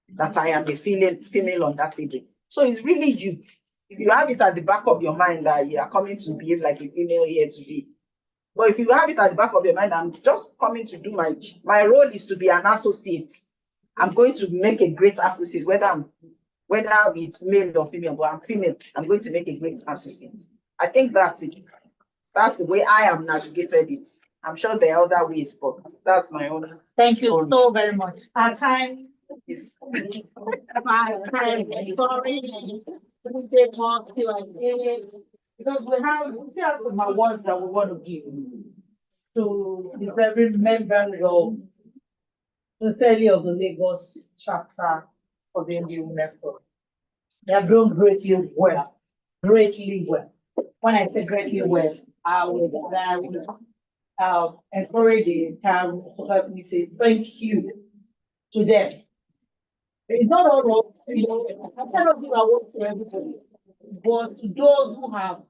that I am a female on that table. So it's really you. If you have it at the back of your mind that you are coming to behave like a female here today, but if you have it at the back of your mind, I'm just coming to do my role is to be an associate. I'm going to make a great associate, whether it's male or female, but I'm female, I'm going to make a great associate. I think that's it. That's the way I have navigated it. I'm sure there are other ways, but that's my own. Thank you so very much. Our time is my time. Sorry. We take more Q&A because we still have some awards that we want to give to the very members of sincerely of the Lagos chapter of the NDU network. They have done greatly well. When I say greatly well, I would encourage the entire room to help me say thank you to them. It's not all of, I cannot give awards to everybody, but to those who have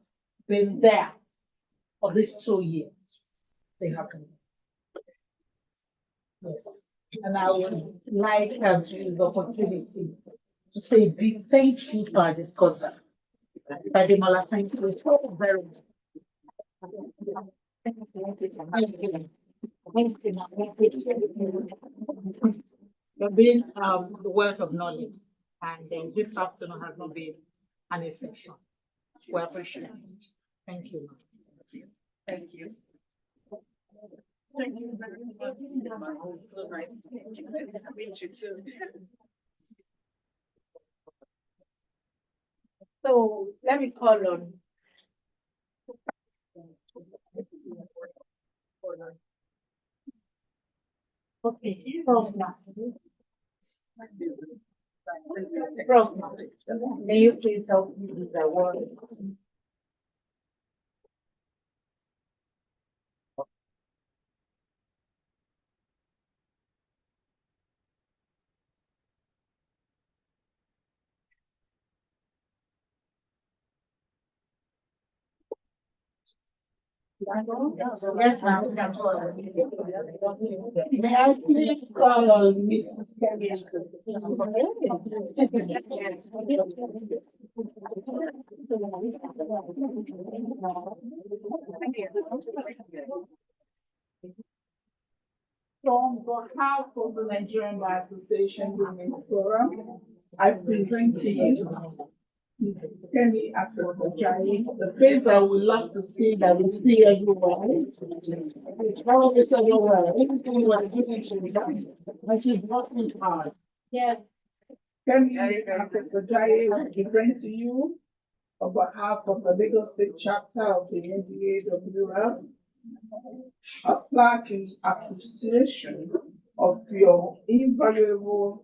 been there for these 2 years, they have been. Yes. And I would like to use the opportunity to say big thank you to our discussant. Ademola, thank you so very much. You've been the wealth of knowledge, and this afternoon has not been an exception. We appreciate it. Thank you. Thank you. Thank you very much. It's so nice to meet you too. So let me call on. Okay. Prof, may you please help me with the award? Yes, ma'am. May I please call on Mrs. Kelly? On behalf of the Nigerian Bar Association Women's Forum, I present to you Kemi Adesojaye, the face that we love to see, that we see everywhere. It's always everywhere. Everything you are giving to them, and she's working hard. Yes. Kemi Adesojaye, I present to you on behalf of the Lagos State chapter of the NDAWF, a plaque in appreciation of your invaluable.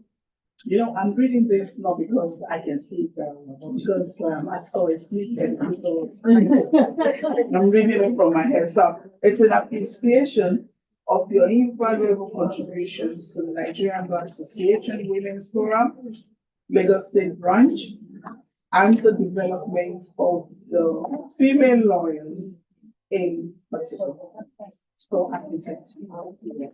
You know, I'm reading this not because I can see it very well, because I saw it snippet, so I'm reading it from my head. So it's an appreciation of your invaluable contributions to the Nigerian Bar Association Women's Forum, Lagos State branch, and the development of the female lawyers in particular. So I present to you.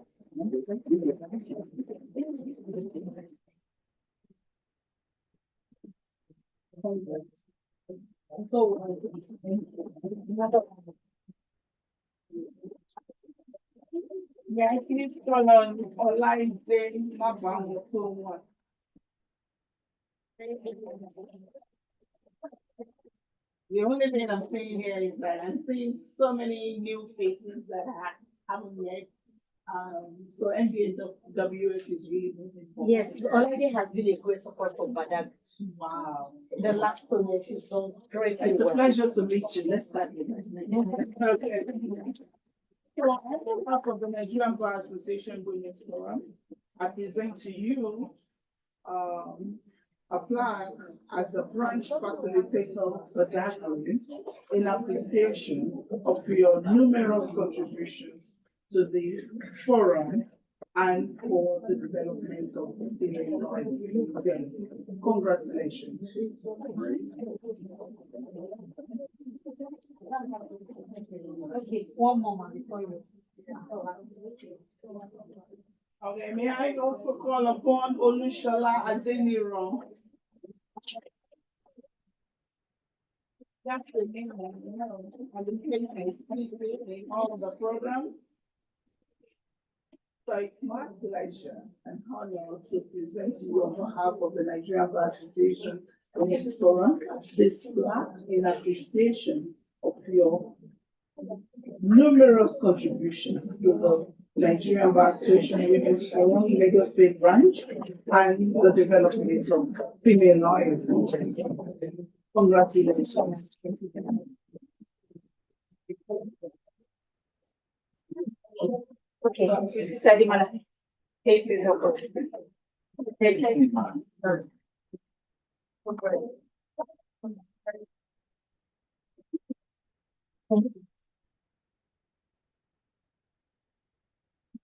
Yeah, please call on online day, one. The only thing I'm saying here is that I'm seeing so many new faces that I haven't met. So NBAWF is really moving forward. Yes, already has been a great support for Badag. Wow. The last 2 years, she's done great. It's a pleasure to meet you. Let's start with that. Okay. So on behalf of the Nigerian Bar Association Women's Forum, I present to you a plaque as the branch facilitator for Diaries in appreciation of your numerous contributions to the forum and for the development of the female lawyers. Again, congratulations. Okay, one moment before you. Okay, may I also call upon Olushola Adeniro? That's the name of in all of the programs. So it's my pleasure and honor to present to you on behalf of the Nigerian Bar Association Women's Forum this plaque in appreciation of your numerous contributions to the Nigerian Bar Association Women's Forum, Lagos State branch, and the development of female lawyers in general. Congratulations. Okay, Sadimana, take this over. Take it.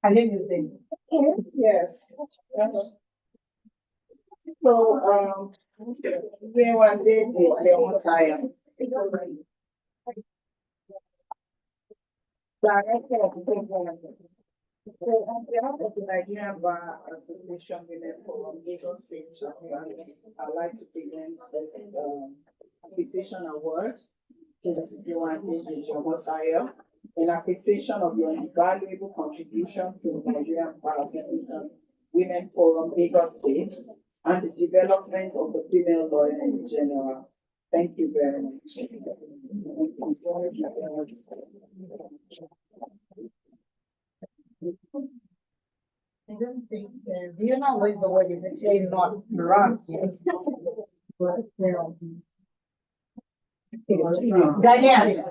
I live with them. Yes. So, we were there, they were tired. Director of the program. So, on behalf of the Nigerian Bar Association Women Forum Lagos State Chapter, I'd like to present this appreciation award to the Tijuana Jomotayo in appreciation of your invaluable contributions to the Nigerian Bar Association Women Forum Lagos State and the development of the female lawyer in general. Thank you very much. I don't think, do you know what the word is actually not wrong here? Ghanaians.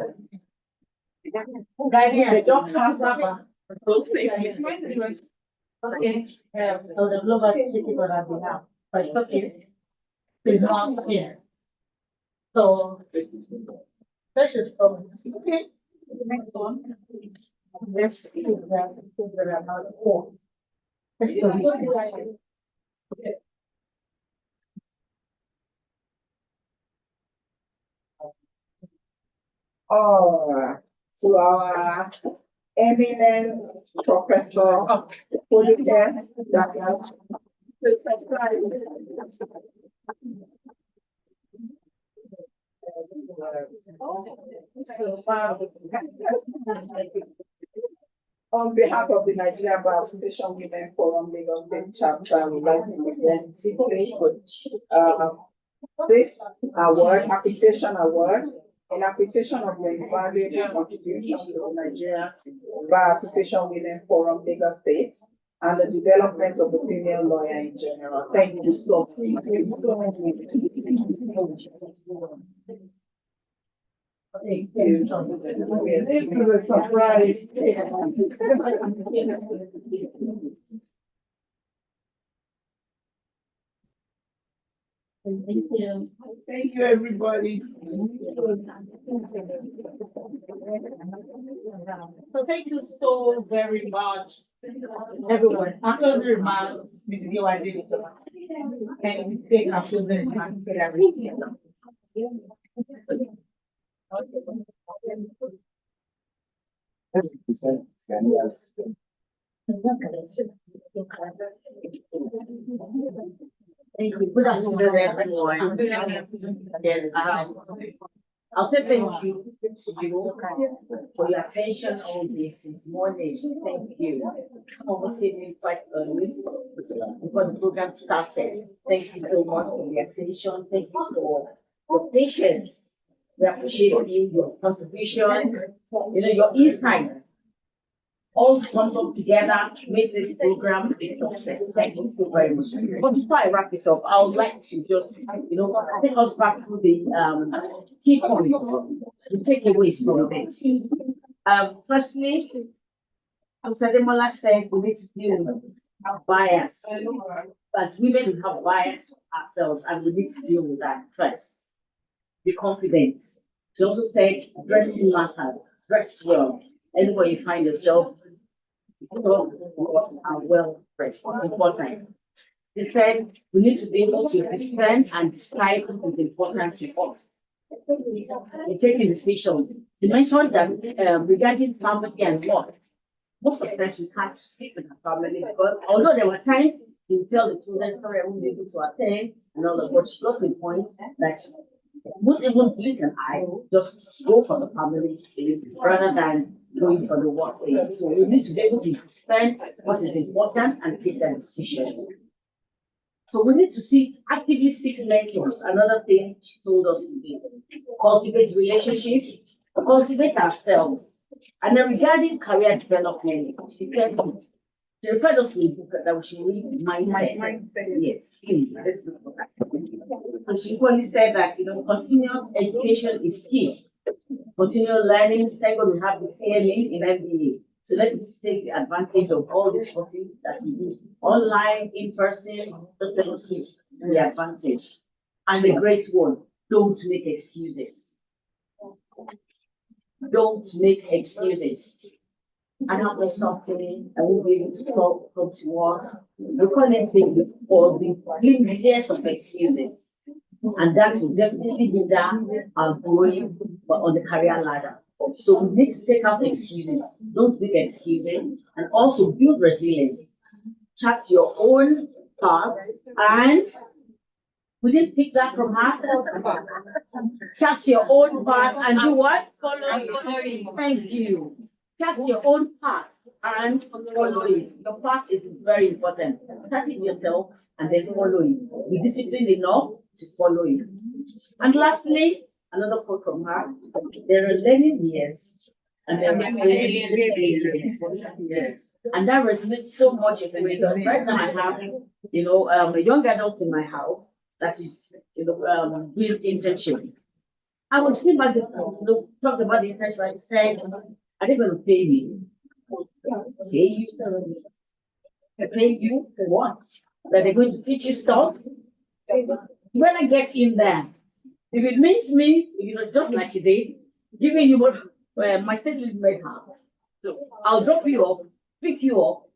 They don't pass rubber. Oh, the global speaking on our behalf, but it's okay. It's not here. So, let's just go. Okay. The next one. Let's see that there are not four. Let's go. Okay. Oh, to our eminent professor, Folike Daniel. On behalf of the Nigerian Bar Association Women Forum Lagos State Chapter, we would like to present this award, appreciation award, in appreciation of your invaluable contributions to the Nigerian Bar Association Women Forum Lagos State and the development of the female lawyer in general. Thank you so much. Thank you. This is a surprise. Thank you. Thank you, everybody. So thank you so very much, everyone. Our closing remarks, Mrs. Yewande, and we take our closing remarks. So that we can- Thank you. Good afternoon, everyone. Yes, I'll say thank you to you for your attention all day since morning. Thank you. Almost came quite early before the program started. Thank you so much for the attention. Thank you for your patience. We appreciate you, your contribution, your insights. All summed up together to make this program a success. Thank you so very much. But before I wrap it up, I would like to just, take us back to the key points, the takeaways from this. Firstly, as Ademola said, we need to deal with bias. As women, we have bias ourselves, and we need to deal with that first. Be confident. She also said, dressing matters. Dress well. Anywhere you find yourself, well dressed. Important. They said we need to be able to discern and decide what is important to us. In taking decisions, they mentioned that regarding family and work, most of the time she had to sleep with her family because although there were times she would tell the children, sorry, I won't be able to attend and all that, but she got to the point that she wouldn't even blink an eye, just go for the family rather than going for the work. So we need to be able to understand what is important and take that decision. So we need to actively seek mentors. Another thing she told us to do. Cultivate relationships, cultivate ourselves. And then regarding career development, she said, she referred us to a book that we should read, Mindset. Yes, please, let's look for that. So she only said that, continuous education is key. Continual learning, thank God we have the CLE in MBA. So let's take the advantage of all these courses that we do online, in person, just let us take the advantage. And the great one, don't make excuses. Don't make excuses. I have lost something, I won't be able to come to work. We call it for the years of excuses. And that will definitely hinder our growing on the career ladder. So we need to take out excuses. Don't make excuses, and also build resilience. Chart your own path, and we didn't pick that from her. Chart your own path and do what? Follow it. Thank you. Chart your own path and follow it. Your path is very important. Chart it yourself and then follow it. Be disciplined enough to follow it. And lastly, another quote from her: there are learning years and there are years. And that resonates so much with me because right now I have, a young adult in my house that is, doing internship. I was talking about talked about the internship. I said, are they going to pay me? Pay you? Pay you for what? That they're going to teach you stuff? When I get in there, if it means me, just like she did, giving you what my state lead made her. So I'll drop you off, pick you up.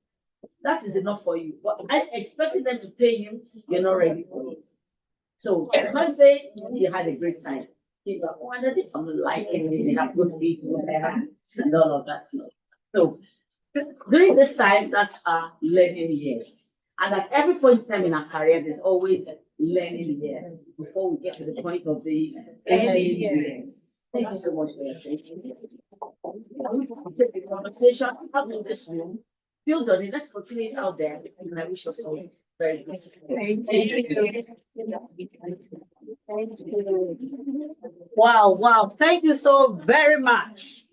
That is enough for you. But I expected them to pay you, you're not ready for it. So the first day, you had a great time. You go, oh, I don't think I'm liking it, they have good people there, and all of that. So during this time, that's our learning years. And at every point in time in our career, there's always learning years before we get to the point of the ending years. Thank you so much for your attention. Take the conversation out of this room. Build on it. Let's continue it out there. And I wish us all very good. Thank you. Wow. Thank you so very much.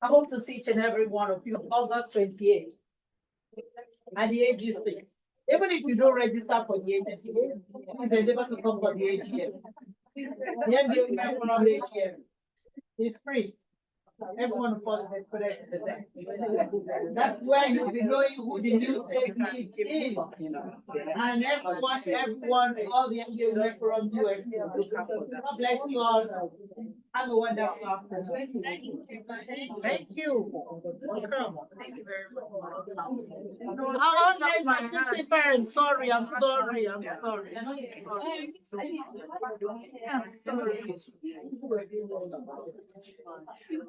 I hope to see each and every one of you August 28th at the AGC. Even if you don't register for the agency, please endeavor to come for the AGM. The AGM. It's free. Everyone of us is correct to that. That's where you'll be knowing who the new technique is. And everyone, all the MBA from US. God bless you all. Have a wonderful afternoon. Thank you. Welcome. Thank you very much. Our online participants, sorry. I'm sorry. I'm sorry.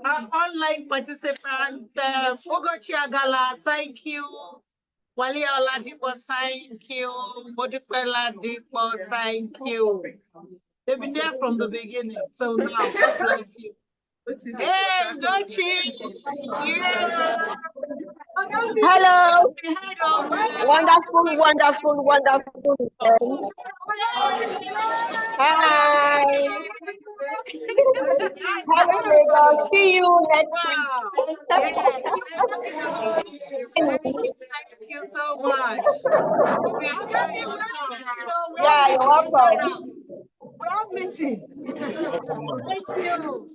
Our online participants, Ugochi Agala, thank you. Wale Oladipo, thank you. Modipela Dipo, thank you. They've been there from the beginning, so now, God bless you. Hey, Gochi! Yeah! Hello. Wonderful. Hi. Happy Lagos. See you next week. Thank you so much. Yeah, you're welcome. We're all meeting. Thank you.